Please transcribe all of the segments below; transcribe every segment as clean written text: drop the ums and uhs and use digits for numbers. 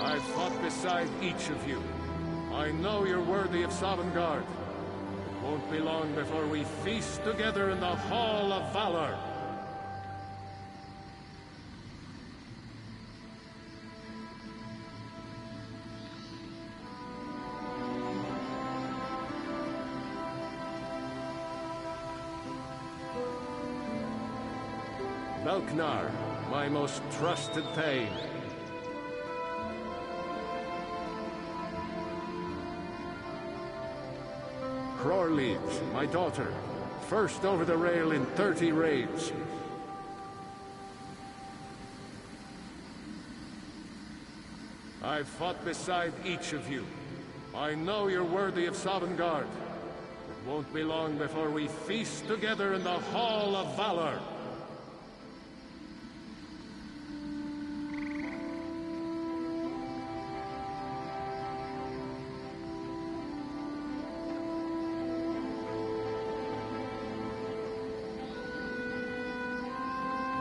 I've fought beside each of you. I know you're worthy of Sovngarde. It won't be long before we feast together in the Hall of Valor. Belknar, my most trusted thane. Crorlead, my daughter, first over the rail in 30 raids. I've fought beside each of you. I know you're worthy of Sovngarde. It won't be long before we feast together in the Hall of Valor.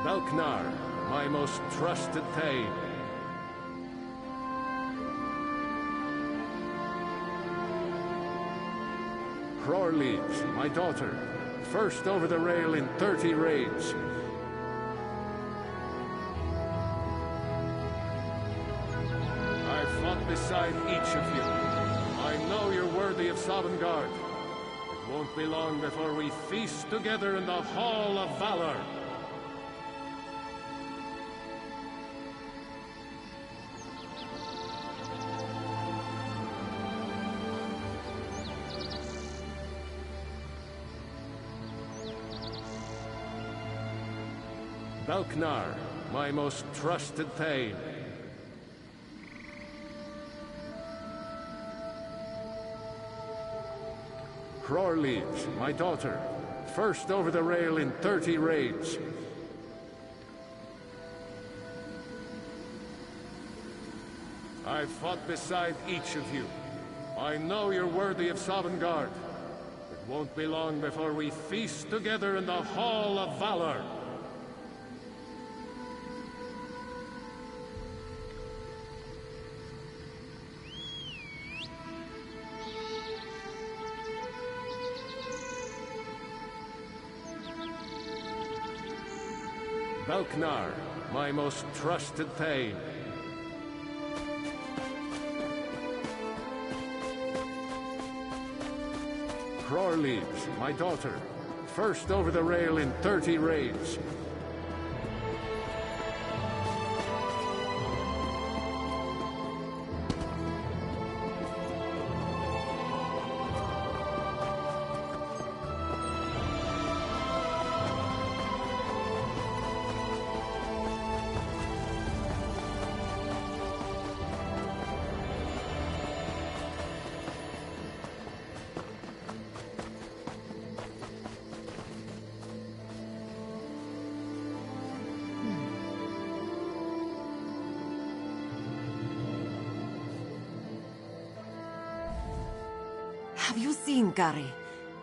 Belknar, my most trusted thane. Crorlead, my daughter, first over the rail in 30 raids. I've fought beside each of you. I know you're worthy of Sovngarde. It won't be long before we feast together in the Hall of Valor. Belknar, my most trusted thane. Crorlead, my daughter, first over the rail in 30 raids. I've fought beside each of you. I know you're worthy of Sovngarde. It won't be long before we feast together in the Hall of Valor. Belknar, my most trusted thane. Crorlead, my daughter, first over the rail in 30 raids. Have you seen Gary?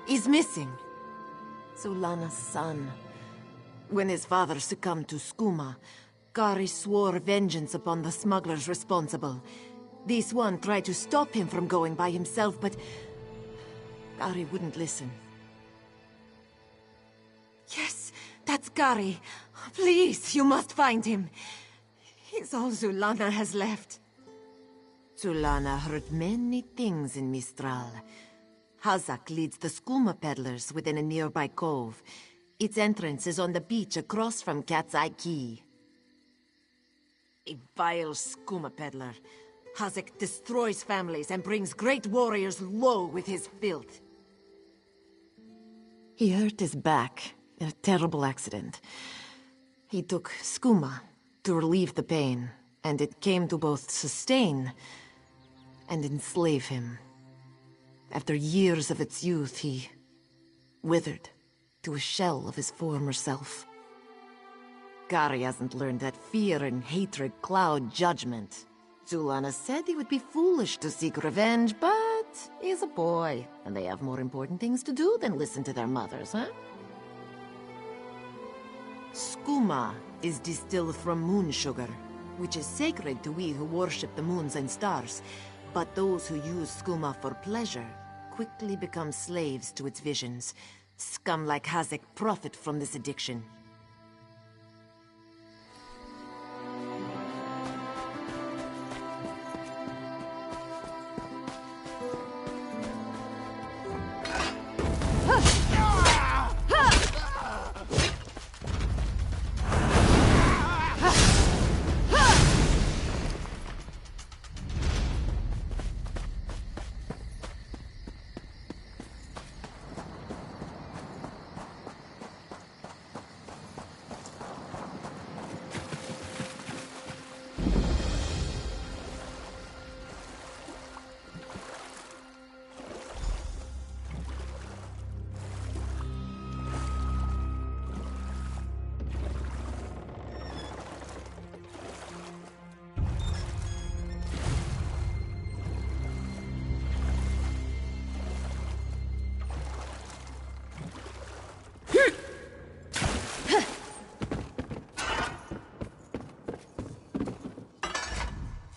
He's missing. Zulana's son. When his father succumbed to skooma, Gary swore vengeance upon the smugglers responsible. This one tried to stop him from going by himself, but Gary wouldn't listen. Yes, that's Gary. Please, you must find him. He's all Zulana has left. Zulana heard many things in Mistral. Hazak leads the skooma peddlers within a nearby cove. Its entrance is on the beach across from Cat's Eye Key. A vile skooma peddler. Hazak destroys families and brings great warriors low with his filth. He hurt his back in a terrible accident. He took skooma to relieve the pain, and it came to both sustain and enslave him. After years of its youth, he withered to a shell of his former self. Gary hasn't learned that fear and hatred cloud judgment. Zulana said he would be foolish to seek revenge, but he's a boy, and they have more important things to do than listen to their mothers, huh? Skooma is distilled from moon sugar. which is sacred to we who worship the moons and stars. But those who use skooma for pleasure quickly become slaves to its visions. Scum like Hazak profit from this addiction.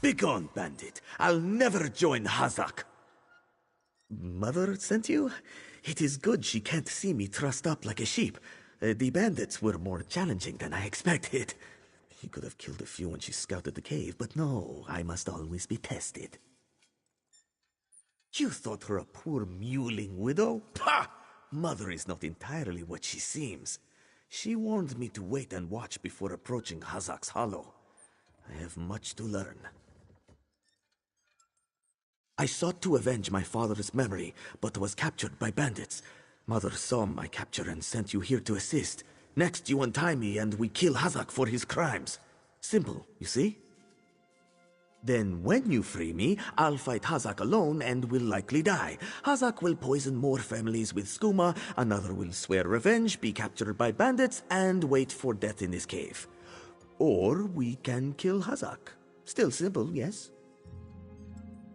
Begone, bandit. I'll never join Hazak. Mother sent you? It is good she can't see me trussed up like a sheep. The bandits were more challenging than I expected. He could have killed a few when she scouted the cave, but no, I must always be tested. You thought her a poor mewling widow? Pah! Mother is not entirely what she seems. She warned me to wait and watch before approaching Hazak's Hollow. I have much to learn. I sought to avenge my father's memory, but was captured by bandits. Mother saw my capture and sent you here to assist. Next, you untie me and we kill Hazak for his crimes. Simple, you see? Then when you free me, I'll fight Hazak alone and will likely die. Hazak will poison more families with skooma, another will swear revenge, be captured by bandits, and wait for death in this cave. Or we can kill Hazak. Still simple, yes?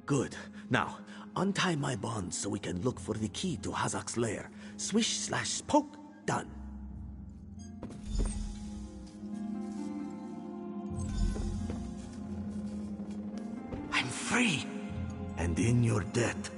Good. Now, untie my bonds so we can look for the key to Hazak's lair. Swish/poke, done. I'm free, and in your debt.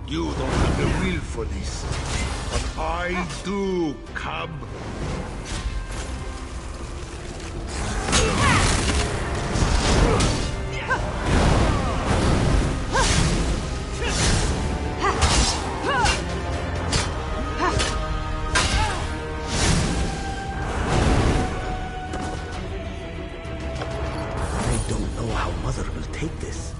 You don't have the will for this, but I do, cub. I don't know how Mother will take this.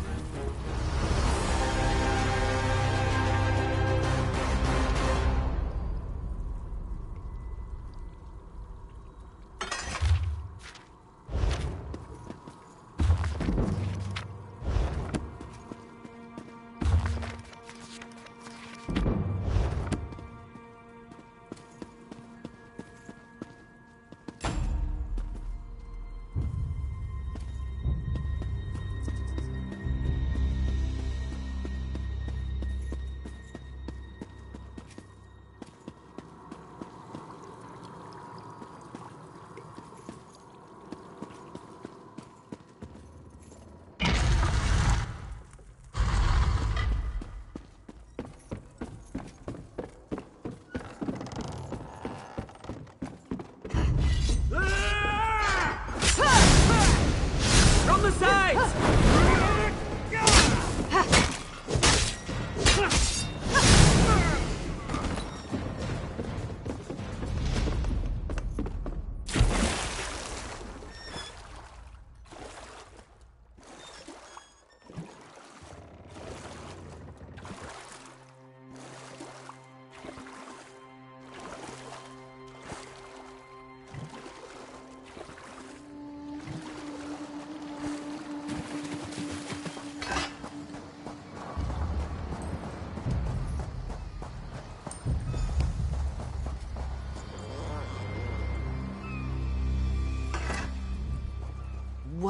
From the sides!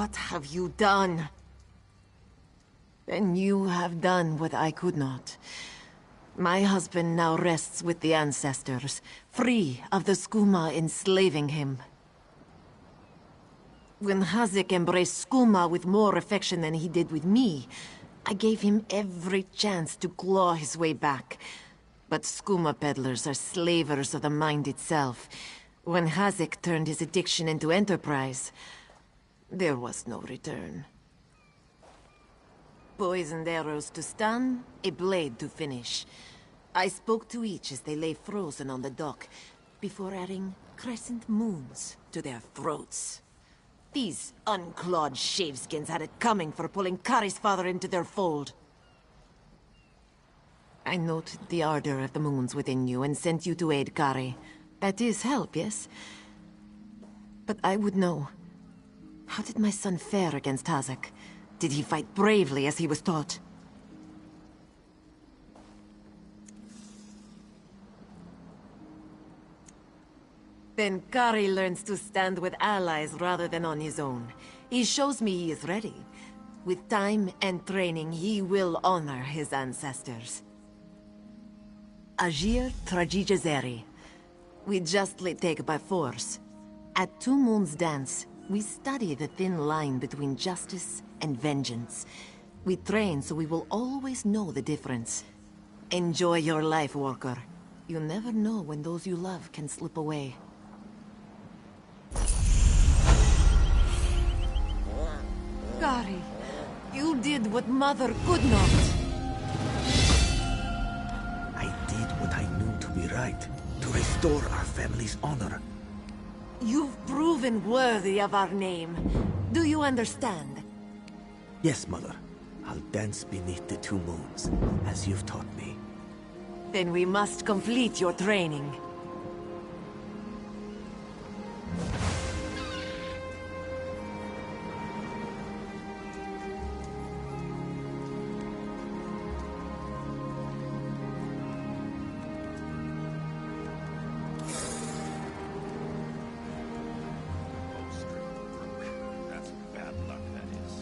What have you done? Then you have done what I could not. My husband now rests with the ancestors, free of the skooma enslaving him. When Hazik embraced skooma with more affection than he did with me, I gave him every chance to claw his way back. But skooma peddlers are slavers of the mind itself. When Hazik turned his addiction into enterprise, there was no return. Poisoned arrows to stun, a blade to finish. I spoke to each as they lay frozen on the dock, before adding crescent moons to their throats. These unclawed shaveskins had it coming for pulling Kari's father into their fold. I noted the ardor of the moons within you and sent you to aid Kari. That is help, yes? But I would know. How did my son fare against Hazak? Did he fight bravely as he was taught? Then Kari learns to stand with allies rather than on his own. He shows me he is ready. With time and training, he will honor his ancestors. Agir Trajijazeri. We justly take by force. At Two Moons Dance, we study the thin line between justice and vengeance. We train so we will always know the difference. Enjoy your life, Walker. You never know when those you love can slip away. Kari, you did what Mother could not. I did what I knew to be right, to restore our family's honor. You've proven worthy of our name. Do you understand? Yes, Mother. I'll dance beneath the two moons, as you've taught me. Then we must complete your training. That's bad luck, that is.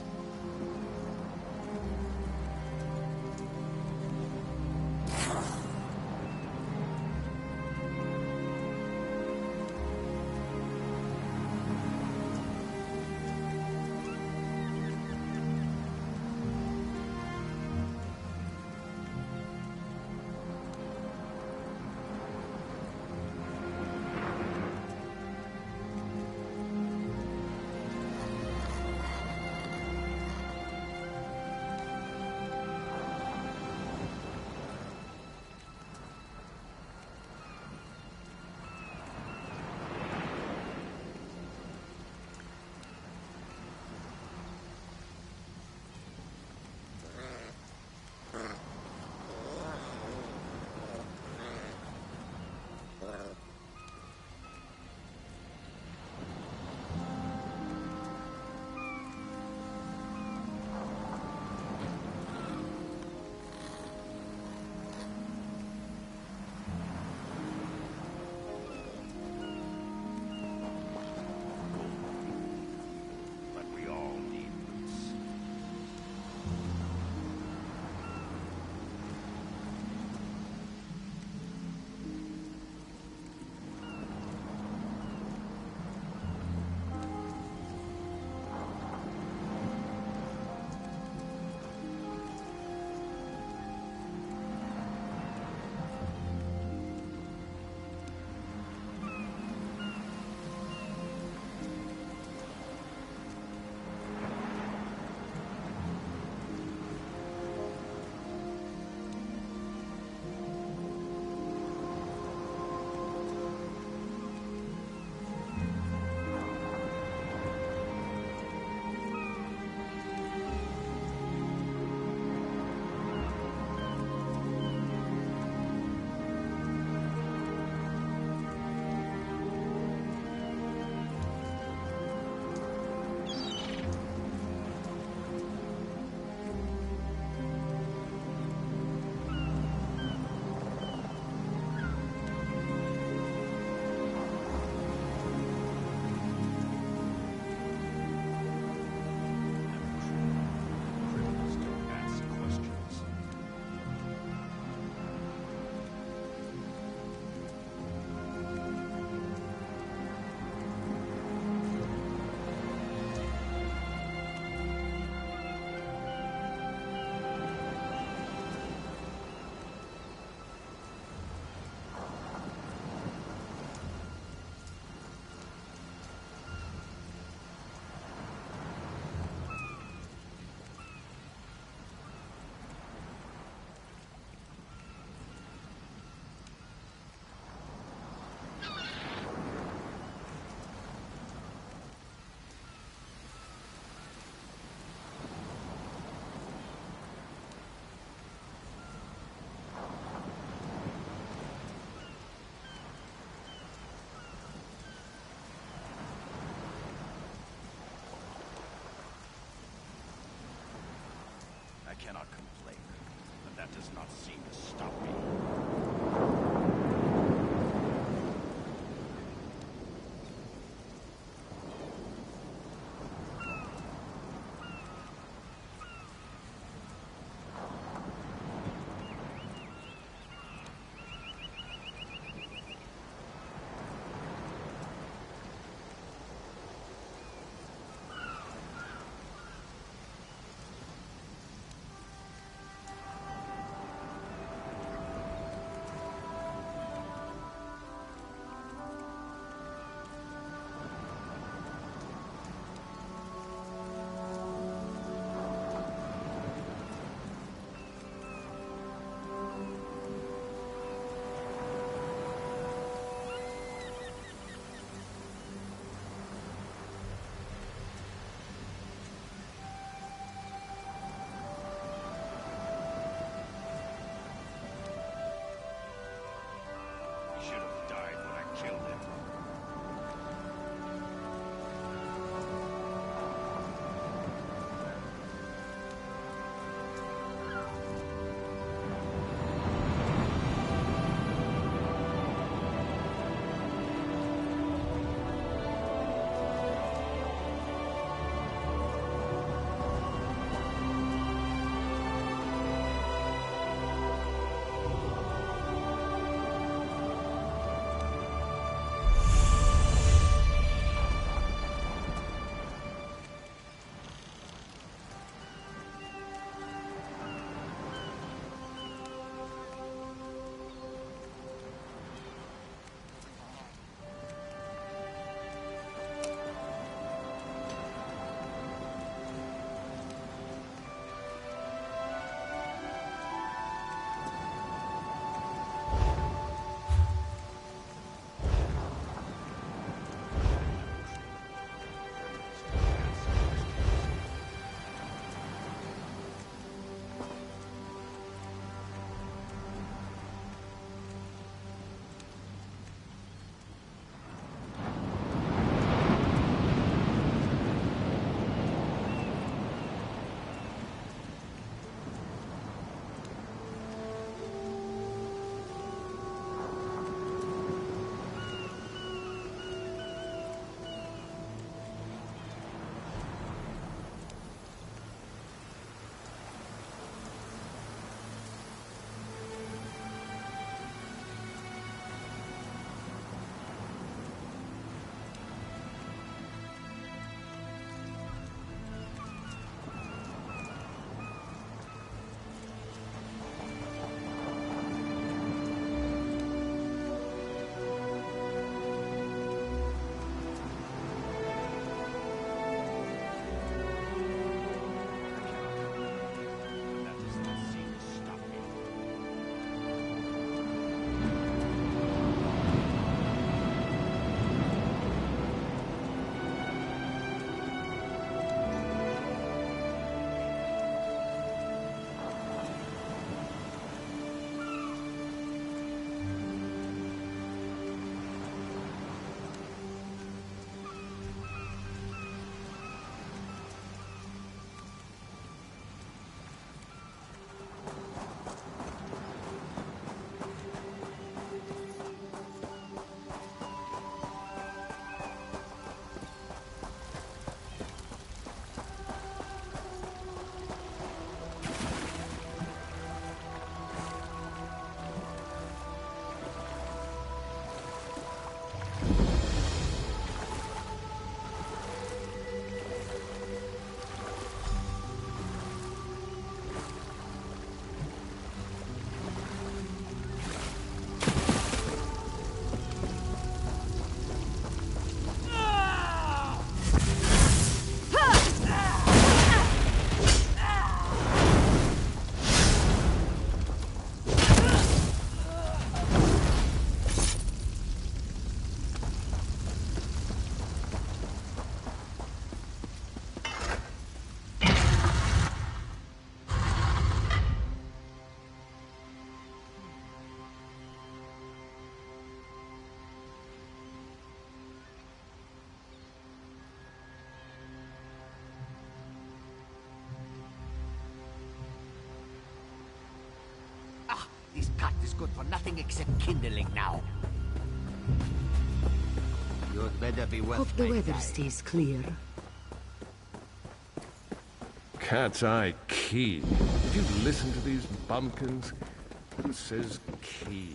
I cannot complain, but that does not seem to stop me. is good for nothing except kindling now. You'd better be well. Hope the weather stays clear. Cat's Eye Key. Did you listen to these bumpkins? Who says key?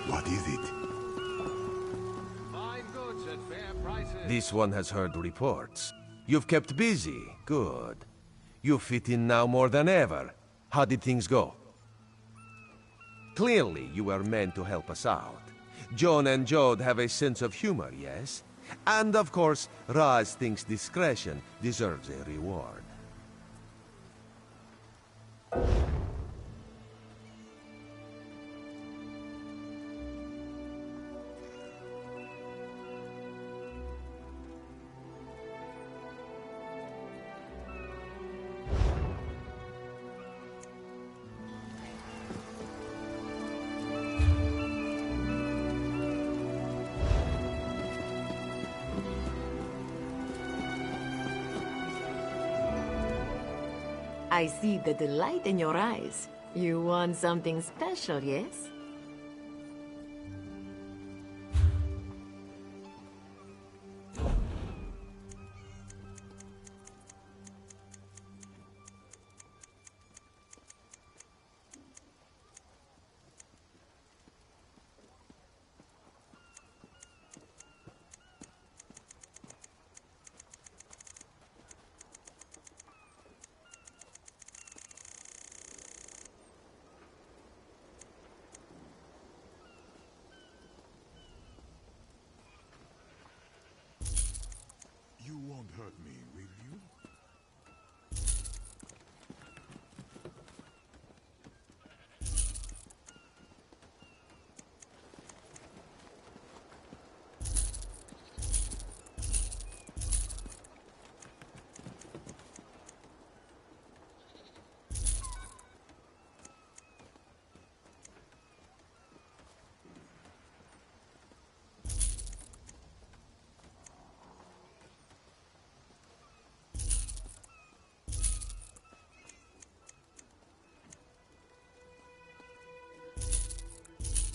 What is it? Fine goods at fair prices. This one has heard reports. You've kept busy. Good. You fit in now more than ever. How did things go? Clearly, you were meant to help us out. Joan and Jode have a sense of humor, yes? And of course, Raz thinks discretion deserves a reward. I see the delight in your eyes. You want something special, yes? You won't hurt me, will you?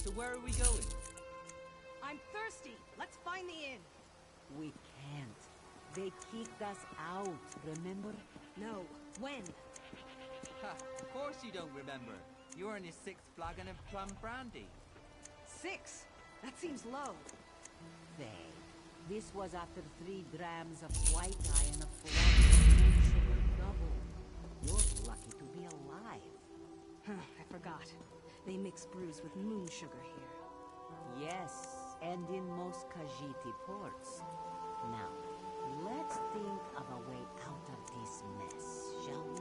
So where are we going? I'm thirsty. Let's find the inn. We can't. They kicked us out, remember? No. When? Ha, of course you don't remember. You're on your 6th flagon of plum brandy. 6? That seems low. They. This was after 3 grams of white eye and a flagon of sugar double. You're lucky to be alive. I forgot. They mix brews with moon sugar here. Yes, and in most Khajiit ports. Now, let's think of a way out of this mess, shall we?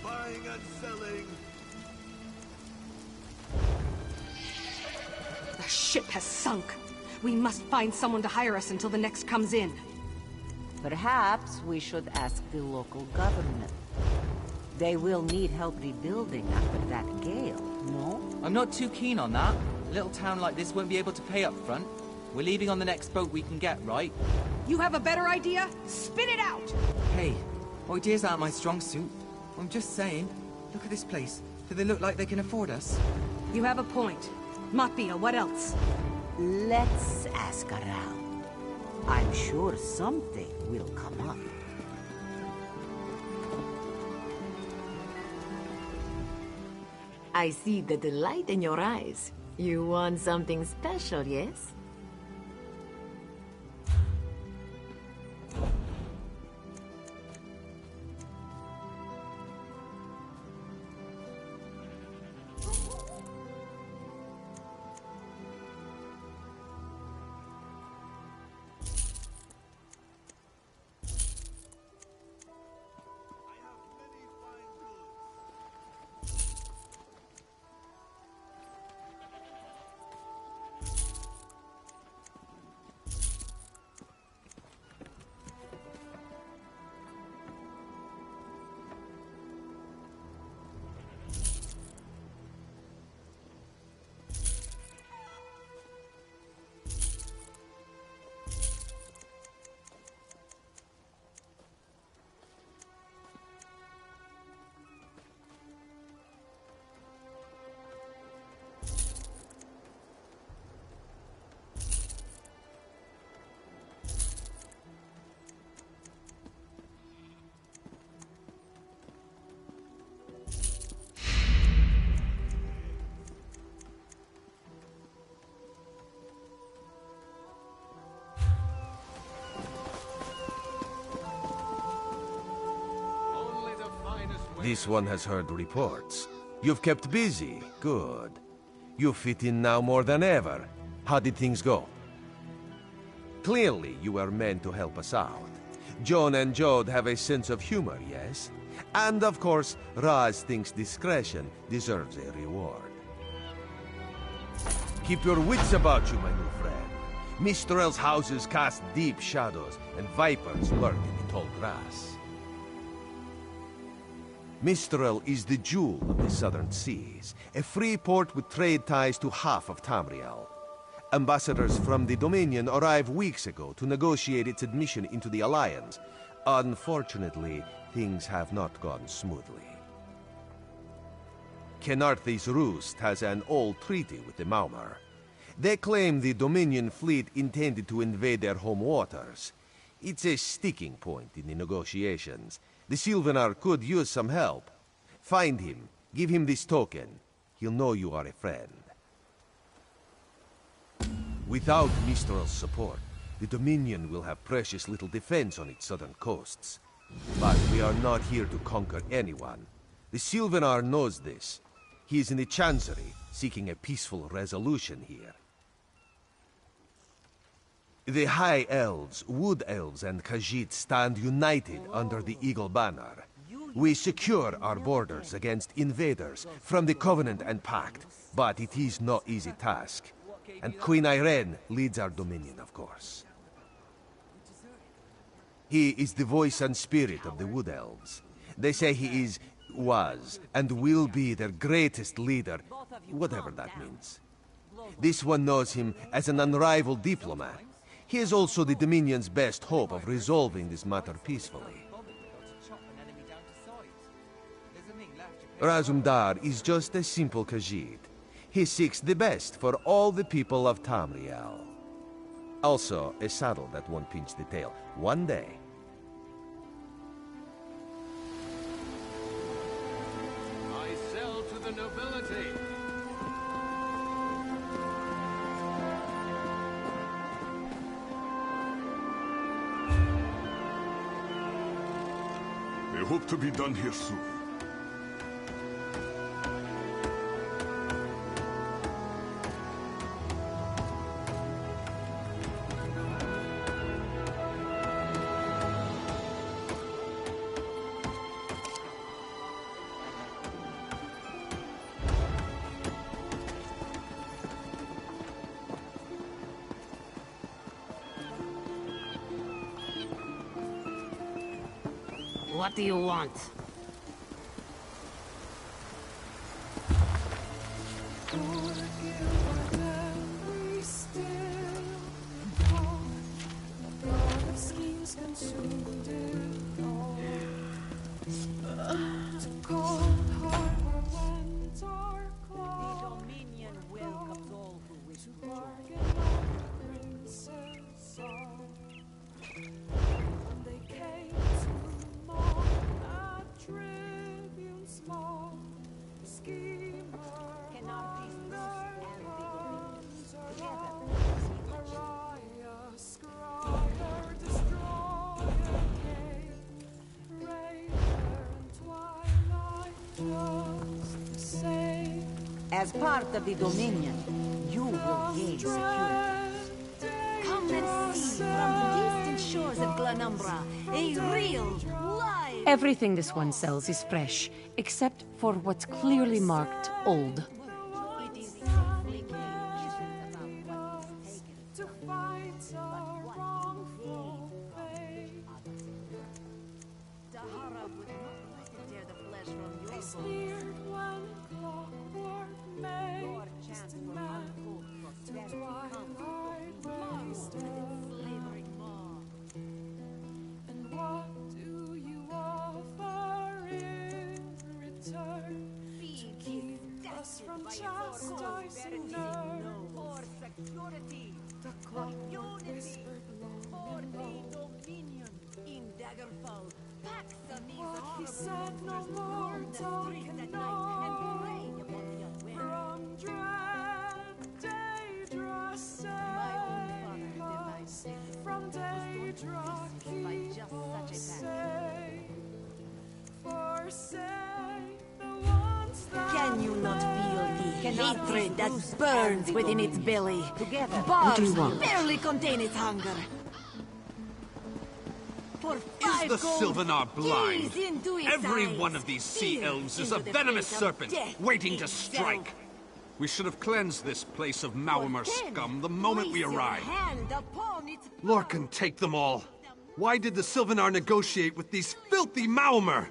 Buying and selling. The ship has sunk. We must find someone to hire us until the next comes in. Perhaps we should ask the local government. They will need help rebuilding after that gale, no? I'm not too keen on that. A little town like this won't be able to pay up front. We're leaving on the next boat we can get, right? You have a better idea? Spit it out! Hey, ideas aren't my strong suit. I'm just saying. Look at this place. Do they look like they can afford us? You have a point. Matbia, what else? Let's ask around. I'm sure something will come up. I see the delight in your eyes. You want something special, yes? This one has heard reports. You've kept busy. Good. You fit in now more than ever. How did things go? Clearly, you were meant to help us out. John and Jode have a sense of humor, yes? And of course, Raz thinks discretion deserves a reward. Keep your wits about you, my new friend. Mistral's houses cast deep shadows, and vipers lurk in the tall grass. Mistral is the jewel of the southern seas, a free port with trade ties to half of Tamriel. Ambassadors from the Dominion arrived weeks ago to negotiate its admission into the Alliance. Unfortunately, things have not gone smoothly. Kenarthi's Roost has an old treaty with the Maumar. They claim the Dominion fleet intended to invade their home waters. It's a sticking point in the negotiations. The Sylvanar could use some help. Find him, give him this token. He'll know you are a friend. Without Mistral's support, the Dominion will have precious little defense on its southern coasts. But we are not here to conquer anyone. The Sylvanar knows this. He is in the Chancery, seeking a peaceful resolution here. The High Elves, Wood Elves, and Khajiit stand united under the Eagle Banner. We secure our borders against invaders from the Covenant and Pact, but it is no easy task. And Queen Irene leads our dominion, of course. He is the voice and spirit of the Wood Elves. They say he is, was, and will be their greatest leader, whatever that means. This one knows him as an unrivaled diplomat. He is also the Dominion's best hope of resolving this matter peacefully. Razumdar is just a simple Khajiit. He seeks the best for all the people of Tamriel. Also, a saddle that won't pinch the tail. One day. I sell to the nobility. I hope to be done here soon. What do you want? As part of the Dominion, you will gain security. Come and see from the distant shores of Glanumbra, a real, live... Everything this one sells is fresh, except for what's clearly marked old. Can you not feel the hatred that burns within its belly? What do you Bars want? barely contain its hunger. For Is the Sylvanar blind? Every one of these sea elves is a venomous serpent, waiting to strike. We should have cleansed this place of Maormer scum the moment we arrived. Lorcan, take them all. Why did the Sylvanar negotiate with these filthy Maormer?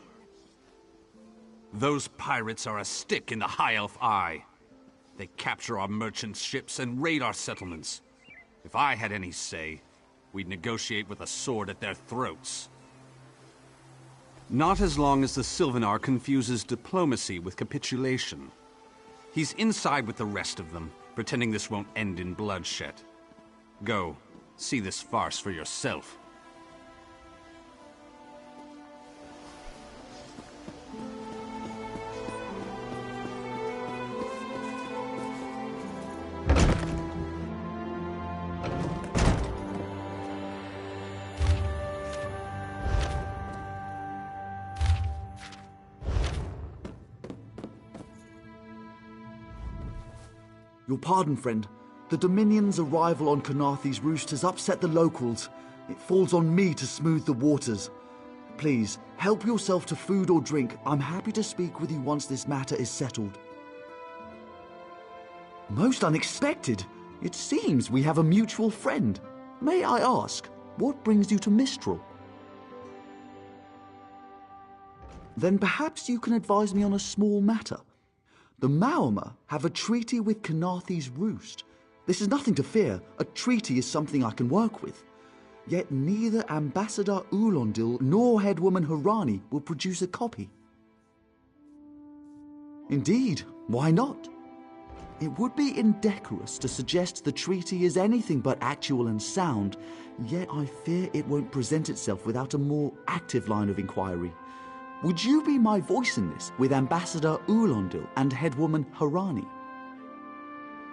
Those pirates are a stick in the High Elf eye. They capture our merchant ships and raid our settlements. If I had any say, we'd negotiate with a sword at their throats. Not as long as the Sylvanar confuses diplomacy with capitulation. He's inside with the rest of them, pretending this won't end in bloodshed. Go, see this farce for yourself. Your pardon, friend. The Dominion's arrival on Canarthi's roost has upset the locals. It falls on me to smooth the waters. Please, help yourself to food or drink. I'm happy to speak with you once this matter is settled. Most unexpected. It seems we have a mutual friend. May I ask, what brings you to Mistral? Then perhaps you can advise me on a small matter. The Maormer have a treaty with Canarthi's roost. This is nothing to fear. A treaty is something I can work with. Yet neither Ambassador Ulondil nor Headwoman Harani will produce a copy. Indeed, why not? It would be indecorous to suggest the treaty is anything but actual and sound, yet I fear it won't present itself without a more active line of inquiry. Would you be my voice in this with Ambassador Ulondil and Headwoman Harani?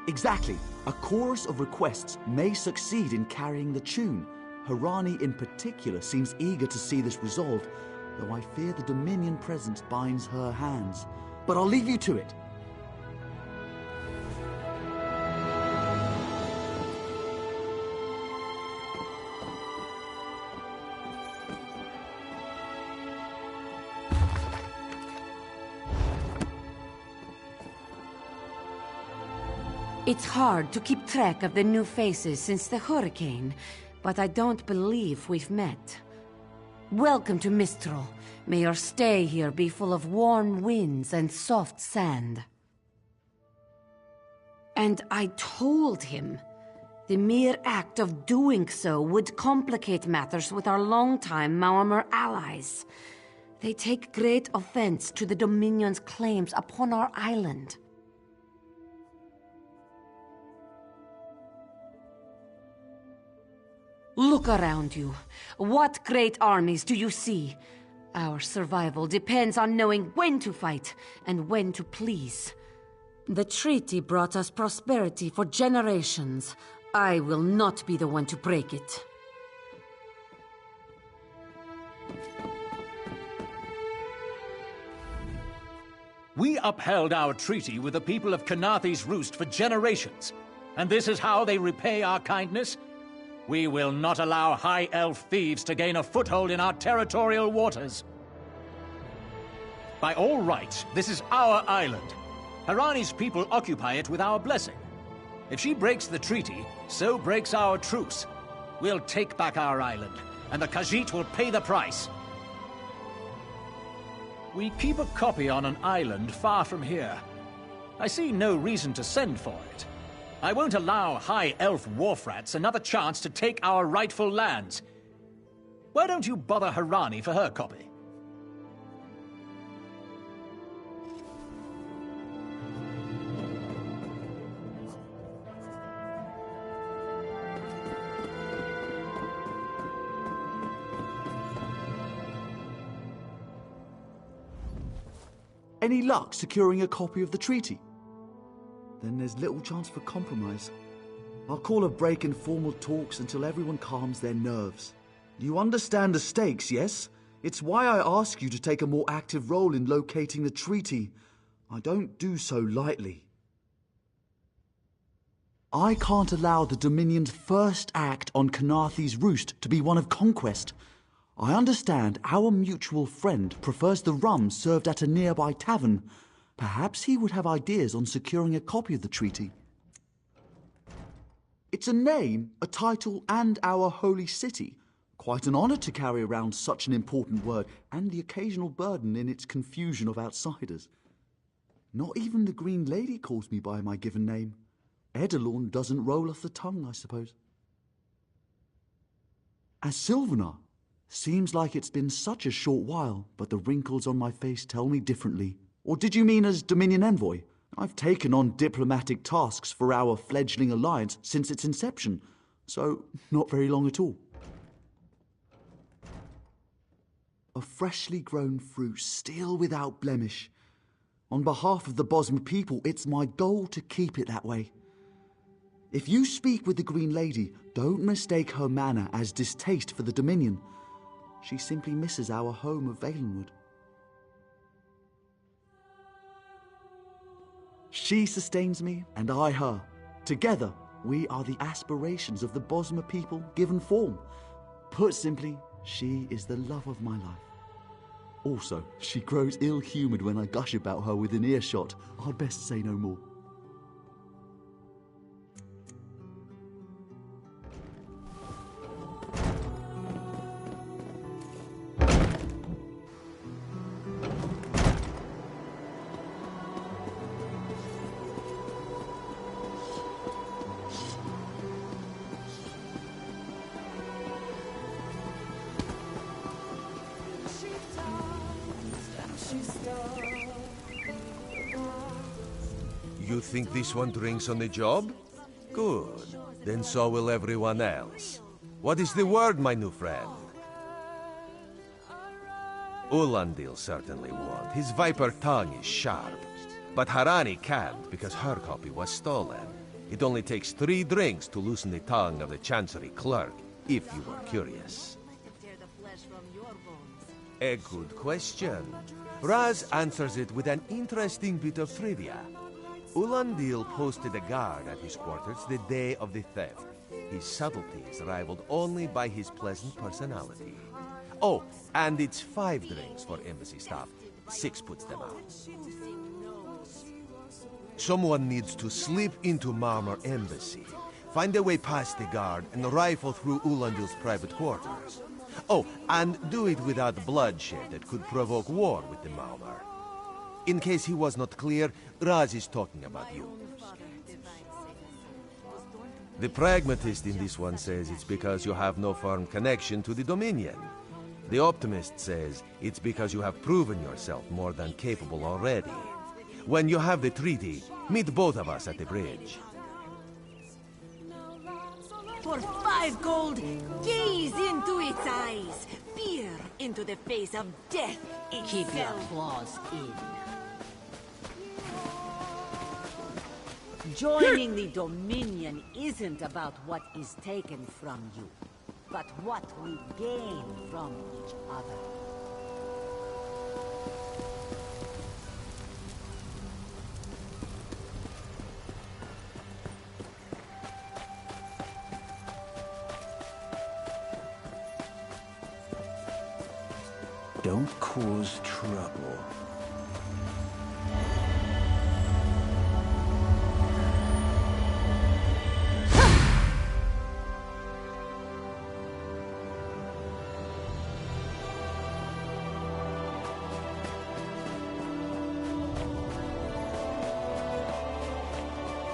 Exactly. A chorus of requests may succeed in carrying the tune. Harani in particular seems eager to see this resolved. though I fear the Dominion presence binds her hands. But I'll leave you to it. It's hard to keep track of the new faces since the hurricane, but I don't believe we've met. Welcome to Mistral. May your stay here be full of warm winds and soft sand. And I told him the mere act of doing so would complicate matters with our longtime Maormer allies. They take great offense to the Dominion's claims upon our island. Look around you. What great armies do you see? Our survival depends on knowing when to fight and when to please. The treaty brought us prosperity for generations. I will not be the one to break it. We upheld our treaty with the people of Kanathe's Roost for generations, and this is how they repay our kindness? We will not allow High Elf thieves to gain a foothold in our territorial waters. By all rights, this is our island. Harani's people occupy it with our blessing. If she breaks the treaty, so breaks our truce. We'll take back our island, and the Khajiit will pay the price. We keep a copy on an island far from here. I see no reason to send for it. I won't allow High Elf wharf-rats another chance to take our rightful lands. Why don't you bother Harani for her copy? Any luck securing a copy of the treaty? Then there's little chance for compromise. I'll call a break in formal talks until everyone calms their nerves. You understand the stakes, yes? It's why I ask you to take a more active role in locating the treaty. I don't do so lightly. I can't allow the Dominion's first act on Kanathe's Roost to be one of conquest. I understand our mutual friend prefers the rum served at a nearby tavern. Perhaps he would have ideas on securing a copy of the treaty. It's a name, a title, and our holy city. Quite an honor to carry around such an important word, and the occasional burden in its confusion of outsiders. Not even the Green Lady calls me by my given name. Edelorn doesn't roll off the tongue, I suppose. As Sylvanar, seems like it's been such a short while, but the wrinkles on my face tell me differently. Or did you mean as Dominion Envoy? I've taken on diplomatic tasks for our fledgling alliance since its inception, so not very long at all. A freshly grown fruit, still without blemish. On behalf of the Bosmer people, it's my goal to keep it that way. If you speak with the Green Lady, don't mistake her manner as distaste for the Dominion. She simply misses our home of Valenwood. She sustains me, and I her. Together, we are the aspirations of the Bosmer people given form. Put simply, she is the love of my life. Also, she grows ill-humoured when I gush about her within earshot. I'd best say no more. You think this one drinks on the job? Good. Then so will everyone else. What is the word, my new friend? Ulandil certainly won't. His viper tongue is sharp. But Harani can't because her copy was stolen. It only takes 3 drinks to loosen the tongue of the Chancery clerk, if you were curious. A good question. Raz answers it with an interesting bit of trivia. Ulandil posted a guard at his quarters the day of the theft. His subtlety is rivaled only by his pleasant personality. Oh, and it's 5 drinks for embassy staff. 6 puts them out. Someone needs to slip into Marmor Embassy, find a way past the guard, and rifle through Ulandil's private quarters. Oh, and do it without bloodshed that could provoke war with the Marmor. In case he was not clear, Raz is talking about you. The pragmatist in this one says it's because you have no firm connection to the Dominion. The optimist says it's because you have proven yourself more than capable already. When you have the treaty, meet both of us at the bridge. For 5 gold, gaze into its eyes. Peer into the face of death itself. Keep your claws in. Joining the Dominion isn't about what is taken from you, but what we gain from each other. Don't cause trouble.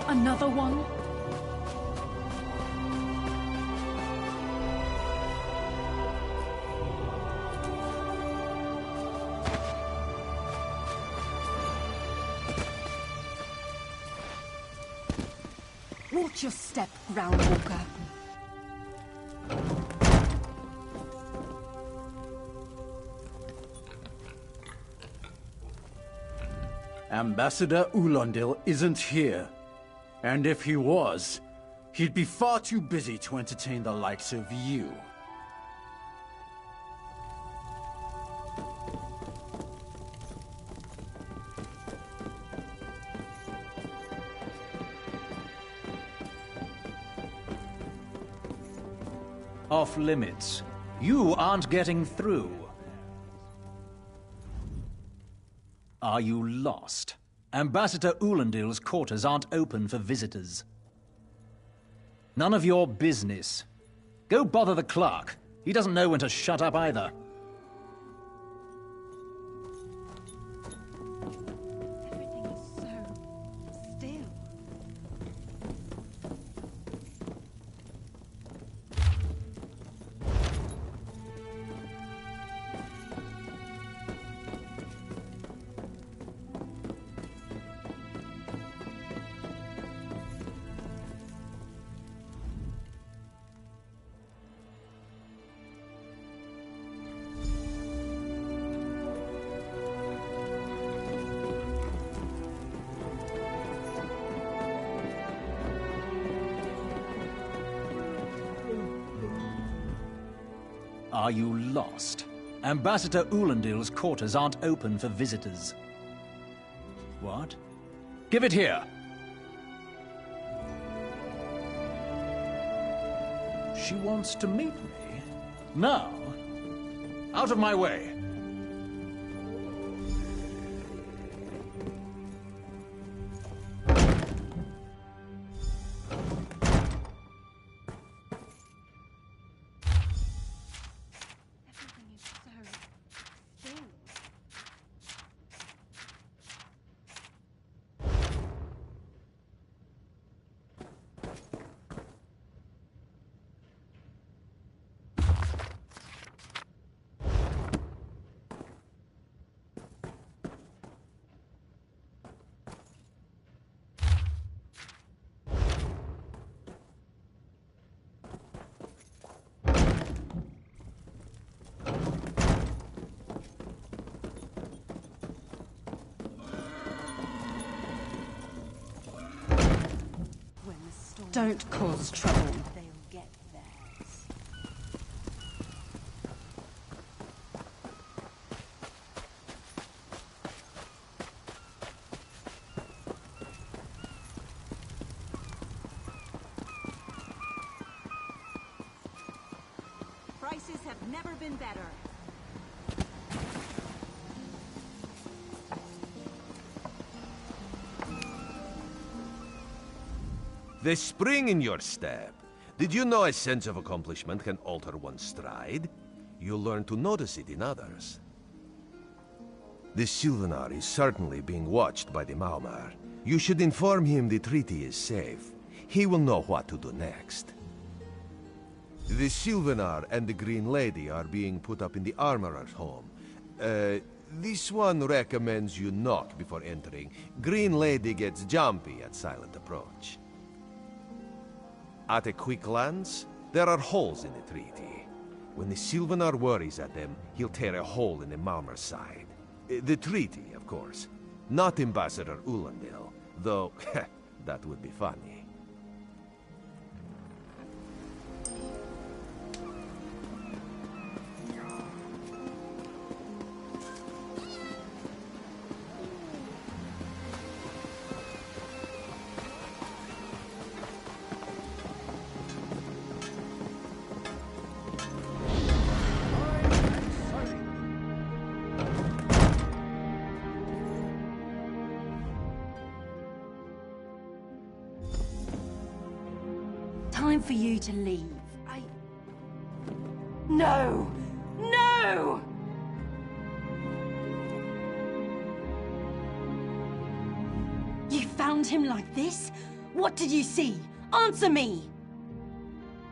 Another one? Watch your step, Groundwalker. Ambassador Ulandil isn't here. And if he was, he'd be far too busy to entertain the likes of you. Off limits. You aren't getting through. Are you lost? Ambassador Ulandil's quarters aren't open for visitors. None of your business. Go bother the clerk. He doesn't know when to shut up either. Everything is so still. Are you lost? Ambassador Ulandil's quarters aren't open for visitors. What? Give it here! She wants to meet me? Now? Out of my way! Don't cause trouble. They'll get theirs. have never been better. The spring in your step. Did you know a sense of accomplishment can alter one's stride? You'll learn to notice it in others. The Sylvanar is certainly being watched by the Maumar. You should inform him the treaty is safe. He will know what to do next. The Sylvanar and the Green Lady are being put up in the Armorer's home. This one recommends you knock before entering. Green Lady gets jumpy at silent approach. At a quick glance, there are holes in the treaty. When the Sylvanar worries at them, he'll tear a hole in the Malmer's side. The treaty, of course. Not Ambassador Ulandil, though that would be funny. Time for you to leave. No! No! You found him like this? What did you see? Answer me!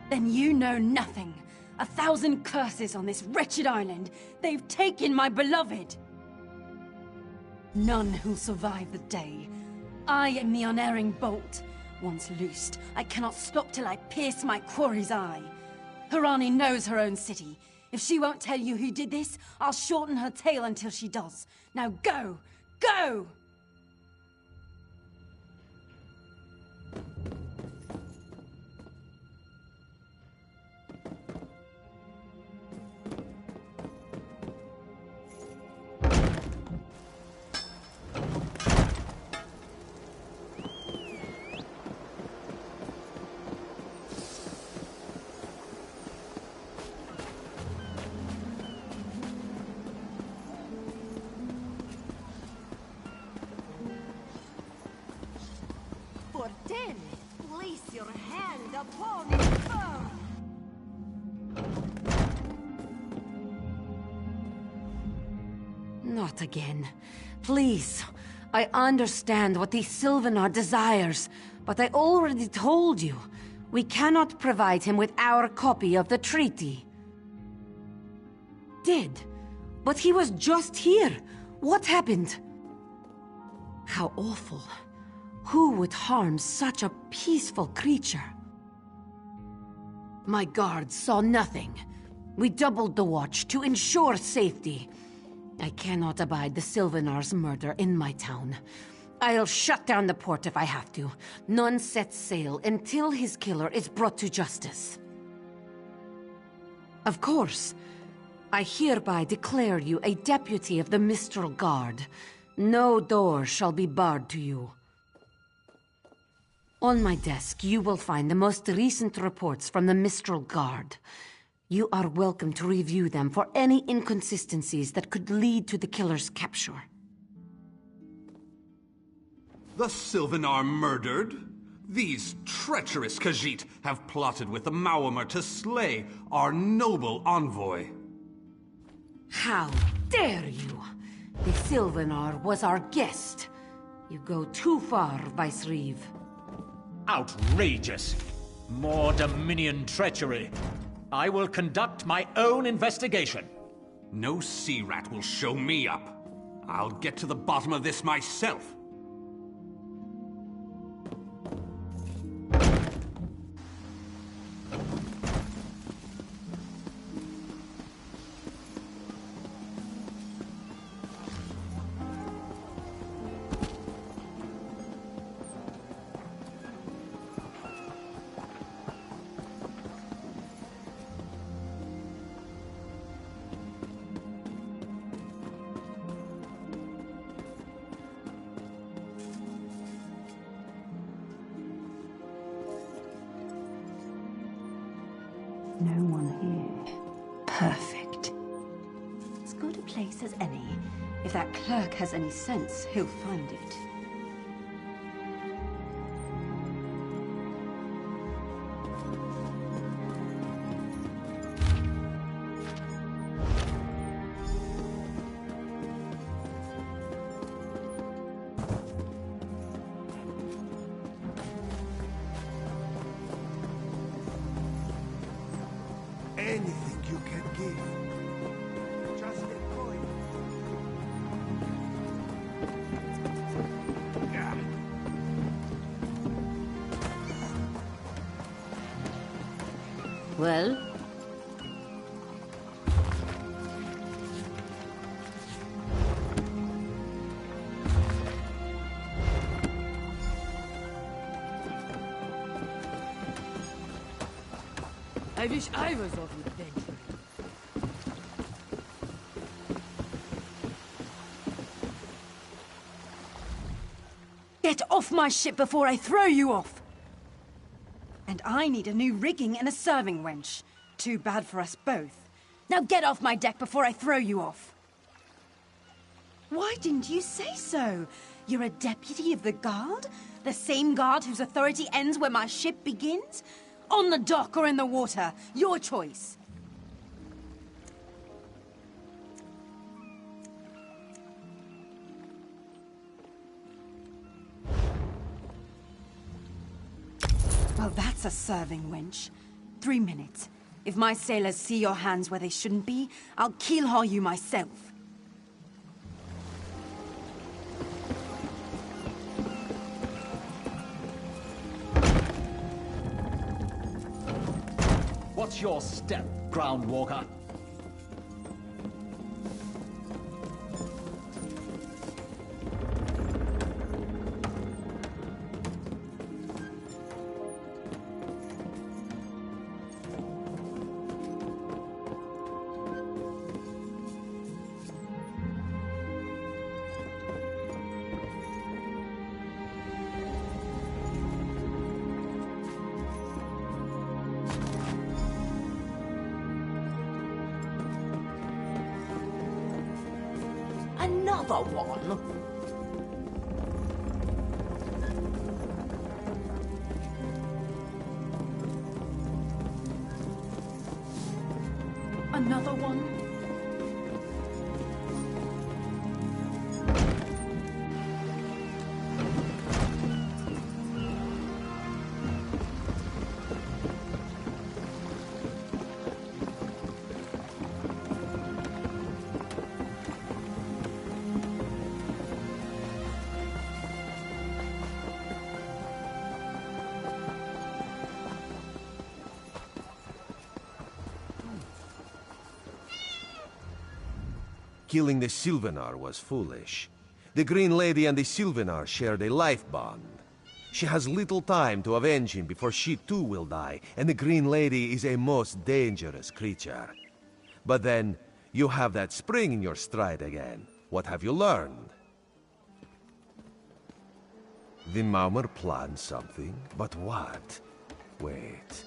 Then you know nothing. 1,000 curses on this wretched island. They've taken my beloved. None who'll survive the day. I am the unerring bolt. Once loosed, I cannot stop till I pierce my quarry's eye. Harani knows her own city. If she won't tell you who did this, I'll shorten her tale until she does. Now go! Go! Place your hand upon his fur! Not again. Please. I understand what the Sylvanar desires, but I already told you. We cannot provide him with our copy of the treaty. Did? But he was just here. What happened? How awful. Who would harm such a peaceful creature? My guards saw nothing. We doubled the watch to ensure safety. I cannot abide the Sylvanar's murder in my town. I'll shut down the port if I have to. None sets sail until his killer is brought to justice. Of course. I hereby declare you a deputy of the Mistral Guard. No door shall be barred to you. On my desk, you will find the most recent reports from the Mistral Guard. You are welcome to review them for any inconsistencies that could lead to the killer's capture. The Sylvanar murdered? These treacherous Khajiit have plotted with the Maumar to slay our noble envoy. How dare you! The Sylvanar was our guest. You go too far, Vice-Reeve. Outrageous! More Dominion treachery. I will conduct my own investigation. No sea rat will show me up. I'll get to the bottom of this myself. place as any. If that clerk has any sense, he'll find it. Anything you can give. Just a coin. Well? I wish I was of your adventure. Get off my ship before I throw you off! And I need a new rigging and a serving wench. Too bad for us both. Now get off my deck before I throw you off! Why didn't you say so? You're a deputy of the guard? The same guard whose authority ends where my ship begins? On the dock or in the water, your choice. Well, that's a serving wench. 3 minutes. If my sailors see your hands where they shouldn't be, I'll keelhaul you myself. What's your step, Groundwalker? Another one? Another one? Killing the Sylvanar was foolish. The Green Lady and the Sylvanar shared a life bond. She has little time to avenge him before she too will die, and the Green Lady is a most dangerous creature. But then, you have that spring in your stride again. What have you learned? The Maumar planned something, but what? Wait.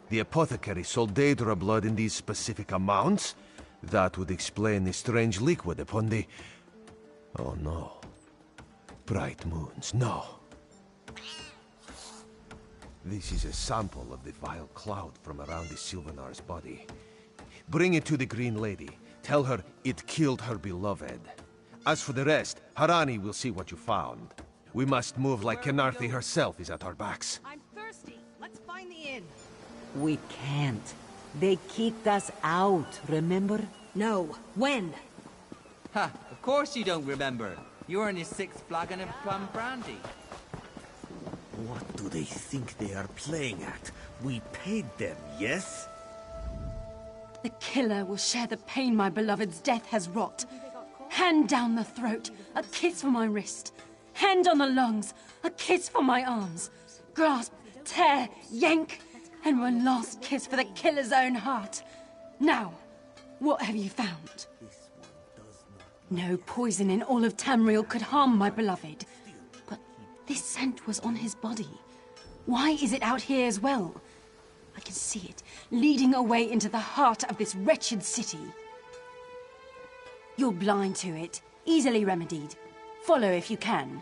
The apothecary sold Daedra blood in these specific amounts? That would explain the strange liquid upon the... Oh no. Bright moons, no. This is a sample of the vile cloud from around the Sylvanar's body. Bring it to the Green Lady. Tell her it killed her beloved. As for the rest, Harani will see what you found. We must move like Kenarthi herself is at our backs. I'm thirsty. Let's find the inn. We can't. They kicked us out, remember? No. When? Ha! Of course you don't remember. You're on your 6th flagon of plum brandy. What do they think they are playing at? We paid them, yes? The killer will share the pain my beloved's death has wrought. Hand down the throat, a kiss for my wrist. Hand on the lungs, a kiss for my arms. Grasp, tear, yank, and one last kiss for the killer's own heart. Now, what have you found? No poison in all of Tamriel could harm my beloved. But this scent was on his body. Why is it out here as well? I can see it, leading away into the heart of this wretched city. You're blind to it. Easily remedied. Follow if you can.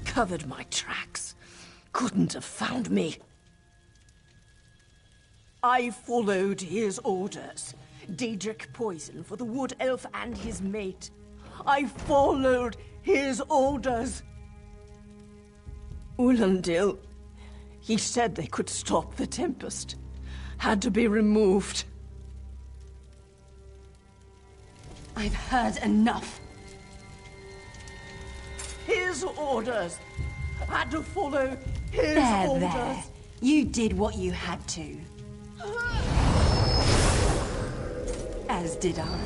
Covered my tracks. Couldn't have found me. I followed his orders. Daedric poison for the wood elf and his mate. I followed his orders. Ulandil, he said they could stop the Tempest. Had to be removed. I've heard enough. His orders. Had to follow his orders. There. You did what you had to. As did I.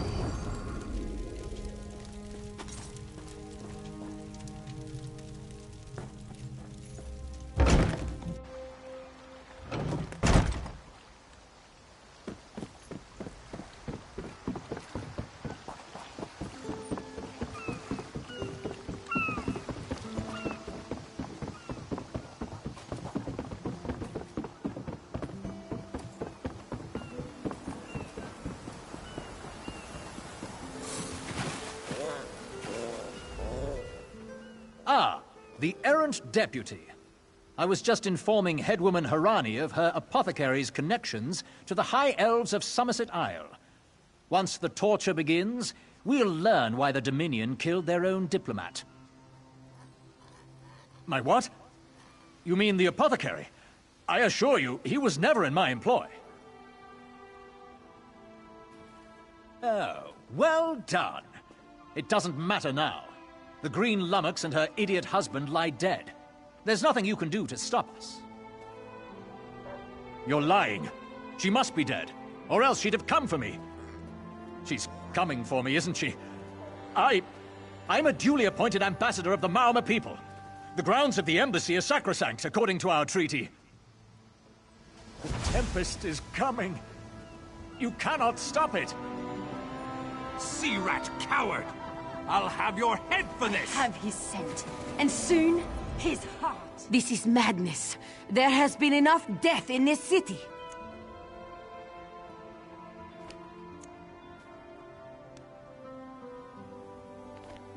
Ah, the errant deputy. I was just informing headwoman Harani of her apothecary's connections to the High Elves of Somerset Isle. Once the torture begins, we'll learn why the Dominion killed their own diplomat. My what? You mean the apothecary? I assure you, he was never in my employ. Oh, well done. It doesn't matter now. The Green Lummox and her idiot husband lie dead. There's nothing you can do to stop us. You're lying. She must be dead, or else she'd have come for me. She's coming for me, isn't she? I'm a duly appointed ambassador of the Mauma people. The grounds of the embassy are sacrosanct, according to our treaty. The Tempest is coming. You cannot stop it. Sea rat coward! I'll have your head for this! Have his scent, and soon, his heart. This is madness. There has been enough death in this city.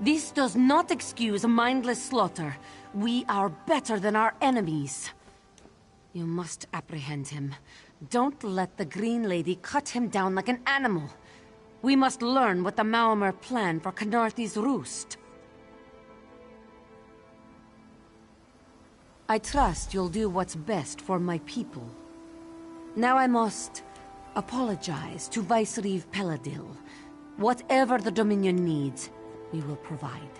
This does not excuse mindless slaughter. We are better than our enemies. You must apprehend him. Don't let the Green Lady cut him down like an animal. We must learn what the Maumar plan for Khenarthi's roost. I trust you'll do what's best for my people. Now I must apologize to Vicereeve Peladil. Whatever the Dominion needs, we will provide.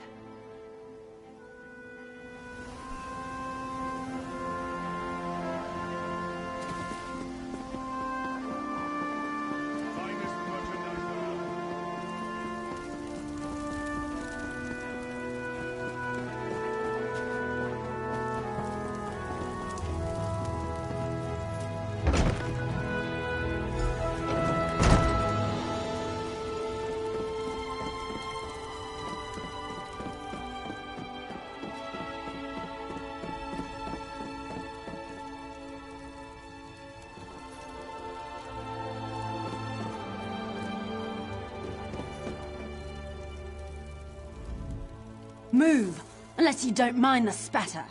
Move, unless you don't mind the spatter.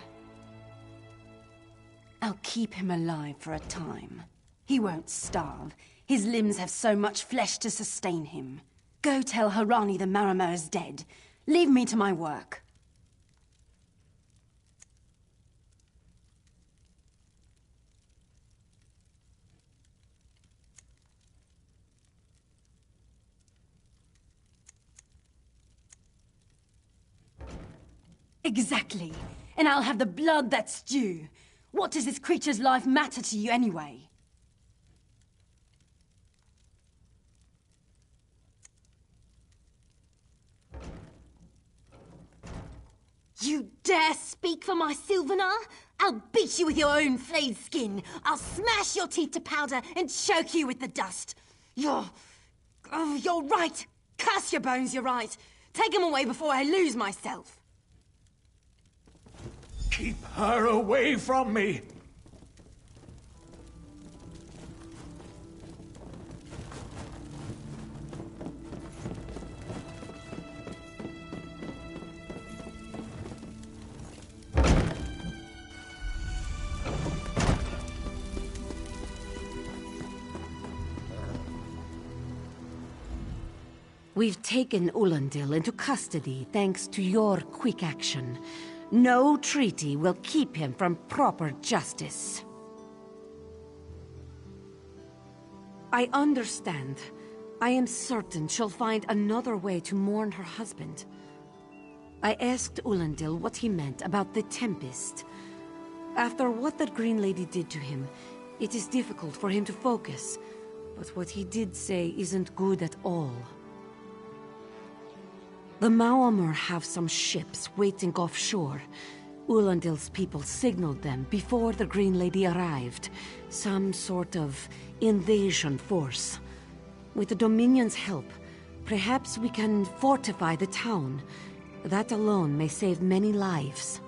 I'll keep him alive for a time. He won't starve. His limbs have so much flesh to sustain him. Go tell Harani the Marama is dead. Leave me to my work. Exactly. And I'll have the blood that's due. What does this creature's life matter to you anyway? You dare speak for my Sylvanar? I'll beat you with your own flayed skin. I'll smash your teeth to powder and choke you with the dust. You're right. Curse your bones, you're right. Take them away before I lose myself. Keep her away from me! We've taken Ulandil into custody thanks to your quick action. No treaty will keep him from proper justice. I understand. I am certain she'll find another way to mourn her husband. I asked Ulandil what he meant about the Tempest. After what that Green Lady did to him, it is difficult for him to focus. But what he did say isn't good at all. The Maomr have some ships waiting offshore. Ulandil's people signaled them before the Green Lady arrived. Some sort of invasion force. With the Dominion's help, perhaps we can fortify the town. That alone may save many lives.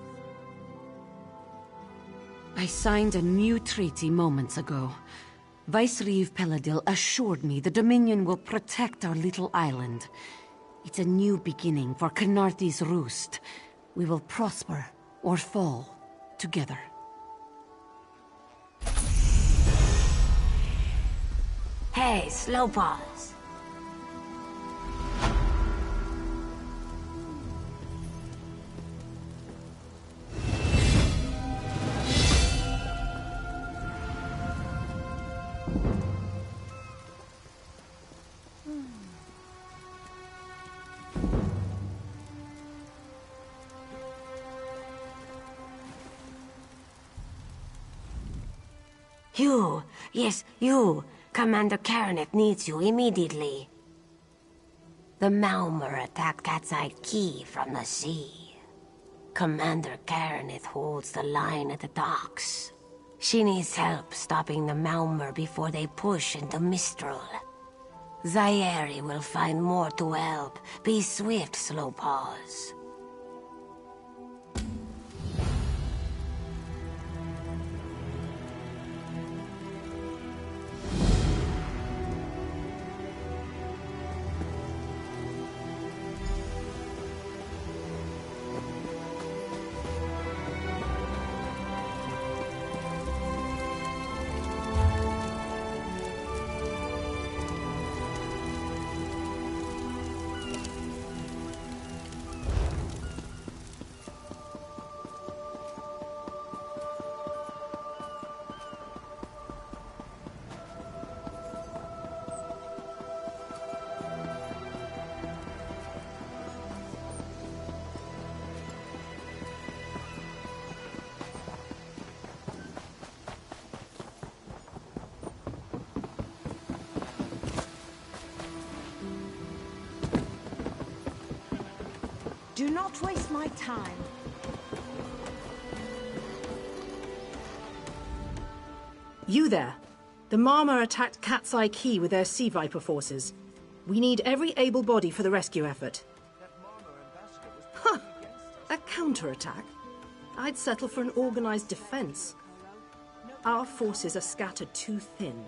I signed a new treaty moments ago. Vicereeve Peladil assured me the Dominion will protect our little island. It's a new beginning for Khenarthi's roost. We will prosper or fall together. Hey, slow pause. You, yes, you. Commander Karaneth needs you immediately. The Maomr attacked Cat's-Eye Key from the sea. Commander Karaneth holds the line at the docks. She needs help stopping the Maomr before they push into Mistral. Zairi will find more to help. Be swift, Slow Paws. Do not waste my time. You there. The Maomr attacked Cat's-Eye Key with their Sea Viper forces. We need every able body for the rescue effort. Huh! A counterattack? I'd settle for an organized defense. Our forces are scattered too thin.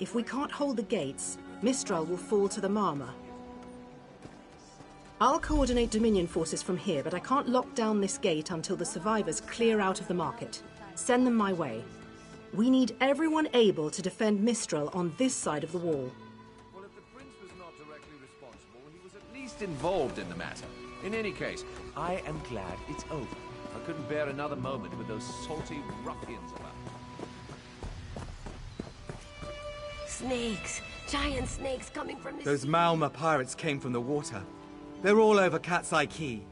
If we can't hold the gates, Mistral will fall to the Maomr. I'll coordinate Dominion forces from here, but I can't lock down this gate until the survivors clear out of the market. Send them my way. We need everyone able to defend Mistral on this side of the wall. Well, if the prince was not directly responsible, he was at least involved in the matter. In any case, I am glad it's over. I couldn't bear another moment with those salty ruffians about. Snakes! Giant snakes coming from the Those sea. Malma pirates came from the water. They're all over Cat's Eye Key.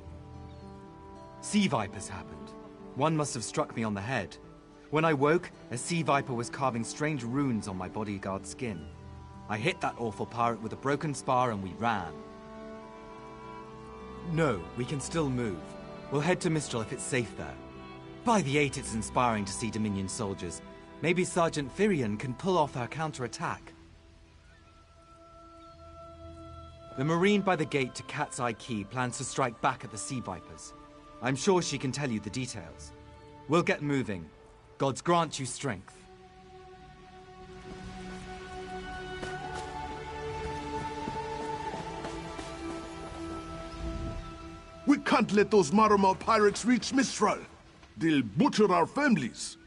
Sea vipers happened. One must have struck me on the head. When I woke, a sea viper was carving strange runes on my bodyguard's skin. I hit that awful pirate with a broken spar and we ran. No, we can still move. We'll head to Mistral if it's safe there. By the 8, it's inspiring to see Dominion soldiers. Maybe Sergeant Firion can pull off our counterattack. The Marine by the gate to Cat's Eye Key plans to strike back at the Sea Vipers. I'm sure she can tell you the details. We'll get moving. Gods grant you strength. We can't let those Marama pirates reach Mistral. They'll butcher our families.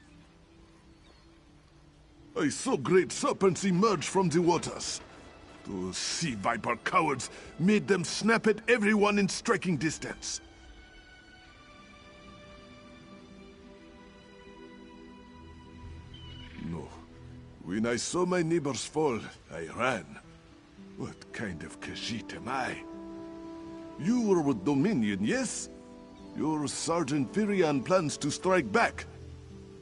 I saw great serpents emerge from the waters. Those sea viper cowards made them snap at everyone in striking distance. No. When I saw my neighbors fall, I ran. What kind of Khajiit am I? You were with Dominion, yes? Your Sergeant Firion plans to strike back.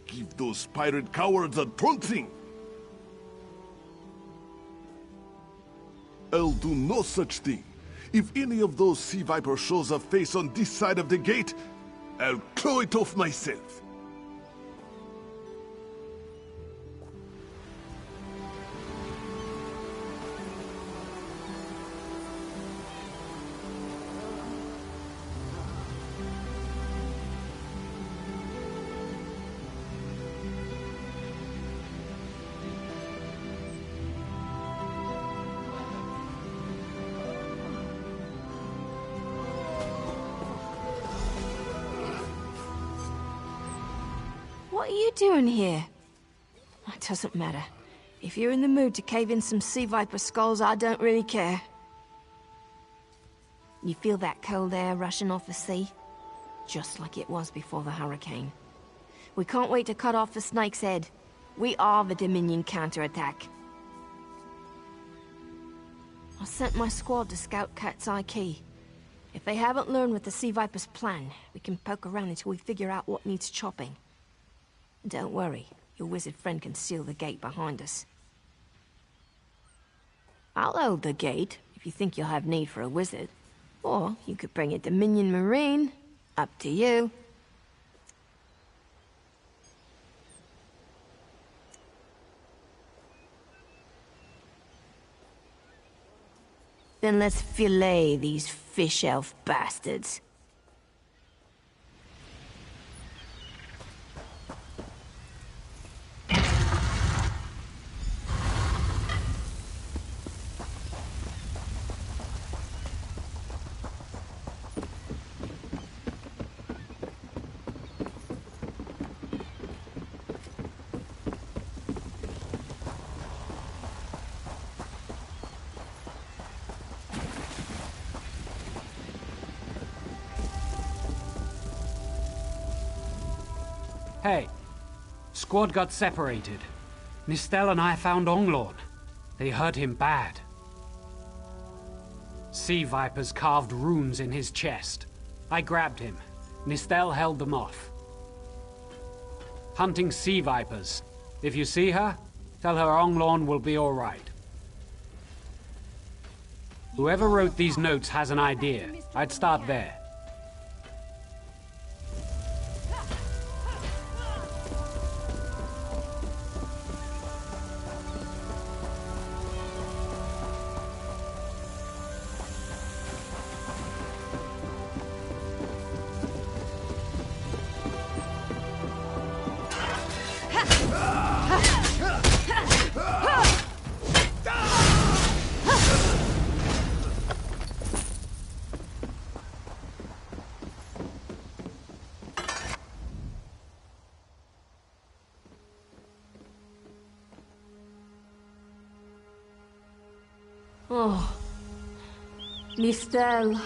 Give those pirate cowards a trouncing. I'll do no such thing. If any of those sea vipers shows a face on this side of the gate, I'll claw it off myself. What are you doing here? It doesn't matter. If you're in the mood to cave in some sea viper skulls, I don't really care. You feel that cold air rushing off the sea? Just like it was before the hurricane. We can't wait to cut off the snake's head. We are the Dominion counterattack. I sent my squad to scout Cat's Eye Key. If they haven't learned what the sea viper's plan, we can poke around until we figure out what needs chopping. Don't worry, your wizard friend can seal the gate behind us. I'll hold the gate, if you think you'll have need for a wizard. Or you could bring a Dominion Marine. Up to you. Then let's fillet these fish elf bastards. Hey, squad got separated. Nistel and I found Onglorn. They hurt him bad. Sea vipers carved runes in his chest. I grabbed him. Nistel held them off. Hunting sea vipers. If you see her, tell her Onglorn will be all right. Whoever wrote these notes has an idea. I'd start there. Oh. Mistel.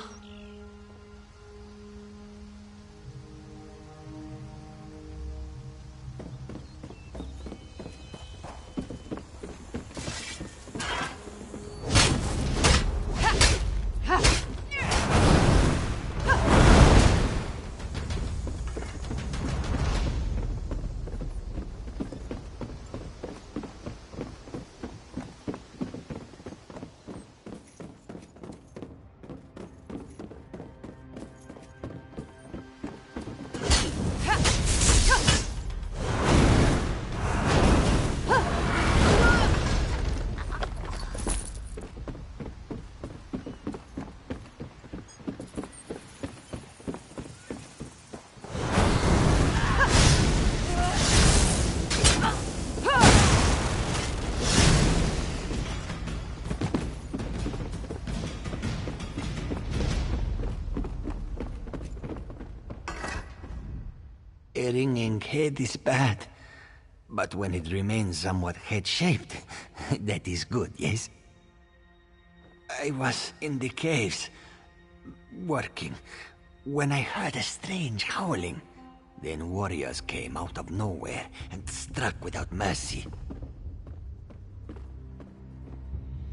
A ringing head is bad, but when it remains somewhat head-shaped, that is good, yes? I was in the caves, working, when I heard a strange howling. Then warriors came out of nowhere and struck without mercy.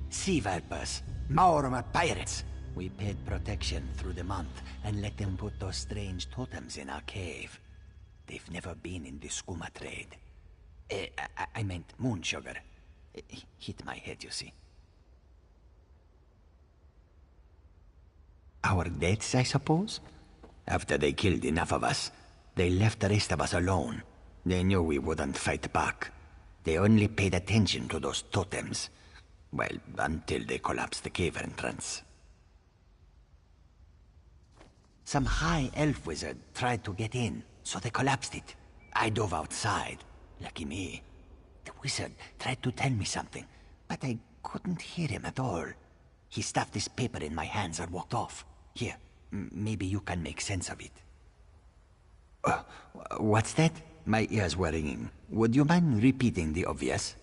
Sea vipers, Maorma pirates. We paid protection through the month and let them put those strange totems in our cave. They've never been in the skooma trade. I meant moon sugar. Hit my head, you see. Our deaths, I suppose? After they killed enough of us, they left the rest of us alone. They knew we wouldn't fight back. They only paid attention to those totems. Well, until they collapsed the cave entrance. Some high elf wizard tried to get in, so they collapsed it. I dove outside. Lucky me. The wizard tried to tell me something, but I couldn't hear him at all. He stuffed his paper in my hands and walked off. Here, maybe you can make sense of it. What's that? My ears were ringing. Would you mind repeating the obvious?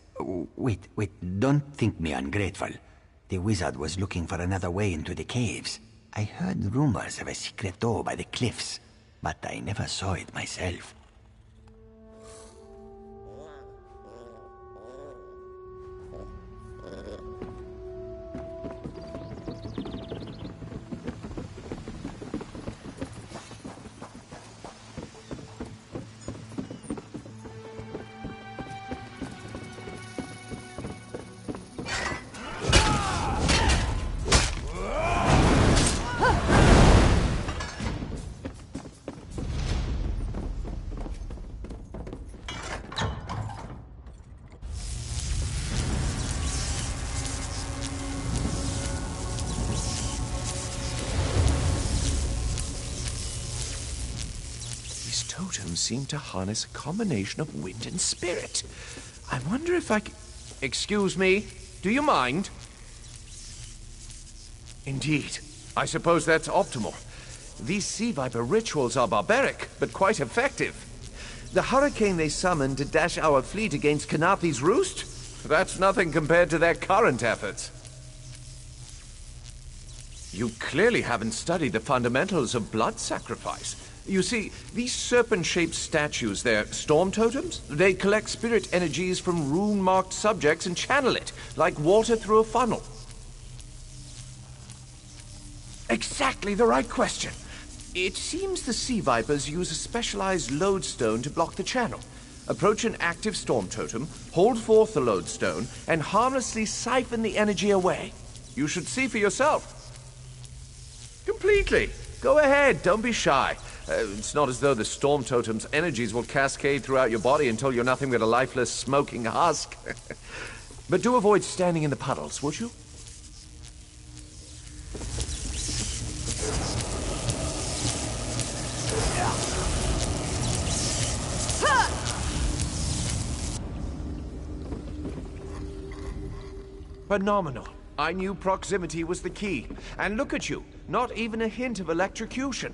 Wait, don't think me ungrateful. The wizard was looking for another way into the caves. I heard rumors of a secret door by the cliffs, but I never saw it myself. Totems seem to harness a combination of wind and spirit. I wonder if I can... Excuse me, do you mind? Indeed. I suppose that's optimal. These sea viper rituals are barbaric, but quite effective. The hurricane they summoned to dash our fleet against Kanathi's roost? That's nothing compared to their current efforts. You clearly haven't studied the fundamentals of blood sacrifice. You see, these serpent-shaped statues, they're storm totems. They collect spirit energies from rune-marked subjects and channel it, like water through a funnel. Exactly the right question. It seems the sea vipers use a specialized lodestone to block the channel. Approach an active storm totem, hold forth the lodestone, and harmlessly siphon the energy away. You should see for yourself. Completely. Go ahead, don't be shy. It's not as though the storm totem's energies will cascade throughout your body until you're nothing but a lifeless, smoking husk. But do avoid standing in the puddles, would you? Phenomenal. I knew proximity was the key. And look at you, not even a hint of electrocution.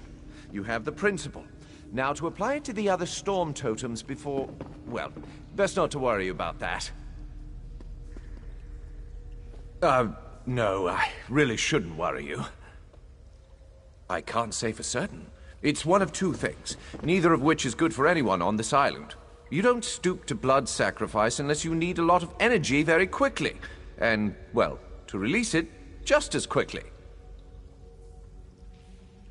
You have the principle. Now to apply it to the other storm totems before... well, best not to worry about that. No, I really shouldn't worry you. I can't say for certain. It's one of two things, neither of which is good for anyone on this island. You don't stoop to blood sacrifice unless you need a lot of energy very quickly. And, well, to release it just as quickly.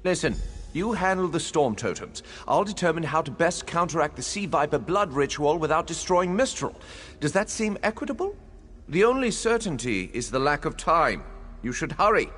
Listen, you handle the storm totems. I'll determine how to best counteract the Sea Viper blood ritual without destroying Mistral. Does that seem equitable? The only certainty is the lack of time. You should hurry.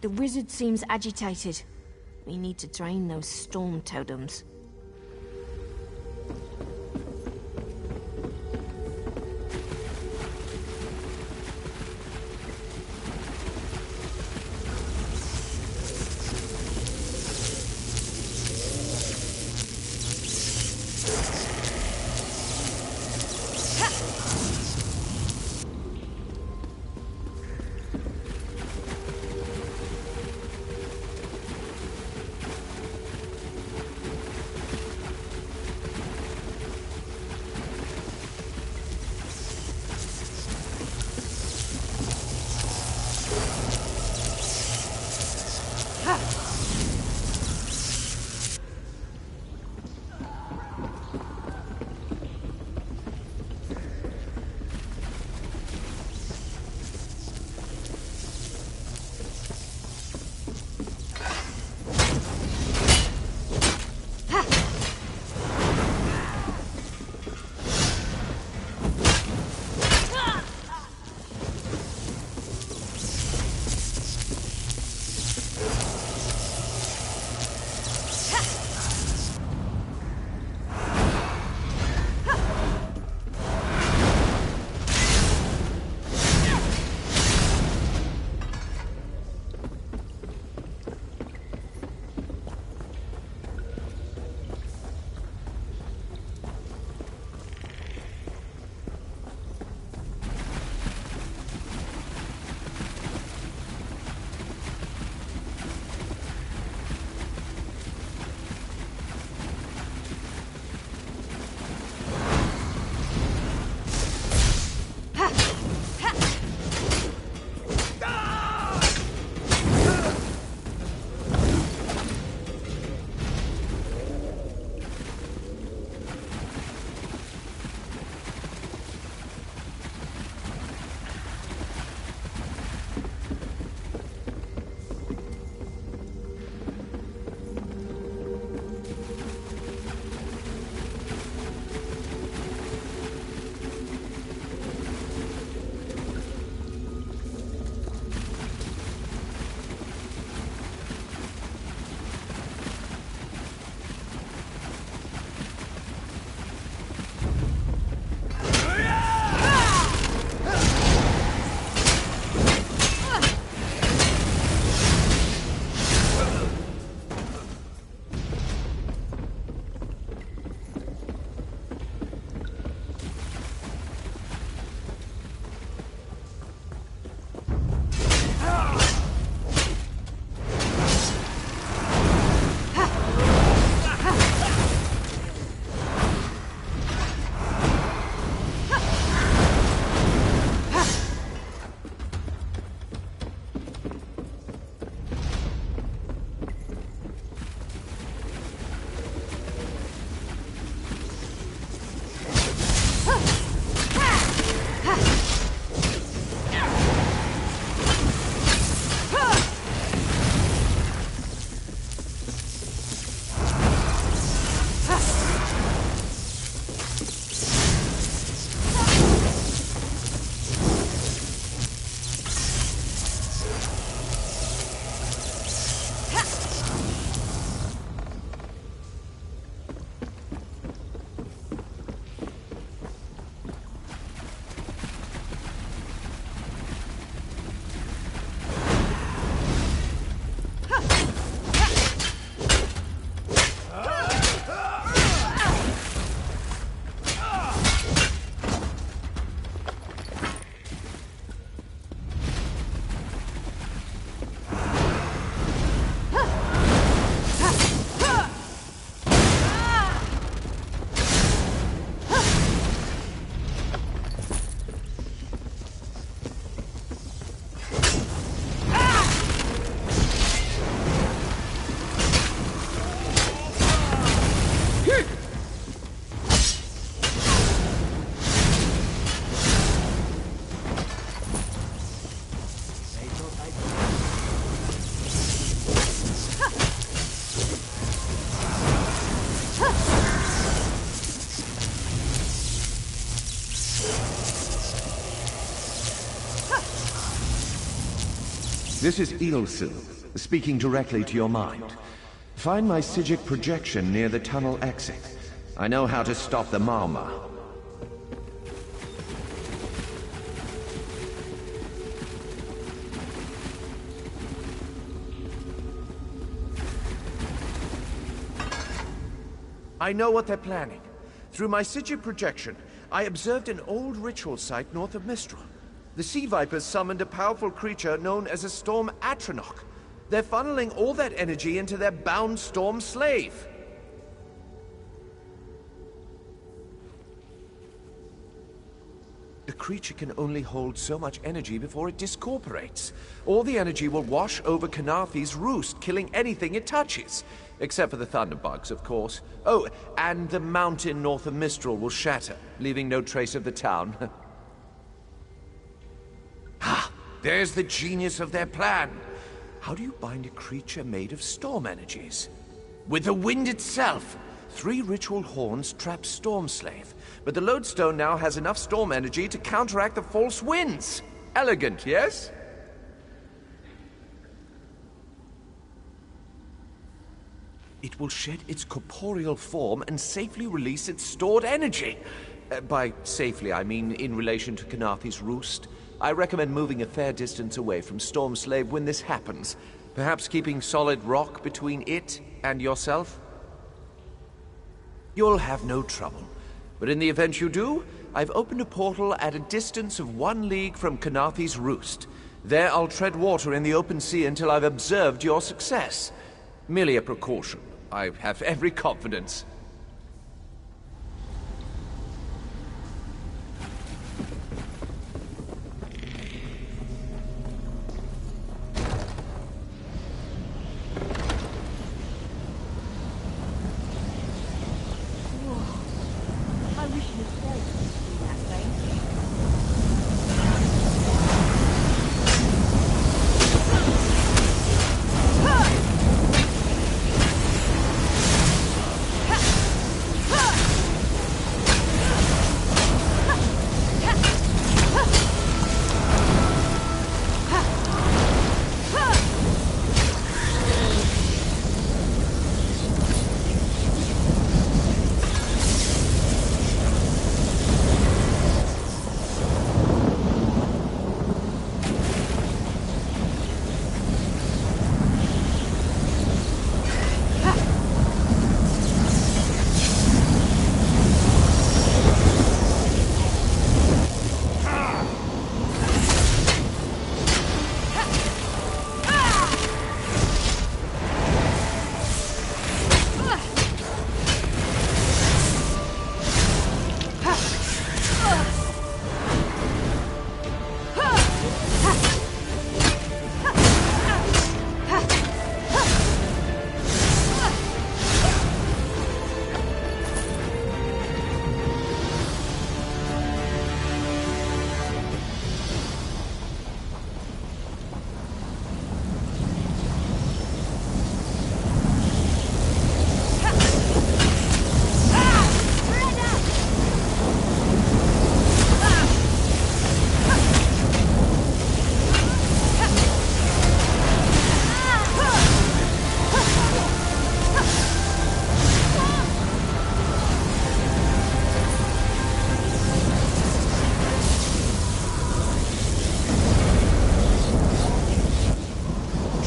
The wizard seems agitated. We need to drain those storm totems. This is Ilsil, speaking directly to your mind. Find my Psijic projection near the tunnel exit. I know how to stop the Malma. I know what they're planning. Through my Psijic projection, I observed an old ritual site north of Mistral. The Sea Vipers summoned a powerful creature known as a Storm Atronach. They're funneling all that energy into their bound Storm Slave. The creature can only hold so much energy before it discorporates. All the energy will wash over Kanathi's roost, killing anything it touches. Except for the thunderbugs, of course. Oh, and the mountain north of Mistral will shatter, leaving no trace of the town. Ah, there's the genius of their plan. How do you bind a creature made of storm energies? With the wind itself. 3 ritual horns trap Storm Slave, but the lodestone now has enough storm energy to counteract the false winds. Elegant, yes? It will shed its corporeal form and safely release its stored energy. By safely, I mean in relation to Kanathi's roost. I recommend moving a fair distance away from Storm Slave when this happens. Perhaps keeping solid rock between it and yourself? You'll have no trouble. But in the event you do, I've opened a portal at a distance of 1 league from Kanathi's roost. There I'll tread water in the open sea until I've observed your success. Merely a precaution. I have every confidence. I wish you said that thing.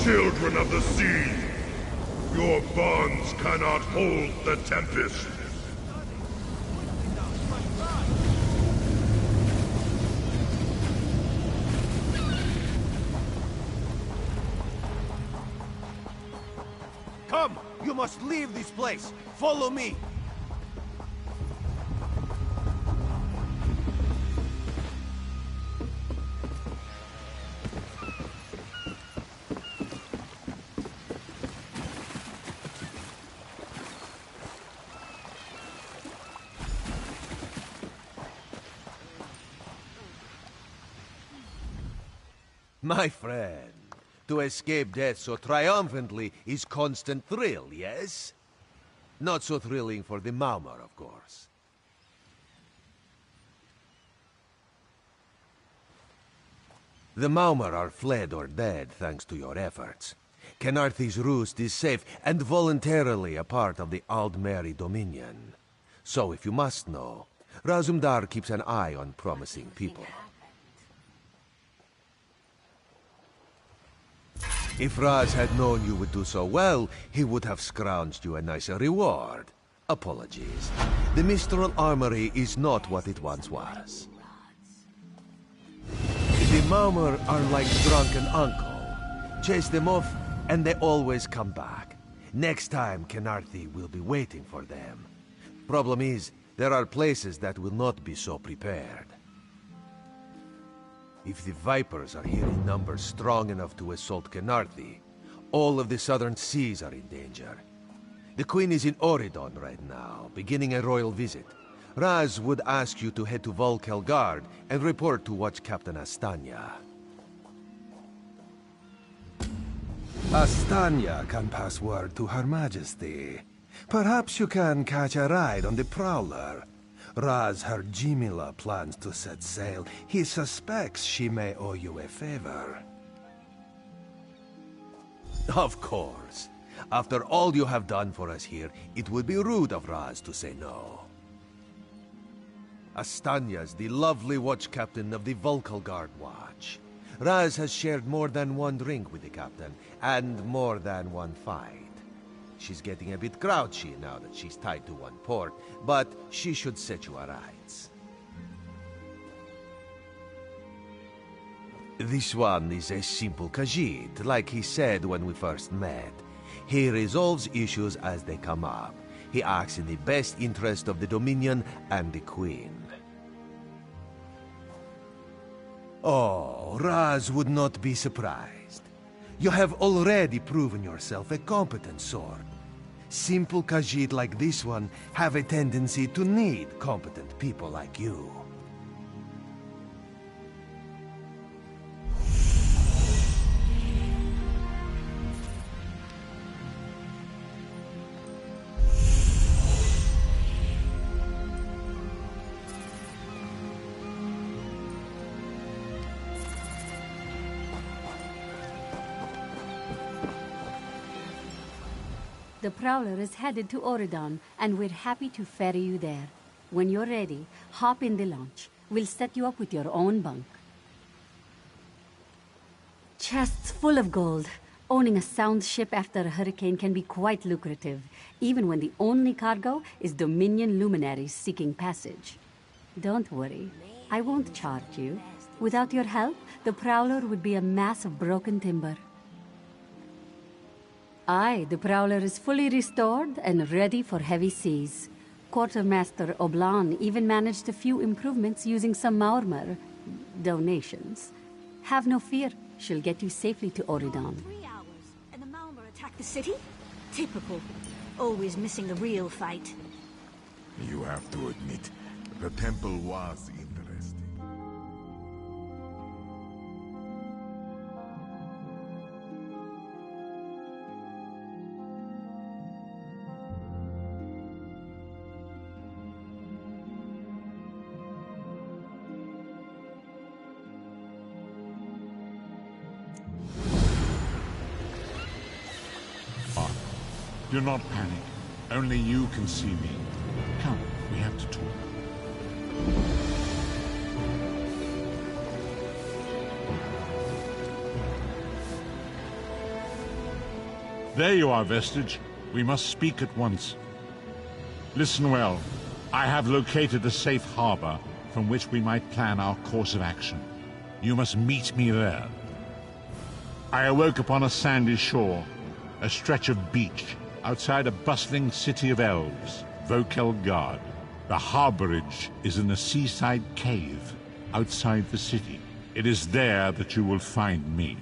Children of the sea, your bonds cannot hold the tempest. Come! You must leave this place! Follow me! My friend, to escape death so triumphantly is constant thrill, yes? Not so thrilling for the Maumar, of course. The Maumar are fled or dead thanks to your efforts. Kenarthi's roost is safe and voluntarily a part of the Aldmeri Dominion. So if you must know, Razumdar keeps an eye on promising people. If Raz had known you would do so well, he would have scrounged you a nicer reward. Apologies. The Mistral Armory is not what it once was. The Maumar are like drunken uncle. Chase them off, and they always come back. Next time, Kenarthi will be waiting for them. Problem is, there are places that will not be so prepared. If the Vipers are here in numbers strong enough to assault Kenarthi, all of the southern seas are in danger. The Queen is in Oridon right now, beginning a royal visit. Raz would ask you to head to Volkelgard and report to Watch Captain Astanya. Astanya can pass word to Her Majesty. Perhaps you can catch a ride on the Prowler. Raz Her Jimila plans to set sail. He suspects she may owe you a favor. Of course. After all you have done for us here, it would be rude of Raz to say no. Astanya's the lovely watch captain of the Volkelgard Watch. Raz has shared more than one drink with the captain, and more than one fight. She's getting a bit grouchy now that she's tied to one port, but she should set you aright. This one is a simple Khajiit, like he said when we first met. He resolves issues as they come up. He acts in the best interest of the Dominion and the Queen. Oh, Raz would not be surprised. You have already proven yourself a competent sword. Simple Khajiit like this one have a tendency to need competent people like you. The Prowler is headed to Oridon, and we're happy to ferry you there. When you're ready, hop in the launch. We'll set you up with your own bunk. Chests full of gold. Owning a sound ship after a hurricane can be quite lucrative, even when the only cargo is Dominion luminaries seeking passage. Don't worry, I won't charge you. Without your help, the Prowler would be a mass of broken timber. Aye, the Prowler is fully restored and ready for heavy seas. Quartermaster Oblan even managed a few improvements using some Maurmer donations. Have no fear, she'll get you safely to Oridon. 3 hours, and the Maumar attack the city? Typical. Always missing the real fight. You have to admit, the temple was interesting. Do not panic. Only you can see me. Come, we have to talk. There you are, Vestige. We must speak at once. Listen well. I have located a safe harbor from which we might plan our course of action. You must meet me there. I awoke upon a sandy shore, a stretch of beach, outside a bustling city of elves, Volkelgard. The harborage is in a seaside cave outside the city. It is there that you will find me.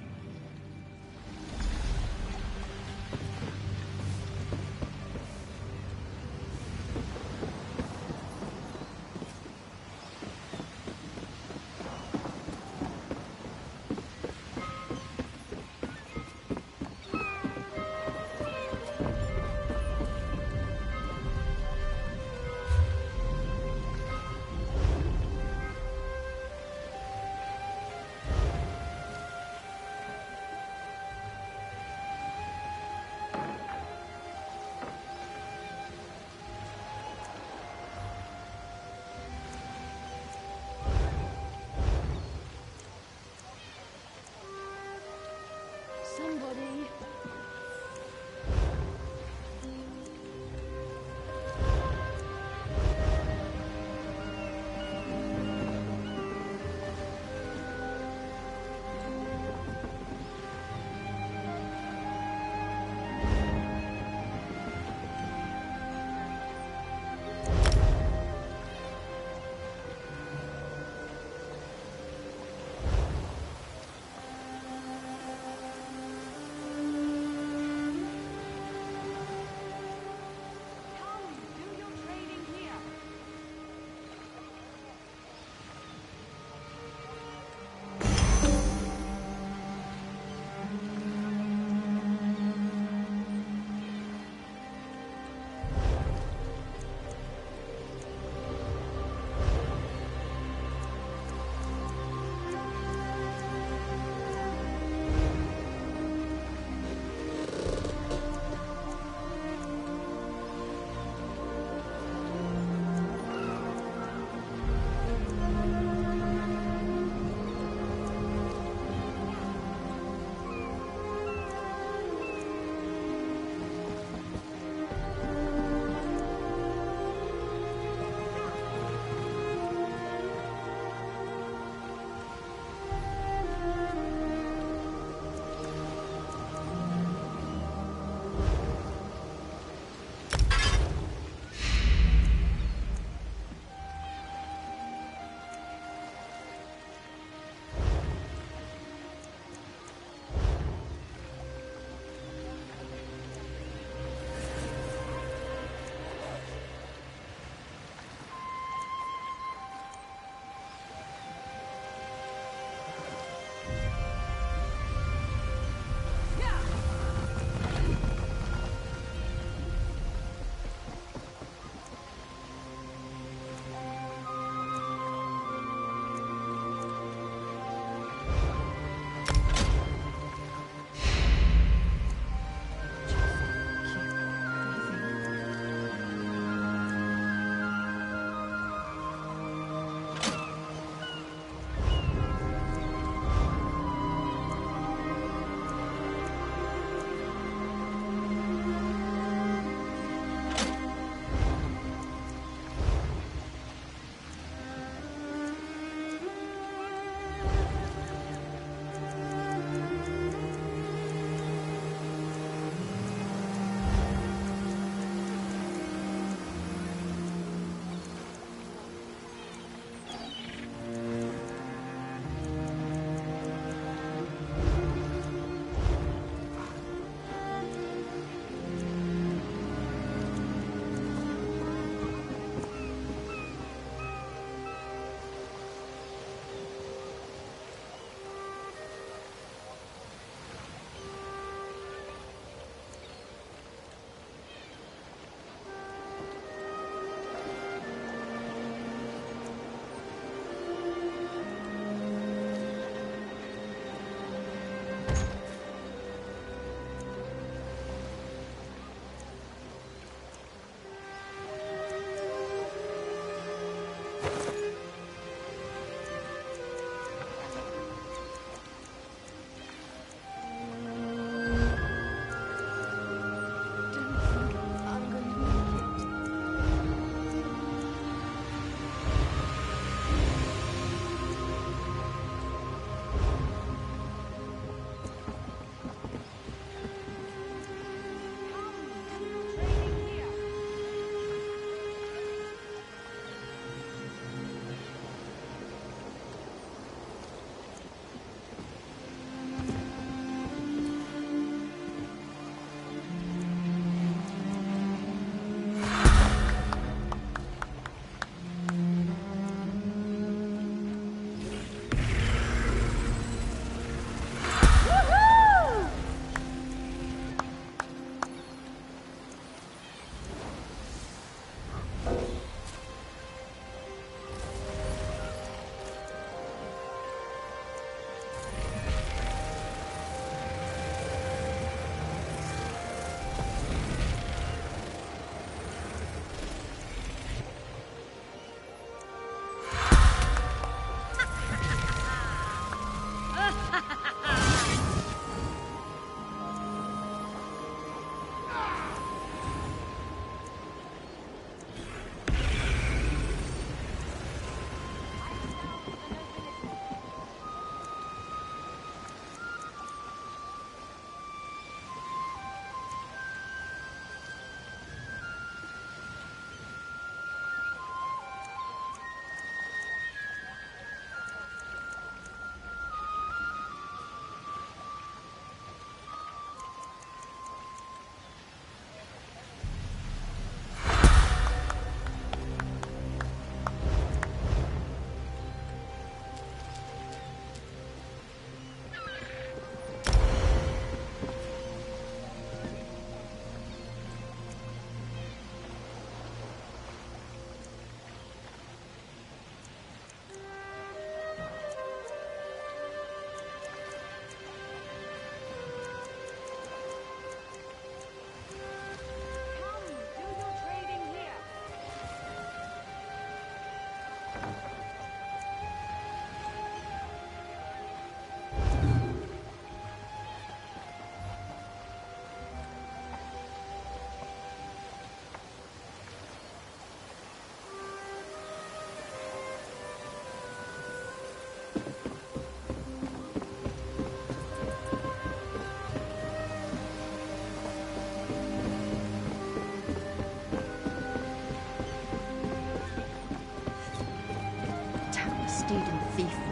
somebody.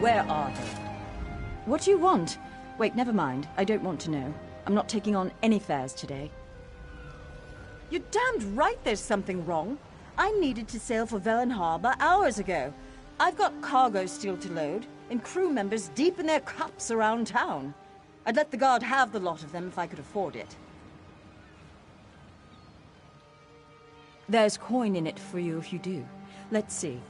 Where are they? What do you want? Wait, never mind. I don't want to know. I'm not taking on any fares today. You're damned right there's something wrong. I needed to sail for Velen Harbor hours ago. I've got cargo still to load, and crew members deep in their cups around town. I'd let the guard have the lot of them if I could afford it. There's coin in it for you if you do. Let's see.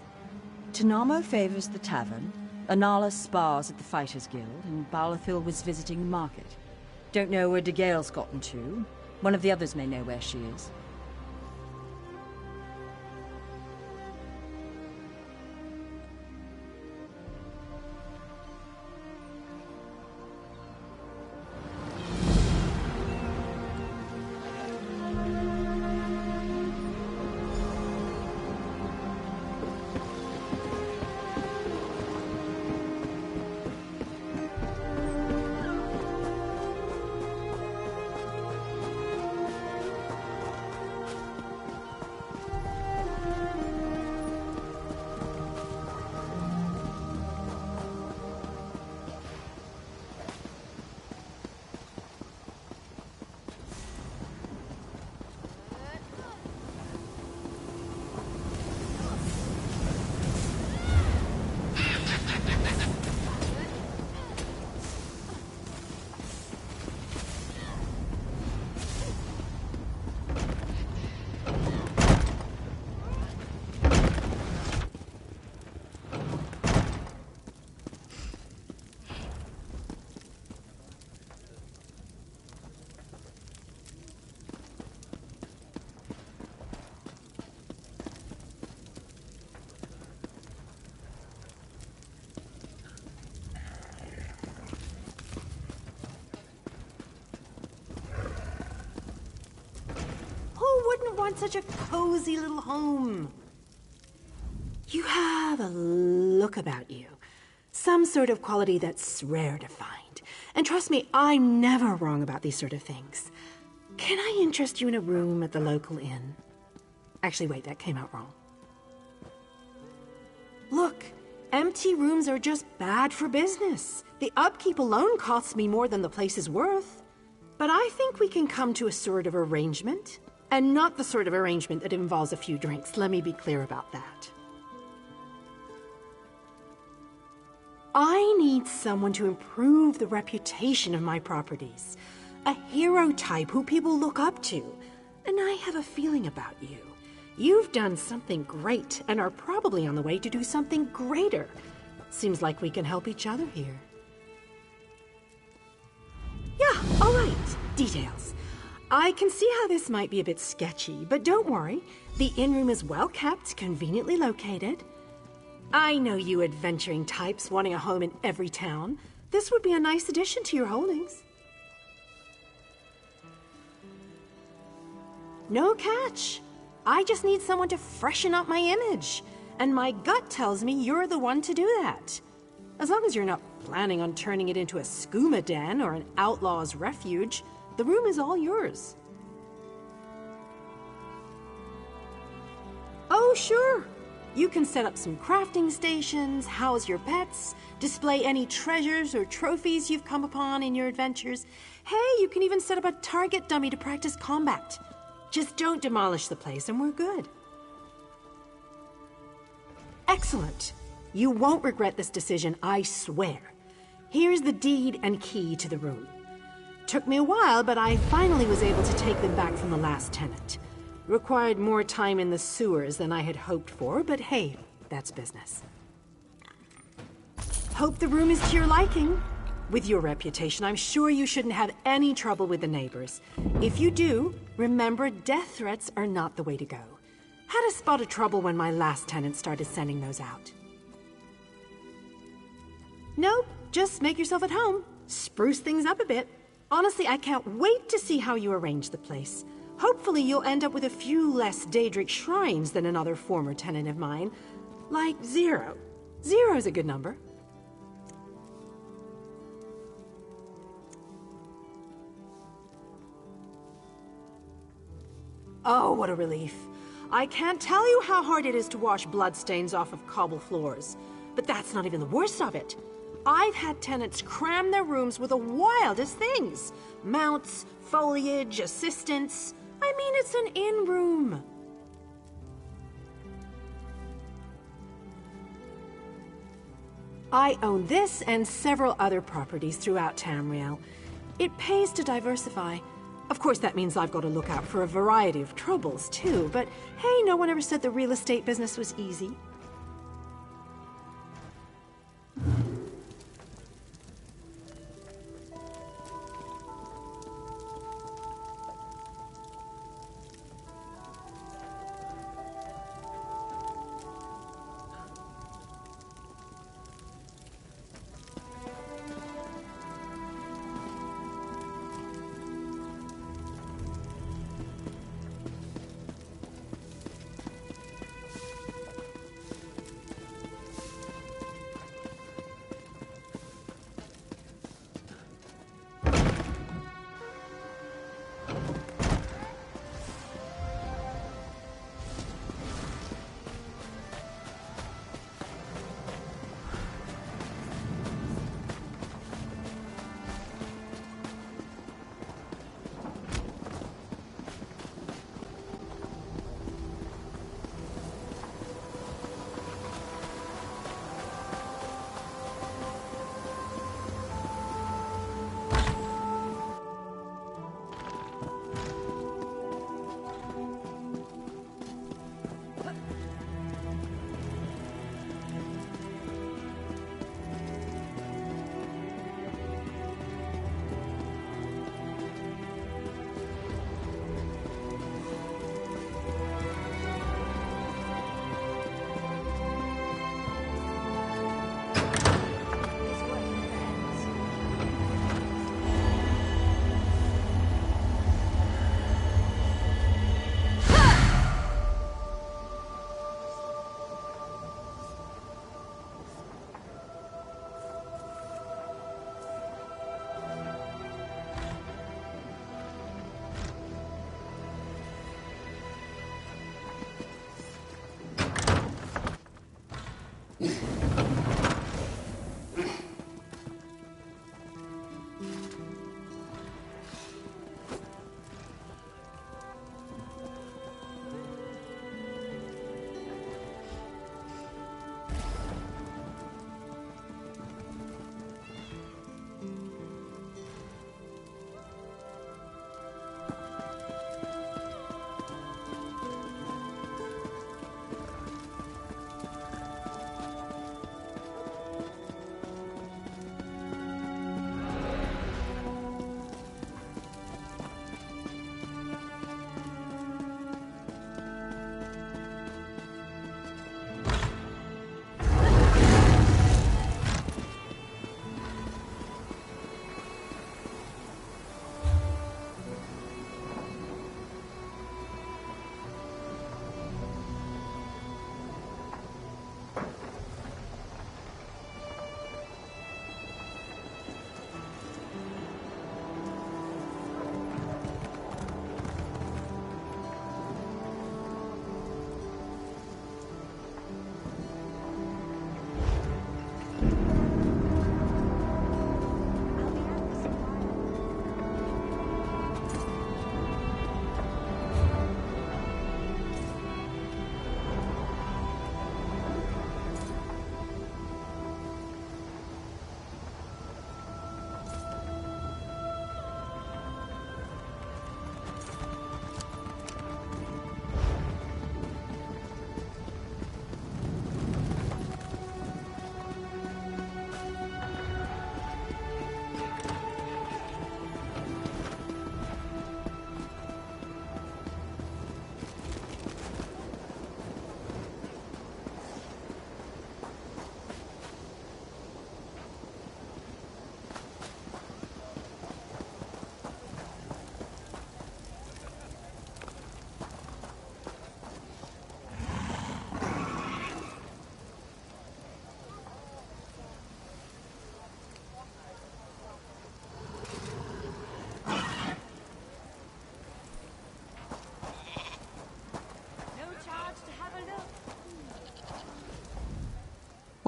Tanamo favors the tavern, Anala spars at the Fighters Guild, and Balafil was visiting the market. Don't know where De Gale's gotten to. One of the others may know where she is. Want such a cozy little home. You have a look about you. Some sort of quality that's rare to find. And trust me, I'm never wrong about these sort of things. Can I interest you in a room at the local inn? Actually, wait, that came out wrong. Look, empty rooms are just bad for business. The upkeep alone costs me more than the place is worth. But I think we can come to a sort of arrangement. And not the sort of arrangement that involves a few drinks. Let me be clear about that. I need someone to improve the reputation of my properties. A hero type who people look up to. And I have a feeling about you. You've done something great and are probably on the way to do something greater. Seems like we can help each other here. Yeah, all right. Details. I can see how this might be a bit sketchy, but don't worry. The inn room is well kept, conveniently located. I know you adventuring types wanting a home in every town. This would be a nice addition to your holdings. No catch. I just need someone to freshen up my image. And my gut tells me you're the one to do that. As long as you're not planning on turning it into a skooma den or an outlaw's refuge, the room is all yours. Oh, sure. You can set up some crafting stations, house your pets, display any treasures or trophies you've come upon in your adventures. Hey, you can even set up a target dummy to practice combat. Just don't demolish the place and we're good. Excellent. You won't regret this decision, I swear. Here's the deed and key to the room. Took me a while, but I finally was able to take them back from the last tenant. Required more time in the sewers than I had hoped for, but hey, that's business. Hope the room is to your liking. With your reputation, I'm sure you shouldn't have any trouble with the neighbors. If you do, remember death threats are not the way to go. Had a spot of trouble when my last tenant started sending those out. Nope, just make yourself at home. Spruce things up a bit. Honestly, I can't wait to see how you arrange the place. Hopefully you'll end up with a few less Daedric shrines than another former tenant of mine. Like 0. 0's a good number. Oh, what a relief. I can't tell you how hard it is to wash bloodstains off of cobble floors. But that's not even the worst of it. I've had tenants cram their rooms with the wildest things. Mounts, foliage, assistants. I mean, it's an in-room. I own this and several other properties throughout Tamriel. It pays to diversify. Of course, that means I've got to look out for a variety of troubles, too. But hey, no one ever said the real estate business was easy.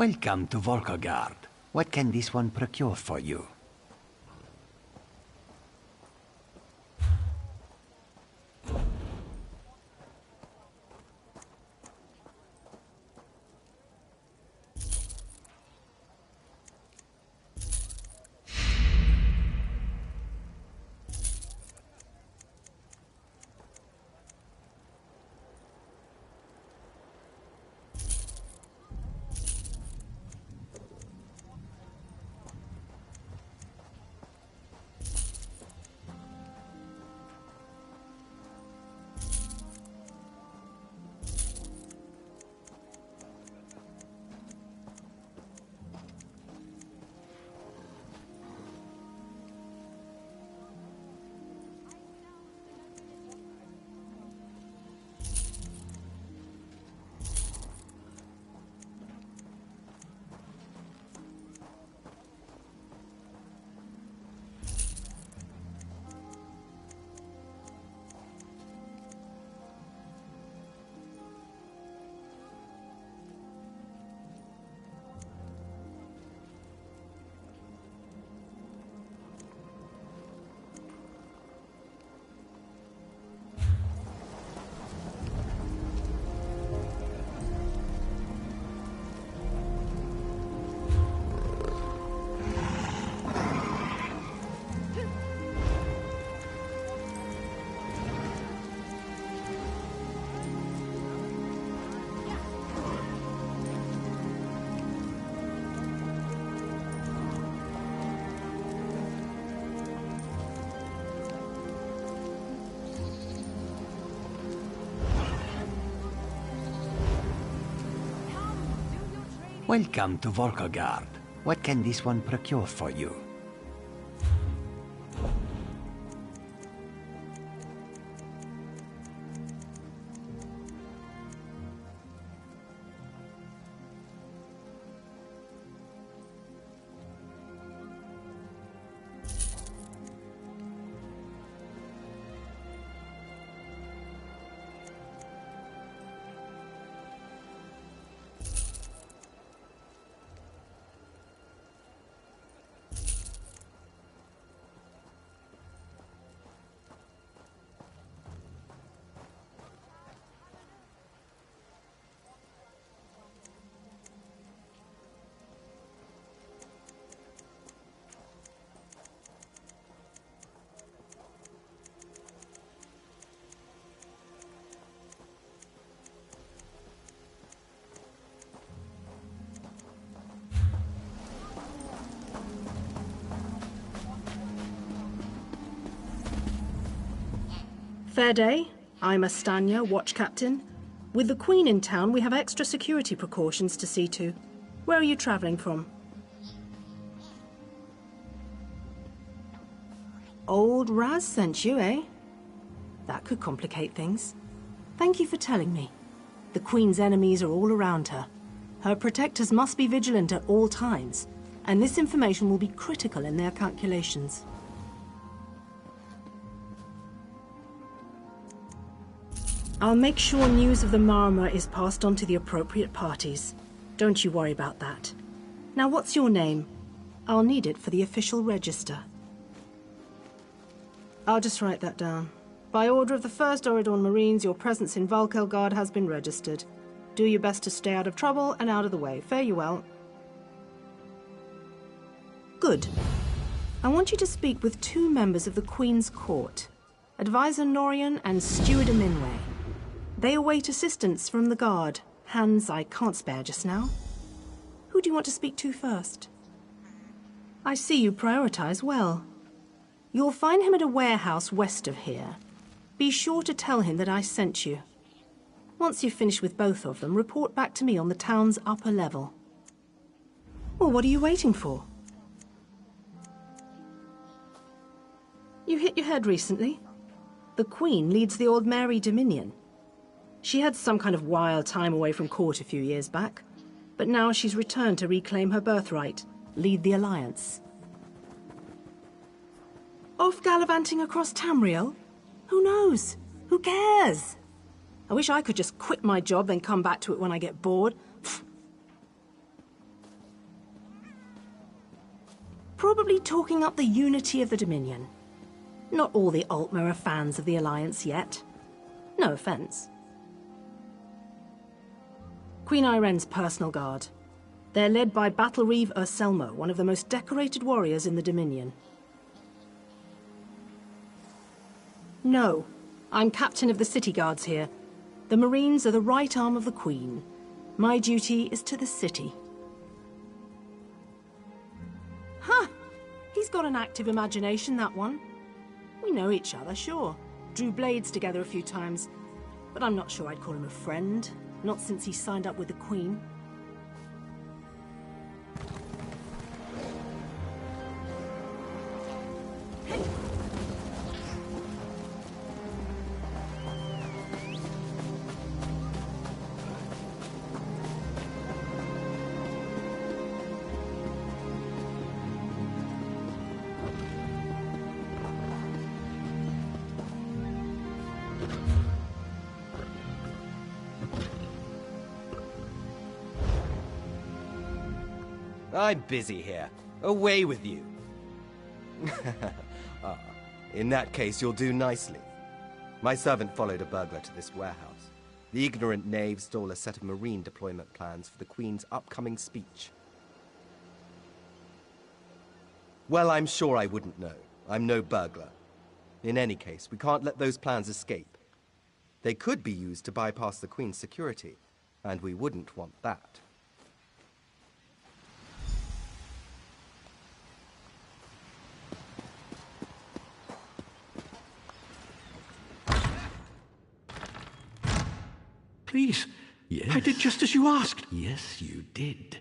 Welcome to Volkagard. What can this one procure for you? Welcome to Volkagard. What can this one procure for you? Fair day. I'm Astanya, watch captain. With the Queen in town, we have extra security precautions to see to. Where are you traveling from? Old Raz sent you, eh? That could complicate things. Thank you for telling me. The Queen's enemies are all around her. Her protectors must be vigilant at all times, and this information will be critical in their calculations. I'll make sure news of the Marmor is passed on to the appropriate parties. Don't you worry about that. Now, what's your name? I'll need it for the official register. I'll just write that down. By order of the 1st Oridon Marines, your presence in Volkelgard has been registered. Do your best to stay out of trouble and out of the way. Fare you well. Good. I want you to speak with 2 members of the Queen's Court, Advisor Norian and Steward Aminway. They await assistance from the guard, hands I can't spare just now. Who do you want to speak to first? I see you prioritize well. You'll find him at a warehouse west of here. Be sure to tell him that I sent you. Once you've finished with both of them, report back to me on the town's upper level. Well, what are you waiting for? You hit your head recently? The Queen leads the Old Mary Dominion. She had some kind of wild time away from court a few years back, but now she's returned to reclaim her birthright, lead the Alliance. Off gallivanting across Tamriel? Who knows? Who cares? I wish I could just quit my job, then come back to it when I get bored. probably talking up the unity of the Dominion. Not all the Altmer are fans of the Alliance yet. No offense. Queen Irene's personal guard. They're led by Battle Reeve Urselmo, one of the most decorated warriors in the Dominion. No, I'm captain of the city guards here. The Marines are the right arm of the Queen. My duty is to the city. Huh! He's got an active imagination, that one. We know each other, sure. Drew blades together a few times. But I'm not sure I'd call him a friend. Not since he signed up with the Queen. I'm busy here. Away with you. In that case, you'll do nicely. My servant followed a burglar to this warehouse. The ignorant knave stole a set of marine deployment plans for the Queen's upcoming speech. Well, I'm sure I wouldn't know. I'm no burglar. In any case, we can't let those plans escape. They could be used to bypass the Queen's security, and we wouldn't want that. Please. Yes. I did just as you asked. Yes, you did.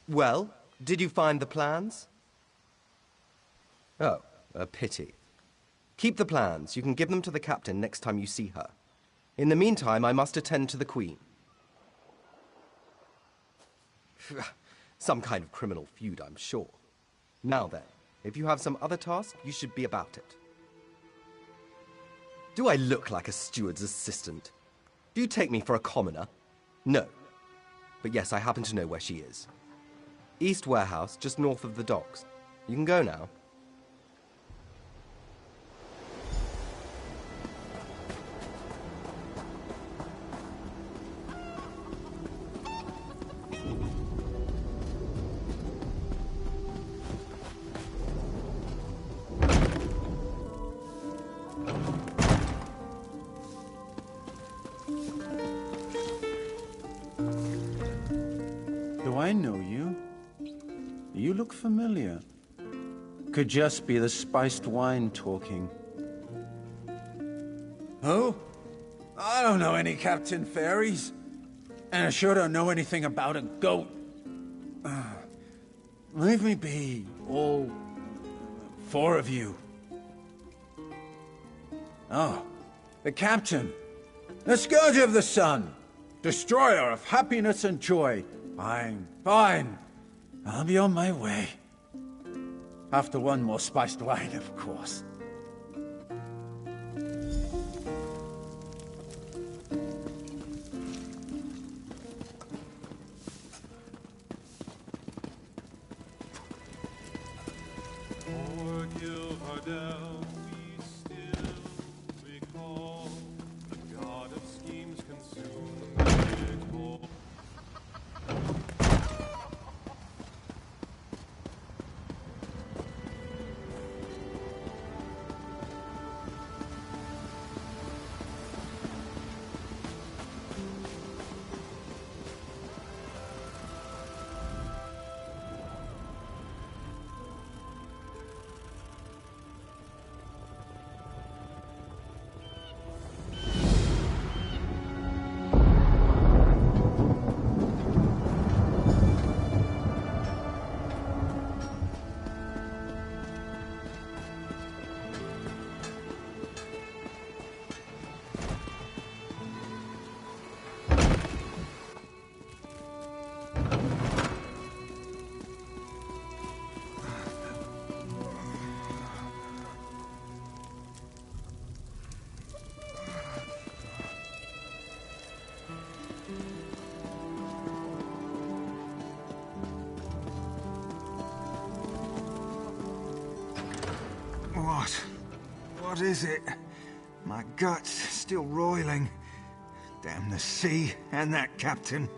Well, did you find the plans? Oh, a pity. Keep the plans. You can give them to the captain next time you see her. In the meantime, I must attend to the Queen. Some kind of criminal feud, I'm sure. Now then, if you have some other task, you should be about it. Do I look like a steward's assistant? Do you take me for a commoner? No. But yes, I happen to know where she is. East Warehouse, just north of the docks. You can go now. Do I know you? You look familiar. Could just be the spiced wine talking. Who? I don't know any Captain Fairies. And I sure don't know anything about a goat. Leave me be, all four of you. Oh, the Captain. The Scourge of the Sun. Destroyer of happiness and joy. Fine, fine. I'll be on my way. After one more spiced wine, of course. What? What is it? My gut's still roiling. Damn the sea and that captain.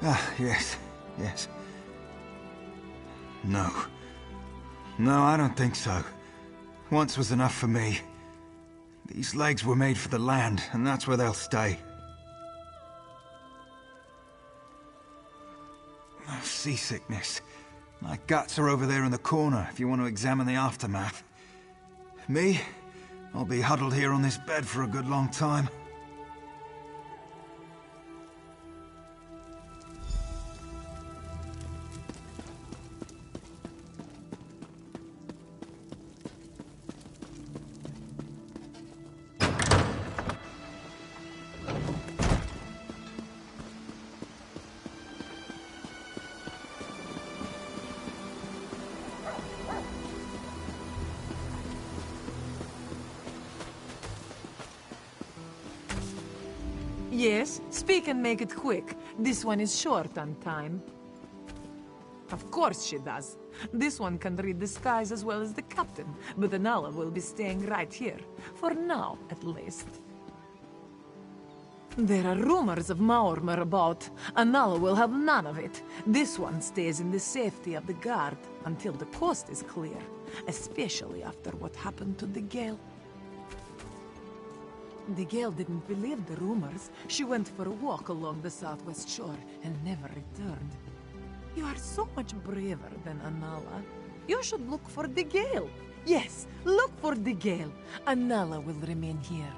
Ah, yes, yes. No. No, I don't think so. Once was enough for me. These legs were made for the land, and that's where they'll stay. Oh, seasickness. My guts are over there in the corner, if you want to examine the aftermath. Me? I'll be huddled here on this bed for a good long time. Yes, speak and make it quick. This one is short on time. Of course she does. This one can read the skies as well as the captain, but Anala will be staying right here. For now, at least. There are rumors of Maormer about. Anala will have none of it. This one stays in the safety of the guard until the coast is clear, especially after what happened to the Gale. The Gale didn't believe the rumors. She went for a walk along the southwest shore and never returned. You are so much braver than Anala. You should look for the Gale. Yes, look for the Gale. Anala will remain here.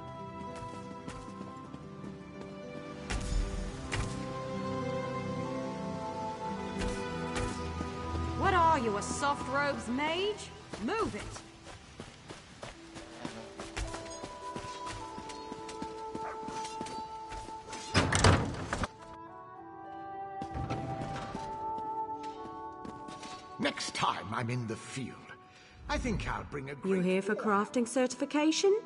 What are you, a soft robes mage? Move it! Next time I'm in the field, I think I'll bring a You here for crafting certification?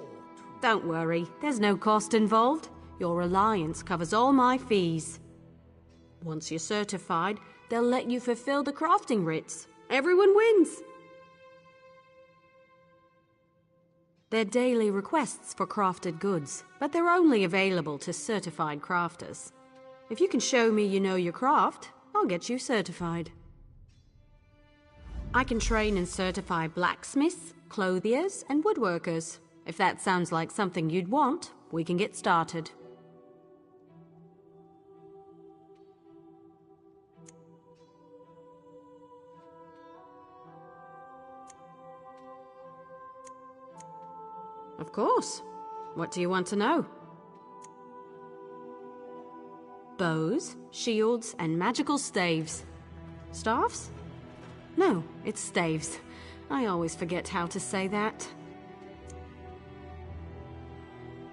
Don't worry, there's no cost involved. Your alliance covers all my fees. Once you're certified, they'll let you fulfill the crafting writs. Everyone wins! They're daily requests for crafted goods, but they're only available to certified crafters. If you can show me you know your craft, I'll get you certified. I can train and certify blacksmiths, clothiers, and woodworkers. If that sounds like something you'd want, we can get started. Of course. What do you want to know? Bows, shields, and magical staves. Staffs? No, it's staves. I always forget how to say that.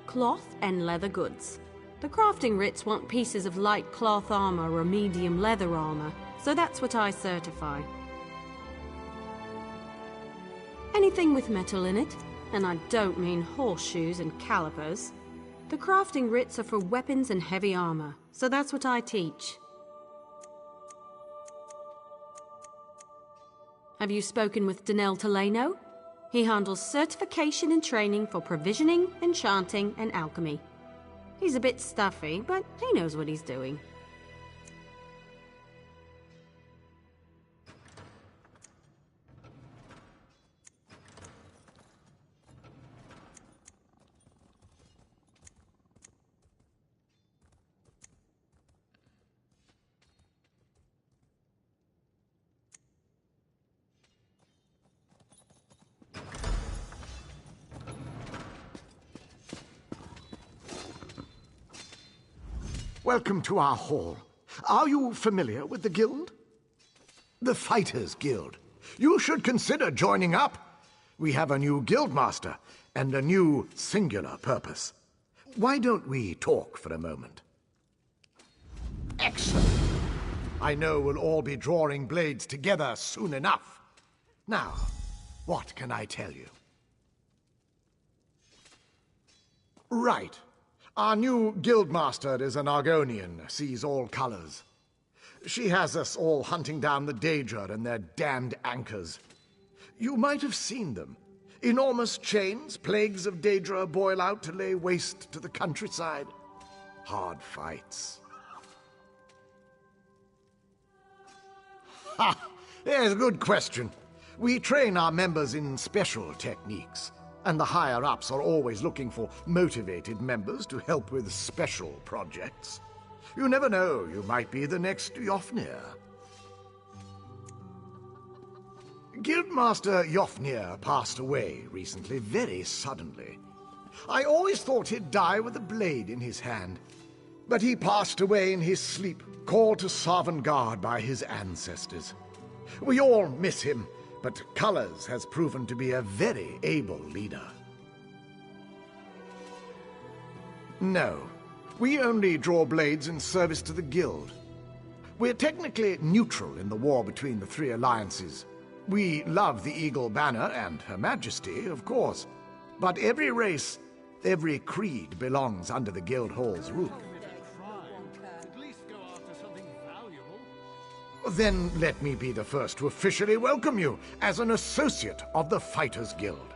Cloth and leather goods. The crafting writs want pieces of light cloth armor or medium leather armor, so that's what I certify. Anything with metal in it, and I don't mean horseshoes and calipers. The crafting writs are for weapons and heavy armor, so that's what I teach. Have you spoken with Danel Teleno? He handles certification and training for provisioning, enchanting, and alchemy. He's a bit stuffy, but he knows what he's doing. Welcome to our hall. Are you familiar with the guild? The Fighters Guild. You should consider joining up. We have a new guildmaster and a new singular purpose. Why don't we talk for a moment? Excellent. I know we'll all be drawing blades together soon enough. Now, what can I tell you? Right. Our new guildmaster is an Argonian, sees all colors. She has us all hunting down the Daedra and their damned anchors. You might have seen them. Enormous chains, plagues of Daedra boil out to lay waste to the countryside. Hard fights. Ha! Yes, a good question. We train our members in special techniques, and the higher-ups are always looking for motivated members to help with special projects. You never know, you might be the next Yofnir. Guildmaster Yofnir passed away recently, very suddenly. I always thought he'd die with a blade in his hand. But he passed away in his sleep, called to Sovngarde by his ancestors. We all miss him, but Colors has proven to be a very able leader. No, we only draw blades in service to the Guild. We're technically neutral in the war between the three alliances. We love the Eagle Banner and Her Majesty, of course. But every race, every creed belongs under the Guild Hall's roof. Then let me be the first to officially welcome you as an associate of the Fighters Guild.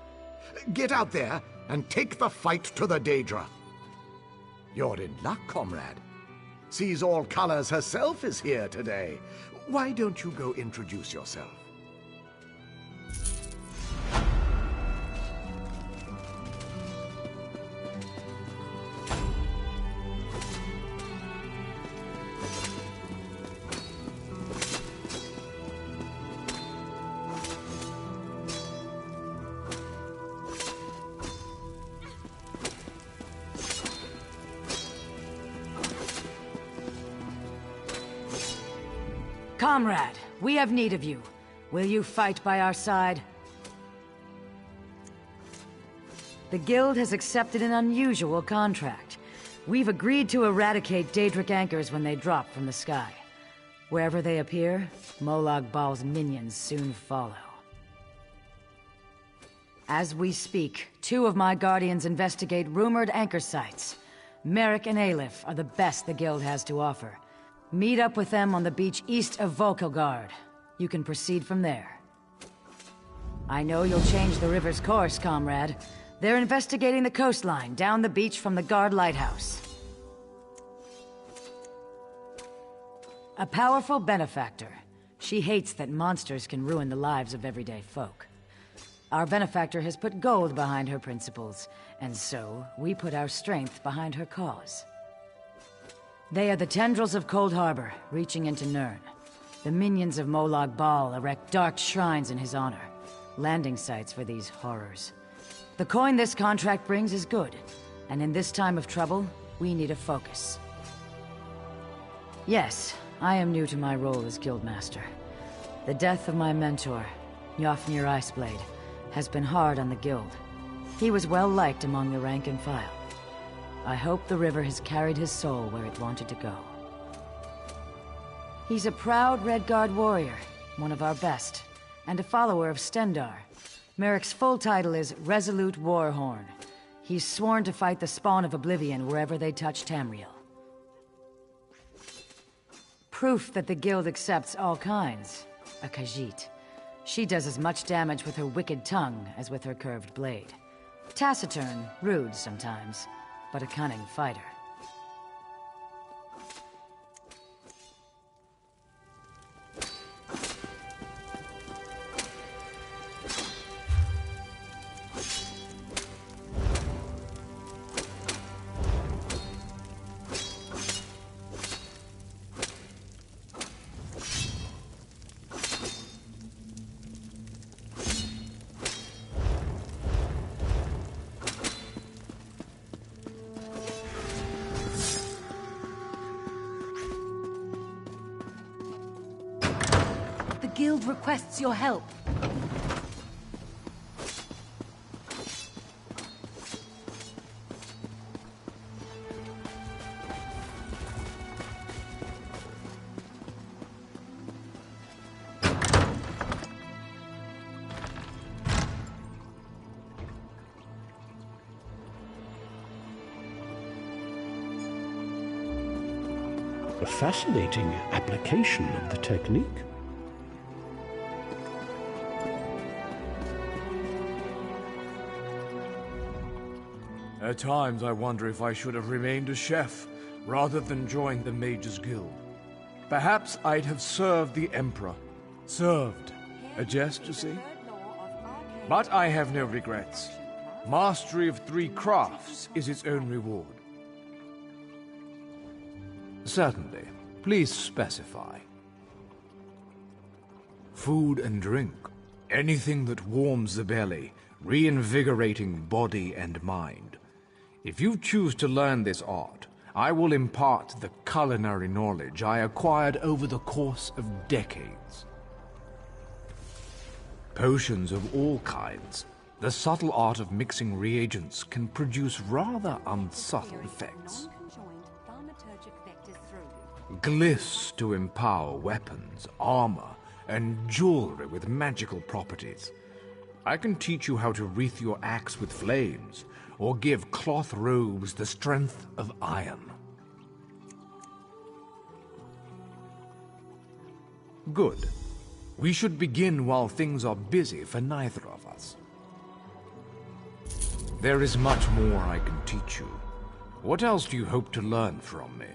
Get out there and take the fight to the Daedra. You're in luck, comrade. Sees All Colors herself is here today. Why don't you go introduce yourself? Comrade, we have need of you. Will you fight by our side? The Guild has accepted an unusual contract. We've agreed to eradicate Daedric anchors when they drop from the sky. Wherever they appear, Molag Bal's minions soon follow. As we speak, 2 of my guardians investigate rumored anchor sites. Merrick and Aleph are the best the Guild has to offer. Meet up with them on the beach east of Volkelgard. You can proceed from there. I know you'll change the river's course, comrade. They're investigating the coastline down the beach from the Guard Lighthouse. A powerful benefactor. She hates that monsters can ruin the lives of everyday folk. Our benefactor has put gold behind her principles, and so we put our strength behind her cause. They are the tendrils of Cold Harbor, reaching into Nirn. The minions of Molag Bal erect dark shrines in his honor, landing sites for these horrors. The coin this contract brings is good, and in this time of trouble, we need a focus. Yes, I am new to my role as Guildmaster. The death of my mentor, Yofnir Iceblade, has been hard on the Guild. He was well liked among the rank and file. I hope the river has carried his soul where it wanted to go. He's a proud Redguard warrior, one of our best, and a follower of Stendarr. Merrick's full title is Resolute Warhorn. He's sworn to fight the spawn of Oblivion wherever they touch Tamriel. Proof that the Guild accepts all kinds. A Khajiit. She does as much damage with her wicked tongue as with her curved blade. Taciturn, rude sometimes, but a cunning fighter. The Guild requests your help. A fascinating application of the technique. At times I wonder if I should have remained a chef, rather than join the Mages Guild. Perhaps I'd have served the Emperor. Served. A jest, you see? But I have no regrets. Mastery of 3 crafts is its own reward. Certainly. Please specify. Food and drink. Anything that warms the belly, reinvigorating body and mind. If you choose to learn this art, I will impart the culinary knowledge I acquired over the course of decades. Potions of all kinds. The subtle art of mixing reagents can produce rather unsubtle effects. Glyphs to empower weapons, armor, and jewelry with magical properties. I can teach you how to wreath your axe with flames, or give cloth robes the strength of iron. Good. We should begin while things are busy for neither of us. There is much more I can teach you. What else do you hope to learn from me?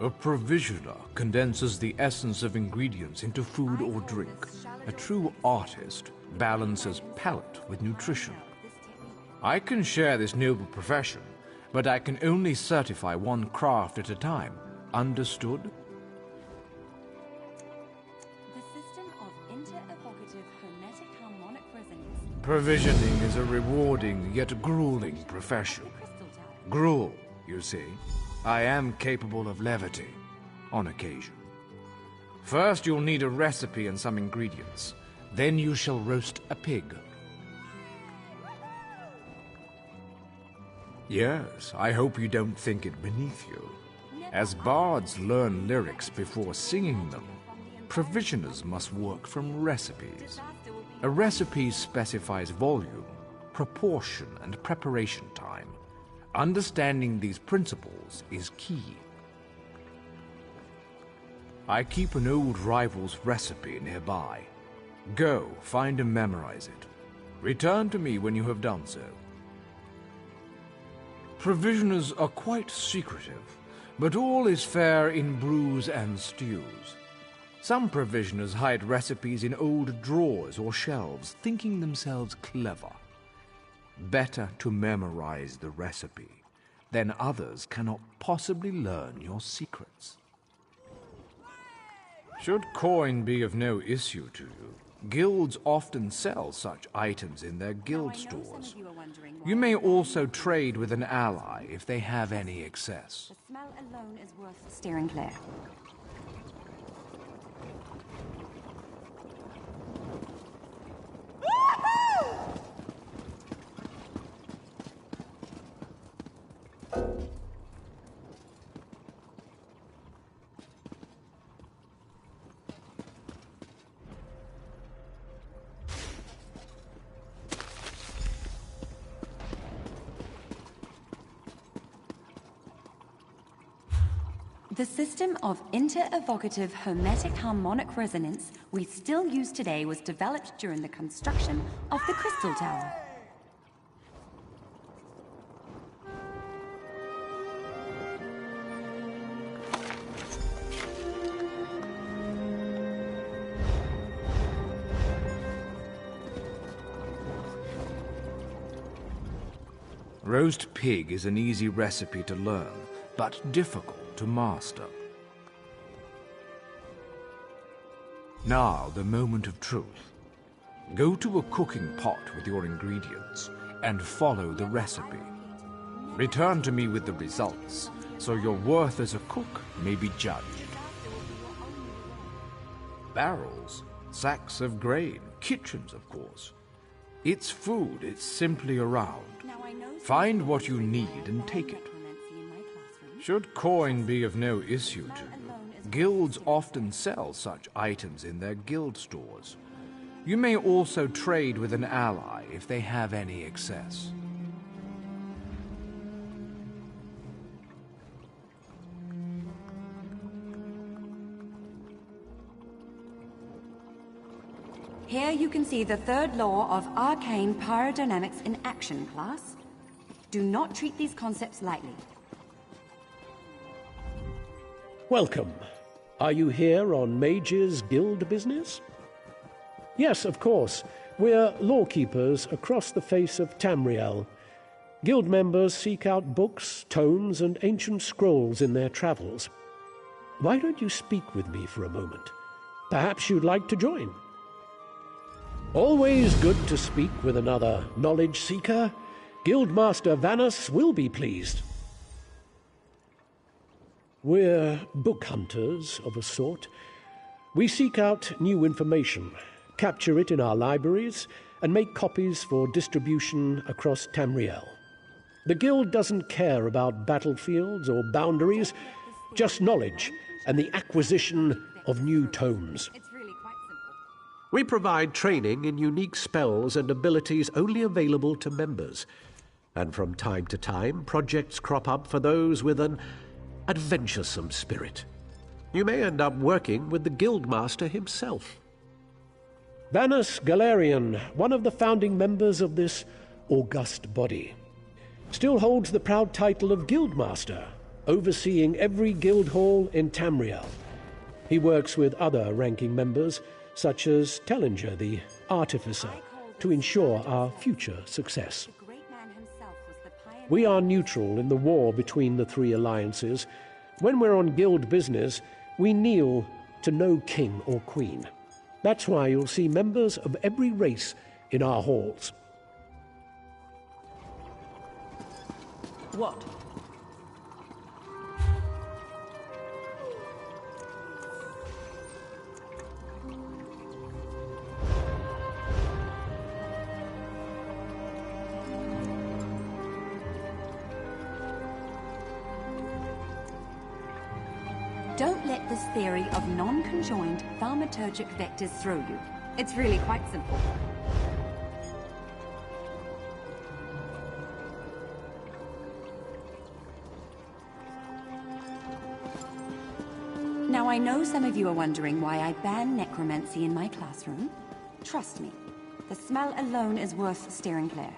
A provisioner condenses the essence of ingredients into food or drink. A true artist balances palate with nutrition. I can share this noble profession, but I can only certify one craft at a time. Understood? Provisioning is a rewarding yet grueling profession. Gruel, you see. I am capable of levity, on occasion. First, you'll need a recipe and some ingredients. Then you shall roast a pig. Yes, I hope you don't think it beneath you. As bards learn lyrics before singing them, provisioners must work from recipes. A recipe specifies volume, proportion, and preparation time. Understanding these principles is key. I keep an old rival's recipe nearby. Go, find and memorize it. Return to me when you have done so. Provisioners are quite secretive, but all is fair in brews and stews. Some provisioners hide recipes in old drawers or shelves, thinking themselves clever. Better to memorize the recipe. Then others cannot possibly learn your secrets. Should coin be of no issue to you, guilds often sell such items in their guild stores. You may also trade with an ally if they have any excess. The smell alone is worth steering clear. The system of inter-evocative hermetic harmonic resonance we still use today was developed during the construction of the Crystal Tower. Roast pig is an easy recipe to learn, but difficult to master. Now, the moment of truth. Go to a cooking pot with your ingredients and follow the recipe. Return to me with the results, so your worth as a cook may be judged. Barrels, sacks of grain, kitchens, of course. It's food, it's simply around. Find what you need and take it. Should coin be of no issue to you, guilds often sell such items in their guild stores. You may also trade with an ally if they have any excess. Here you can see the third law of arcane pyrodynamics in action, class. Do not treat these concepts lightly. Welcome. Are you here on Mage's Guild business? Yes, of course. We're lawkeepers across the face of Tamriel. Guild members seek out books, tomes, and ancient scrolls in their travels. Why don't you speak with me for a moment? Perhaps you'd like to join. Always good to speak with another knowledge seeker. Guildmaster Vanus will be pleased. We're book hunters of a sort. We seek out new information, capture it in our libraries, and make copies for distribution across Tamriel. The Guild doesn't care about battlefields or boundaries, just knowledge and the acquisition of new tomes. We provide training in unique spells and abilities only available to members. And from time to time, projects crop up for those with an adventuresome spirit. You may end up working with the Guildmaster himself. Vanus Galarian, one of the founding members of this august body, still holds the proud title of Guildmaster, overseeing every guild hall in Tamriel. He works with other ranking members, such as Tellinger, the Artificer, to ensure our future success. We are neutral in the war between the three alliances. When we're on guild business, we kneel to no king or queen. That's why you'll see members of every race in our halls. What? Don't let this theory of non-conjoined thaumaturgic vectors throw you. It's really quite simple. Now, I know some of you are wondering why I ban necromancy in my classroom. Trust me, the smell alone is worth steering clear.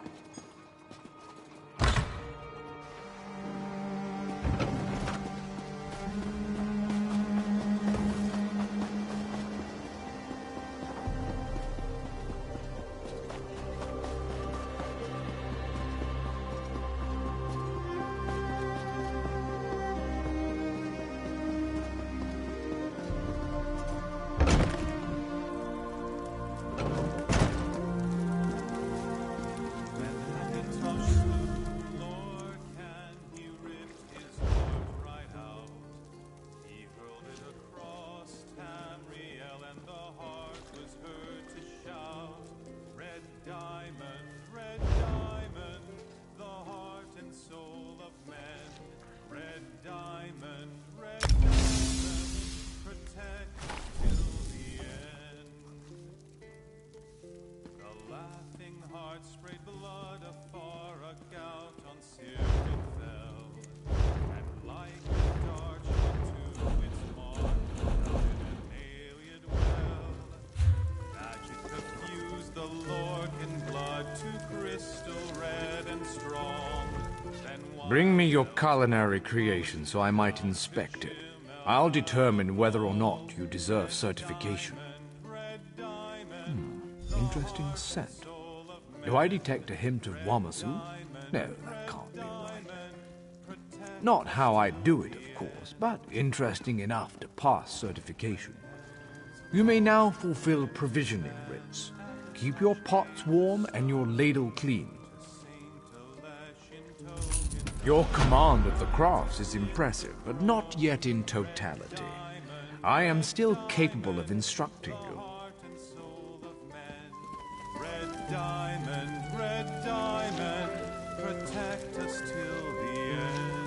Bring me your culinary creation so I might inspect it. I'll determine whether or not you deserve certification. Interesting scent. Do I detect a hint of Wamasu? No, that can't be right. Not how I do it, of course, but interesting enough to pass certification. You may now fulfill provisioning rites. Keep your pots warm and your ladle clean. Your command of the crafts is impressive, but not yet in totality. I am still capable of instructing you. Red diamond, protect us till the end.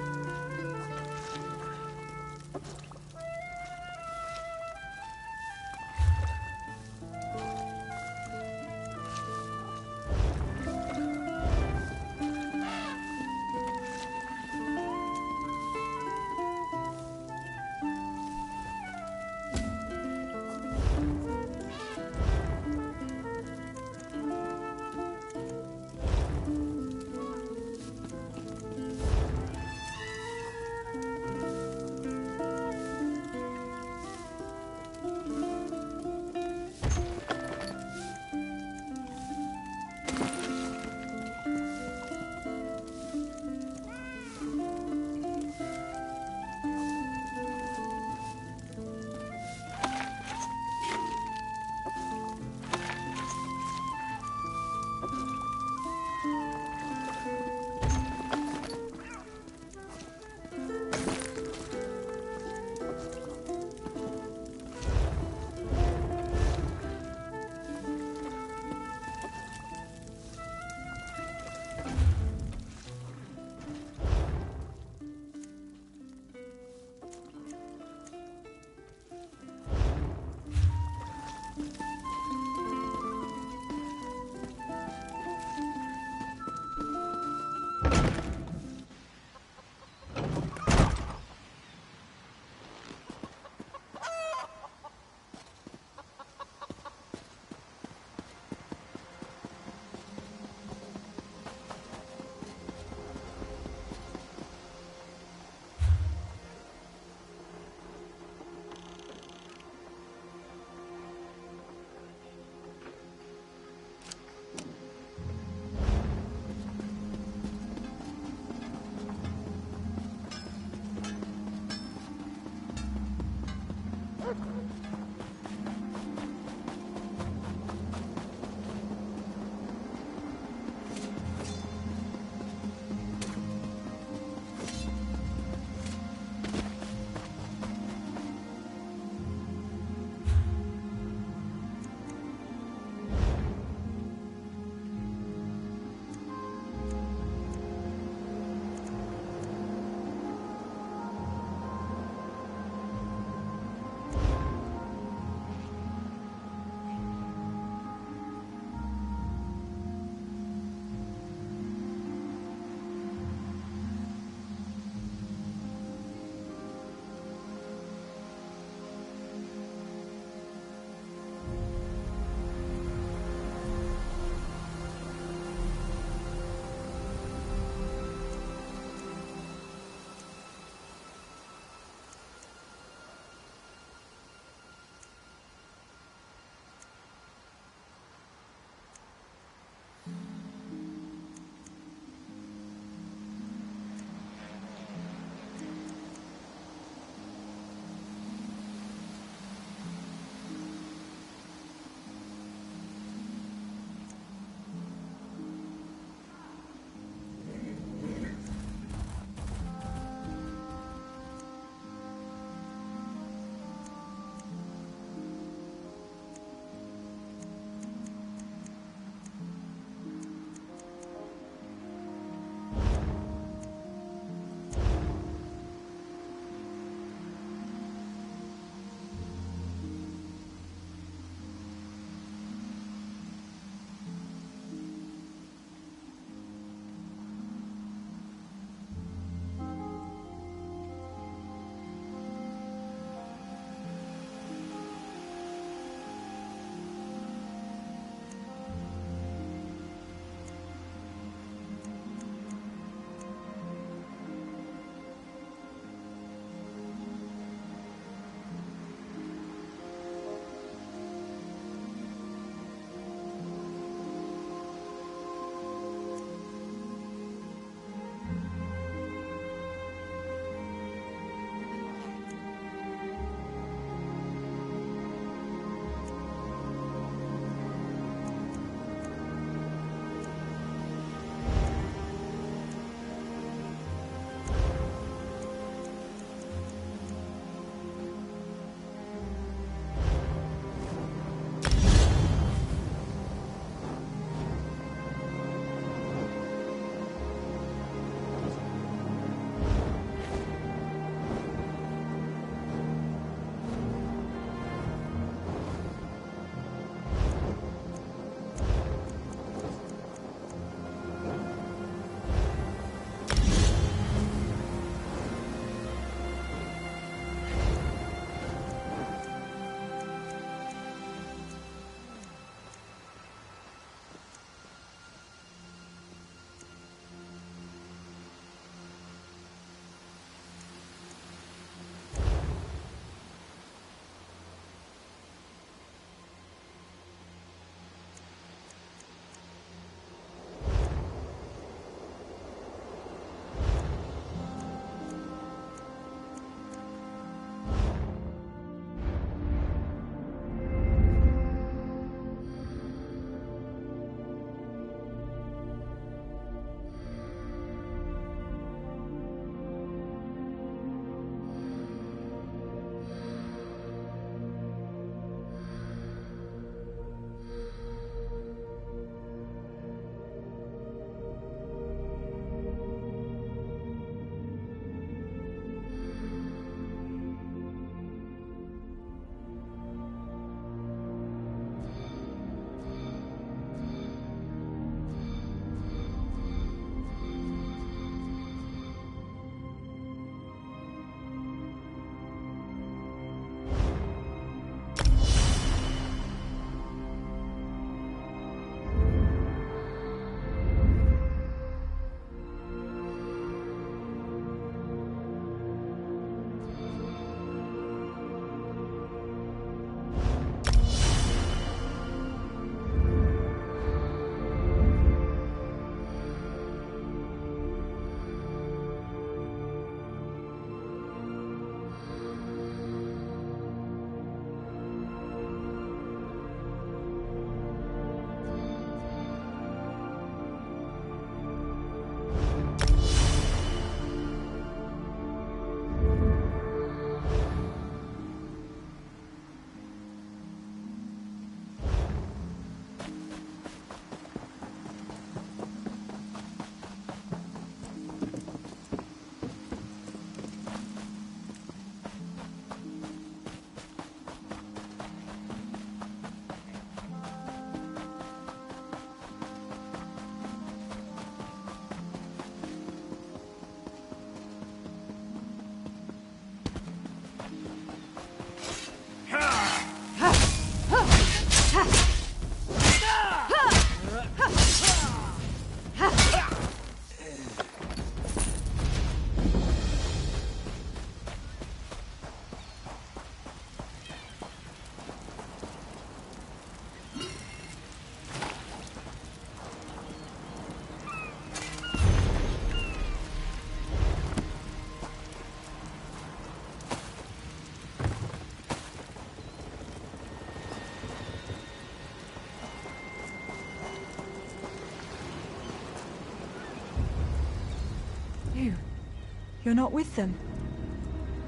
You're not with them.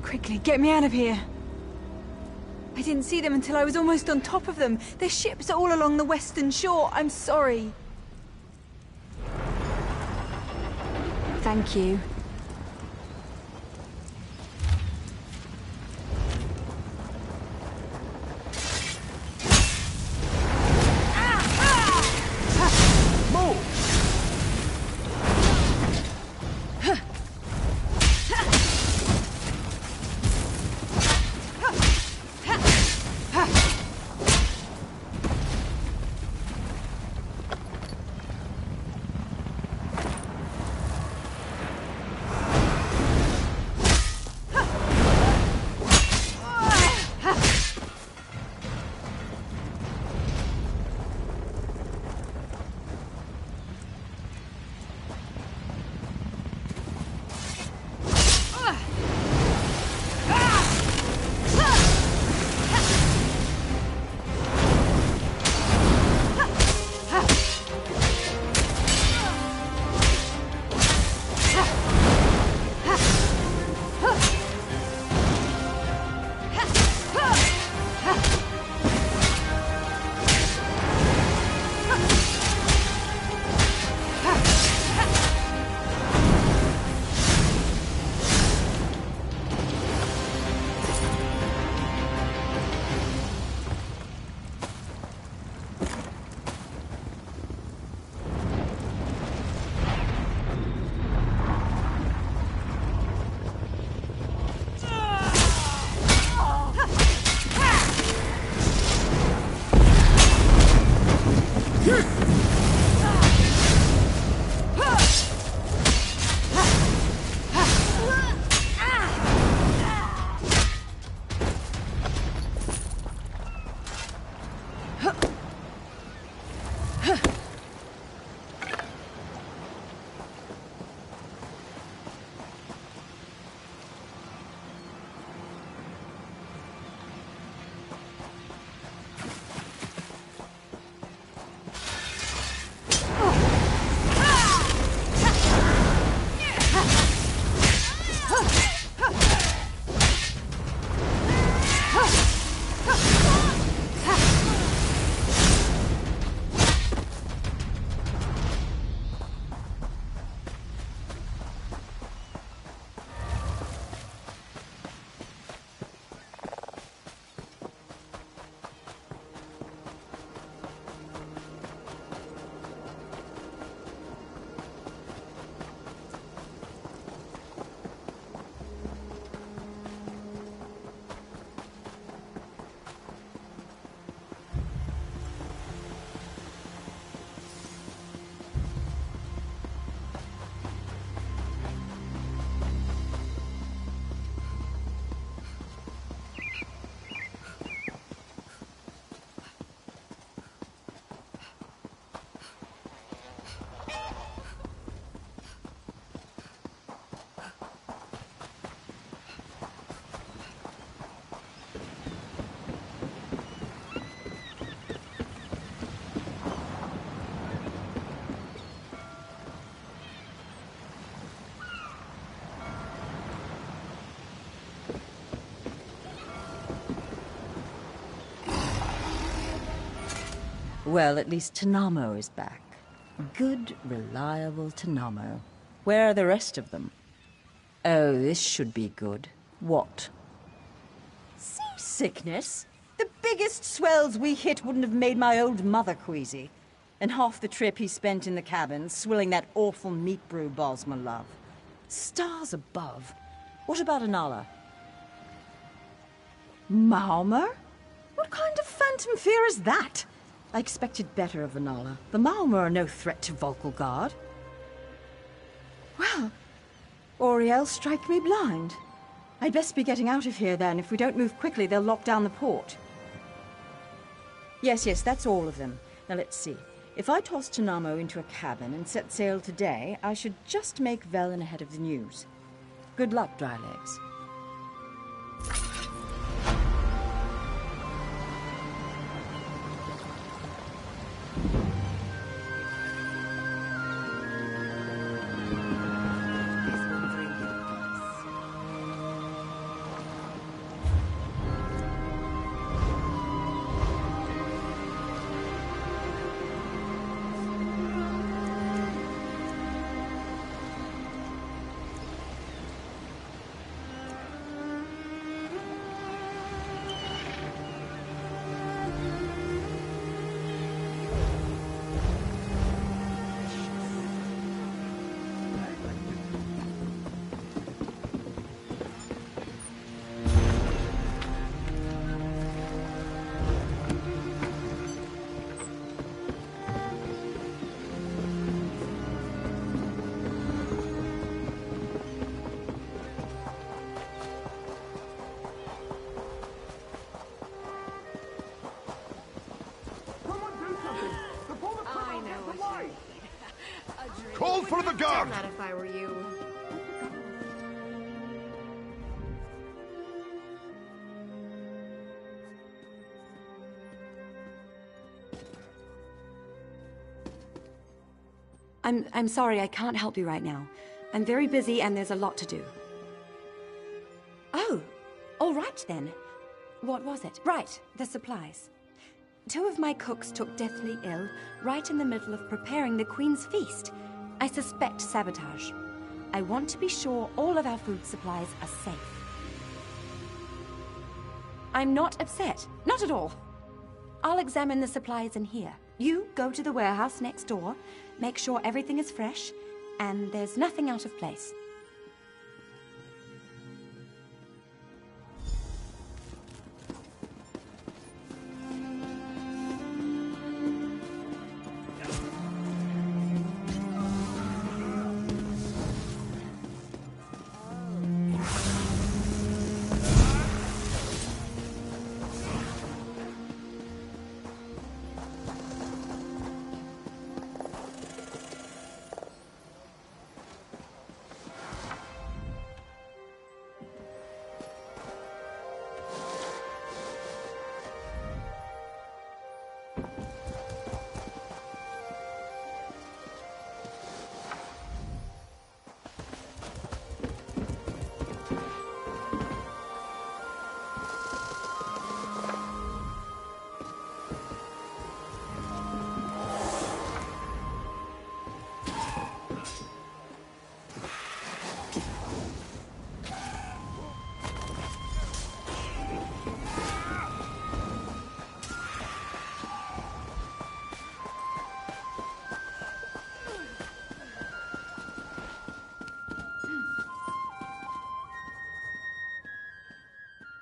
Quickly, get me out of here. I didn't see them until I was almost on top of them. Their ships are all along the western shore. I'm sorry. Thank you. Well, at least Tanamo is back. Good, reliable Tanamo. Where are the rest of them? Oh, this should be good. What? Seasickness? The biggest swells we hit wouldn't have made my old mother queasy. And half the trip he spent in the cabin, swilling that awful meat brew Bosma love. Stars above. What about Anala? Malmer? What kind of phantom fear is that? I expected better of Anala. The Malmer are no threat to Volkelgard. Well, Oriel strike me blind. I'd best be getting out of here then. If we don't move quickly, they'll lock down the port. Yes, that's all of them. Now let's see. If I toss Tanamo into a cabin and set sail today, I should just make Velen ahead of the news. Good luck, Drylegs. for the guard! That if I were you. I'm sorry, I can't help you right now. I'm very busy and there's a lot to do. Oh, all right then. What was it? Right, the supplies. 2 of my cooks took deathly ill right in the middle of preparing the Queen's feast. I suspect sabotage. I want to be sure all of our food supplies are safe. I'm not upset. Not at all. I'll examine the supplies in here. You go to the warehouse next door, make sure everything is fresh, and there's nothing out of place.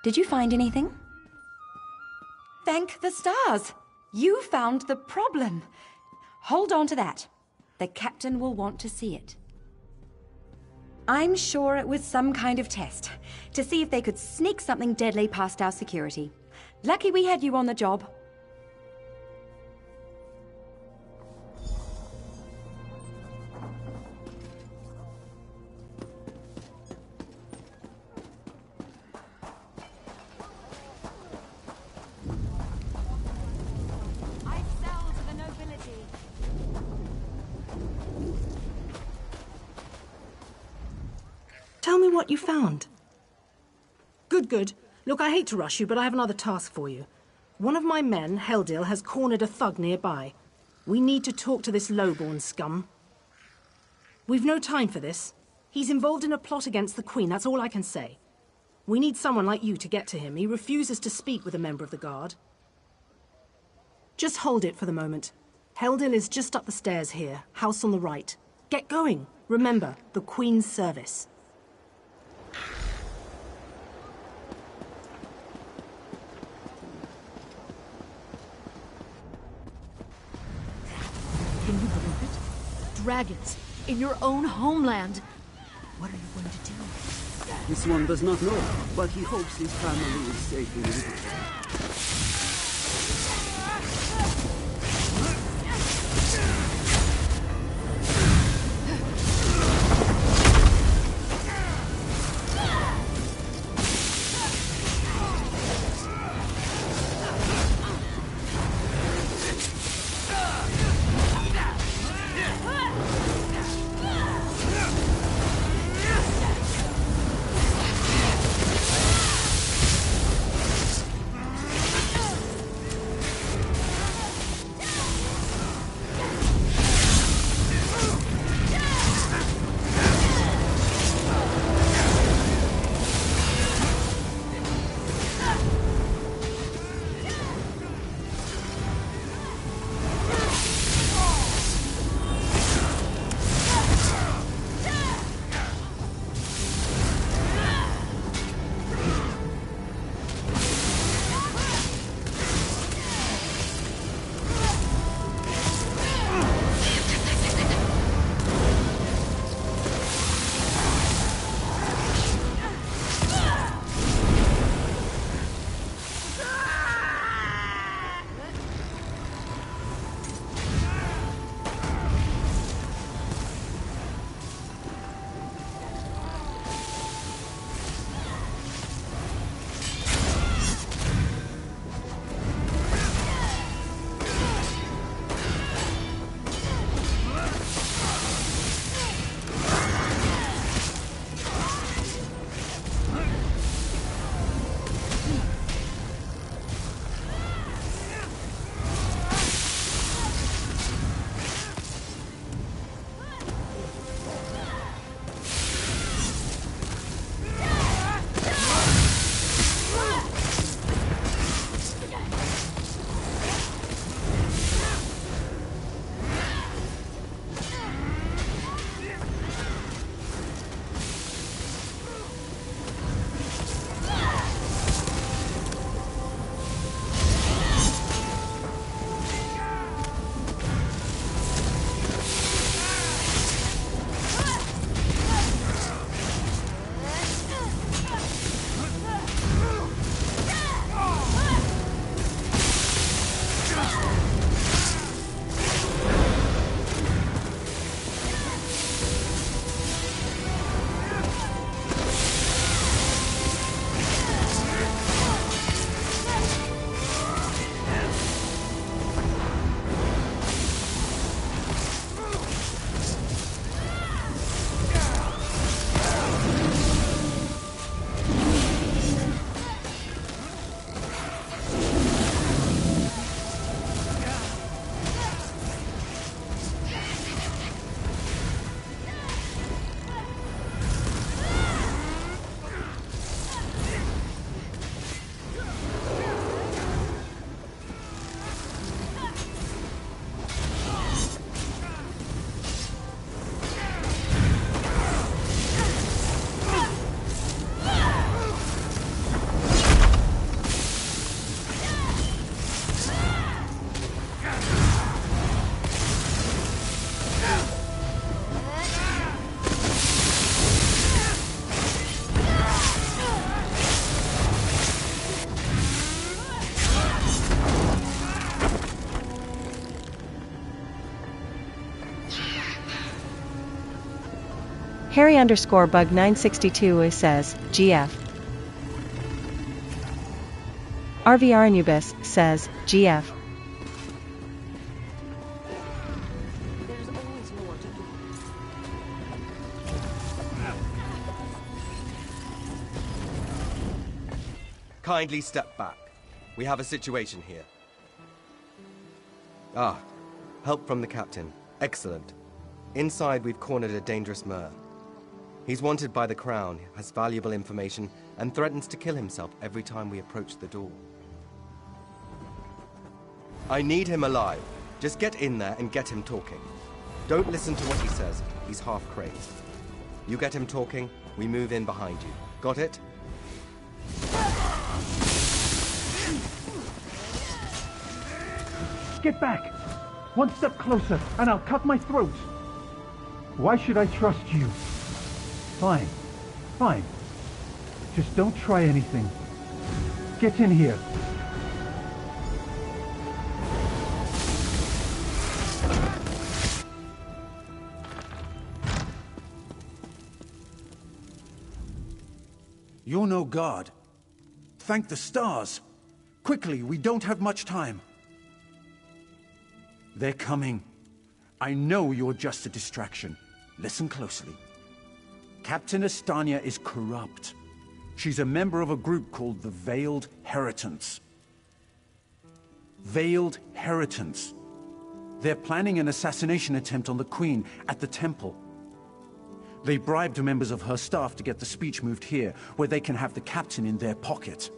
Did you find anything? Thank the stars! You found the problem. Hold on to that. The captain will want to see it. I'm sure it was some kind of test, to see if they could sneak something deadly past our security. Lucky we had you on the job. Tell me what you found. Good. Look, I hate to rush you, but I have another task for you. One of my men, Heldil, has cornered a thug nearby. We need to talk to this lowborn scum. We've no time for this. He's involved in a plot against the Queen, that's all I can say. We need someone like you to get to him. He refuses to speak with a member of the Guard. Just hold it for the moment. Heldil is just up the stairs here, house on the right. Get going. Remember, the Queen's service. Can you believe it? Dragons in your own homeland. What are you going to do? This one does not know, but he hopes his family is safe in Liverpool. Harry_bug962 says, GF. RVR Anubis says, GF. Kindly step back. We have a situation here. Ah, help from the captain. Excellent. Inside, we've cornered a dangerous Mer. He's wanted by the Crown, has valuable information, and threatens to kill himself every time we approach the door. I need him alive. Just get in there and get him talking. Don't listen to what he says. He's half crazed. You get him talking, we move in behind you. Got it? Get back! One step closer, and I'll cut my throat! Why should I trust you? Fine. Fine. Just don't try anything. Get in here. You're no god. Thank the stars. Quickly, we don't have much time. They're coming. I know you're just a distraction. Listen closely. Captain Estania is corrupt. She's a member of a group called the Veiled Heritants. Veiled Heritants. They're planning an assassination attempt on the Queen at the temple. They bribed members of her staff to get the speech moved here, where they can have the captain in their pocket.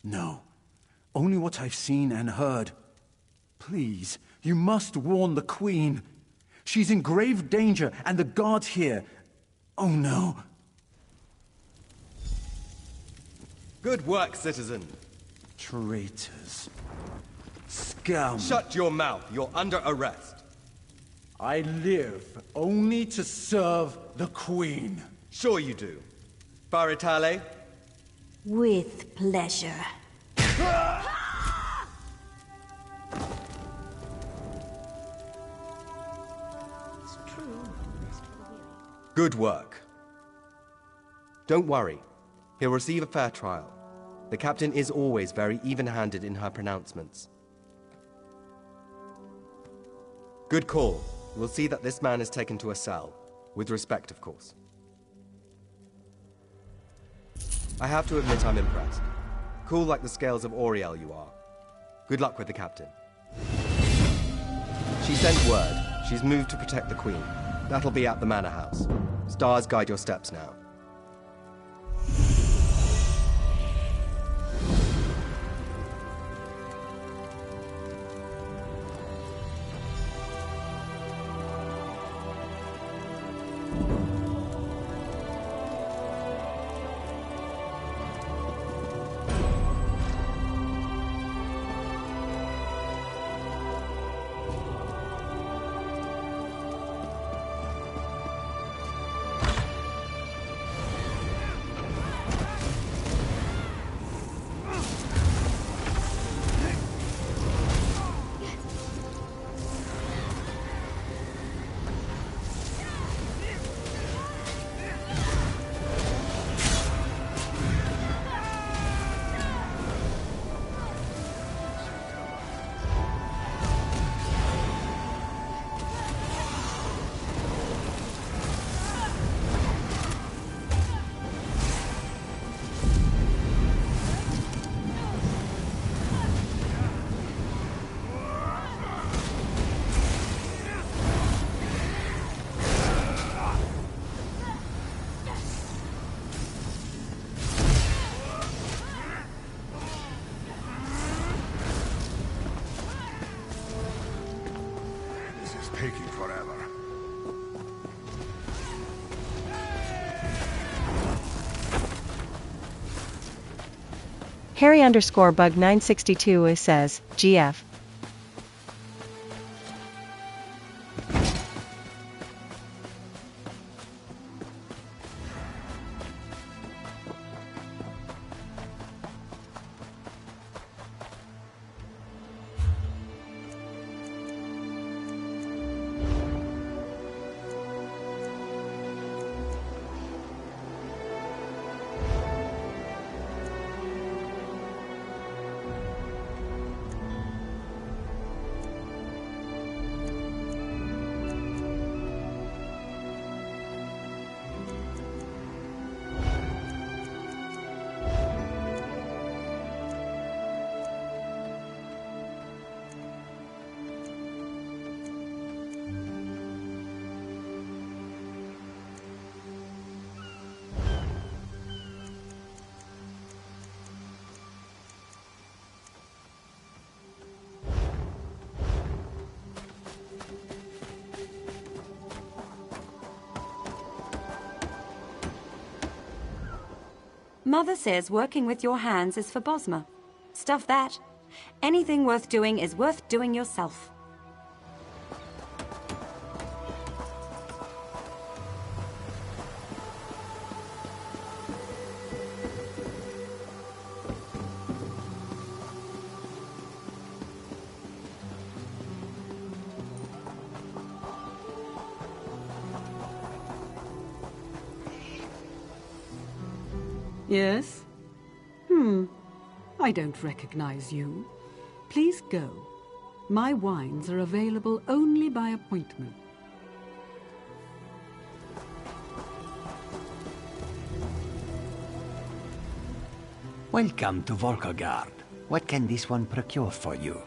No. Only what I've seen and heard. Please, you must warn the Queen. She's in grave danger, and the guards here... Oh no. Good work, citizen. Traitors. Scum. Shut your mouth. You're under arrest. I live only to serve the Queen. Sure you do. Baritale? With pleasure. Good work. Don't worry. He'll receive a fair trial. The captain is always very even-handed in her pronouncements. Good call. We'll see that this man is taken to a cell. With respect, of course. I have to admit I'm impressed. Cool like the scales of Auriel you are. Good luck with the captain. She sent word. She's moved to protect the Queen. That'll be at the Manor House. Stars guide your steps now. Harry_Bug962 says, GF. Mother says working with your hands is for Bosma. Stuff that. Anything worth doing is worth doing yourself. Yes? I don't recognize you. Please go. My wines are available only by appointment. Welcome to Volkagard. What can this one procure for you?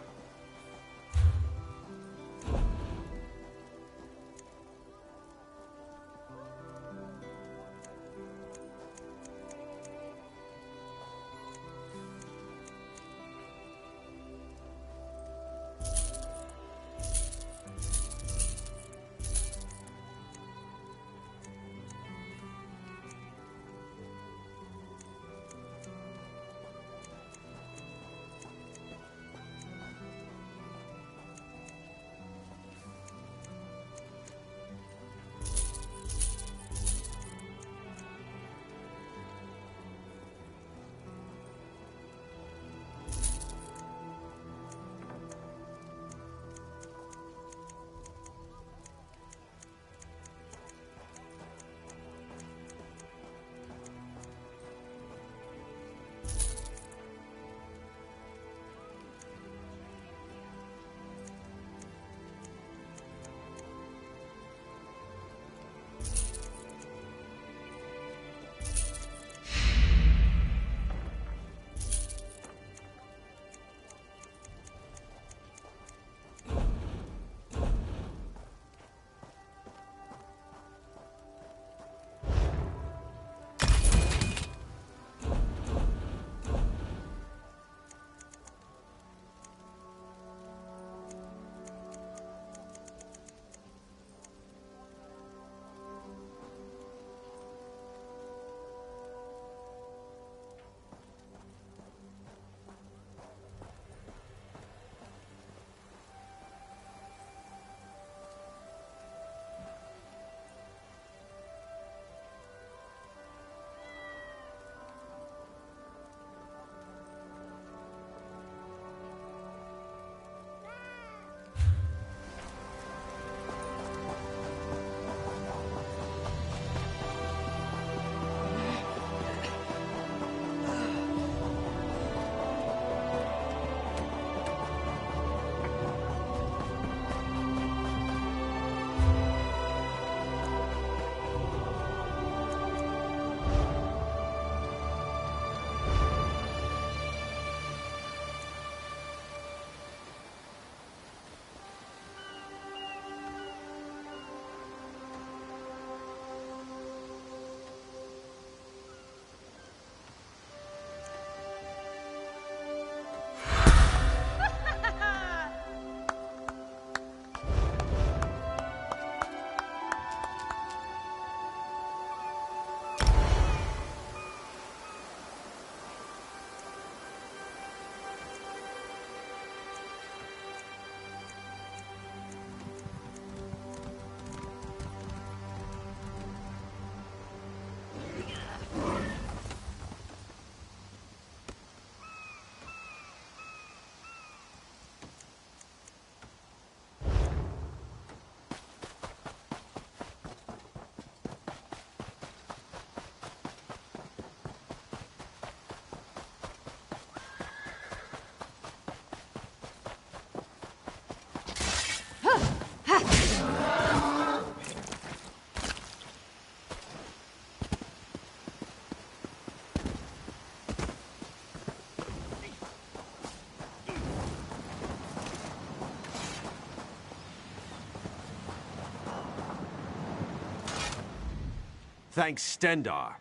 Thanks, Stendar.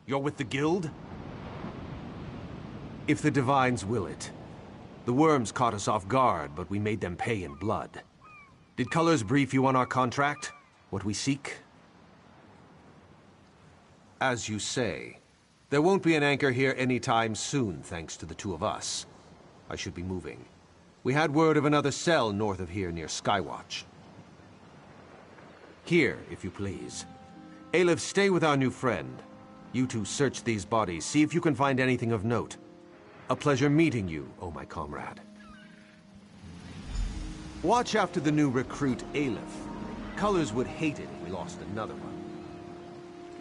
You're with the guild? If the divines will it. The worms caught us off guard, but we made them pay in blood. Did Colors brief you on our contract? What we seek? As you say, there won't be an anchor here anytime soon, thanks to the two of us. I should be moving. We had word of another cell north of here near Skywatch. Here, if you please. Aleph, stay with our new friend. You two search these bodies, see if you can find anything of note. A pleasure meeting you, oh my comrade. Watch after the new recruit, Aleph. Colors would hate it if we lost another one.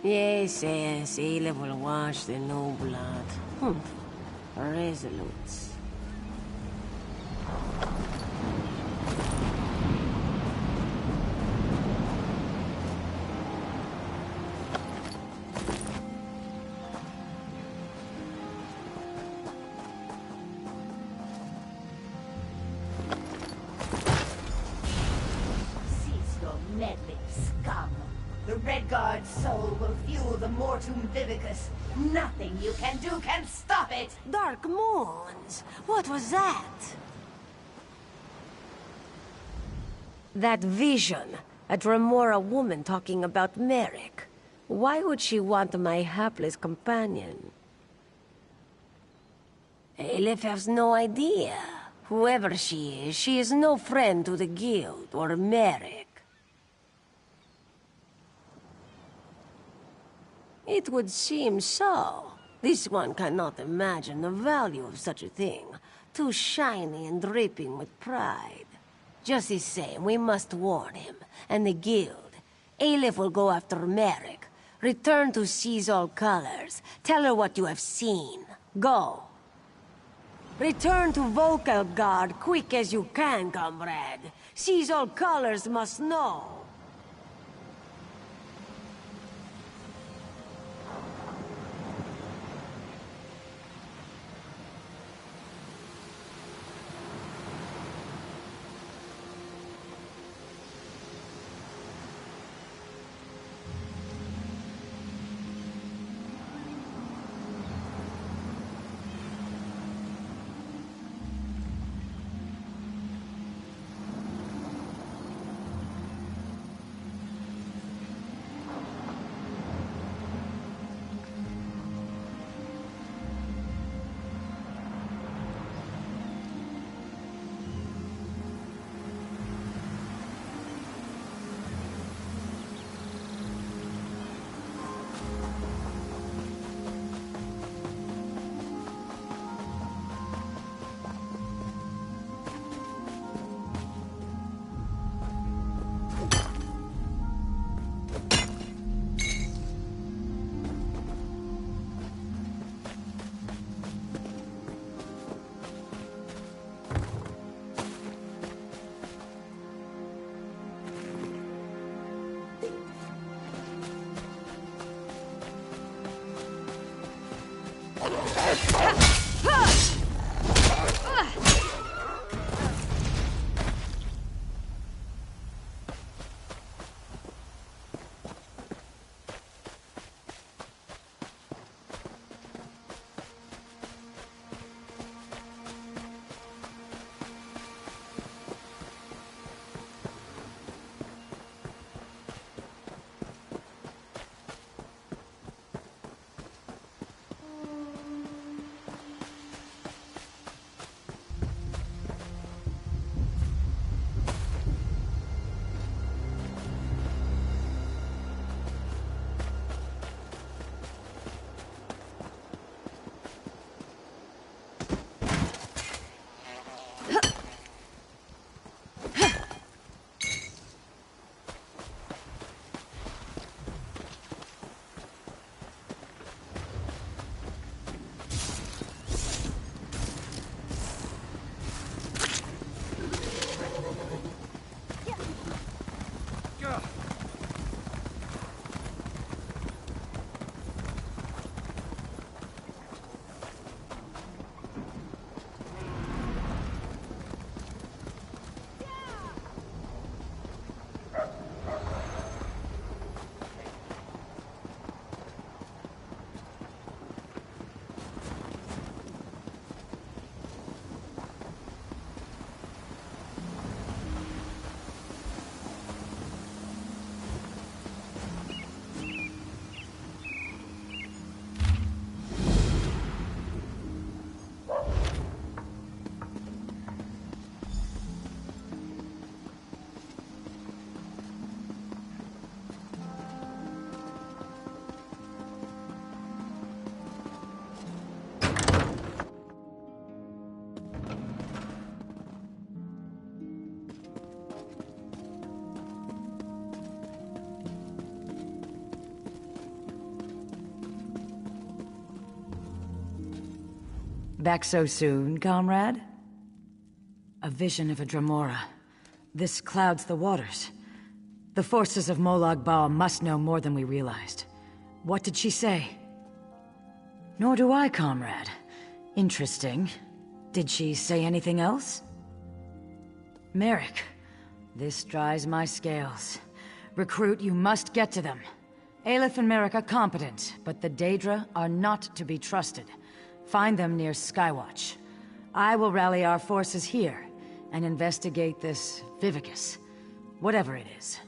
Yes, yes, Aleph will watch the new blood. Resolute. Soul will fuel the mortum vivicus. Nothing you can do can stop it! Dark moons? What was that? That vision. A Dremora woman talking about Merrick. Why would she want my hapless companion? Aleph has no idea. Whoever she is no friend to the guild or Merrick. It would seem so. This one cannot imagine the value of such a thing. Too shiny and dripping with pride. Just the same, we must warn him. And the guild. Aleph will go after Merrick. Return to seize all colors. Tell her what you have seen. Go. Return to Vocal Guard quick as you can, comrade. Seize all colors must know. Back so soon, comrade? A vision of a Dremora. This clouds the waters. The forces of Molag Bal must know more than we realized. What did she say? Nor do I, comrade. Interesting. Did she say anything else? Merrick, this dries my scales. Recruit, you must get to them. Aelith and Merrick are competent, but the Daedra are not to be trusted. Find them near Skywatch. I will rally our forces here and investigate this Vivicus, whatever it is.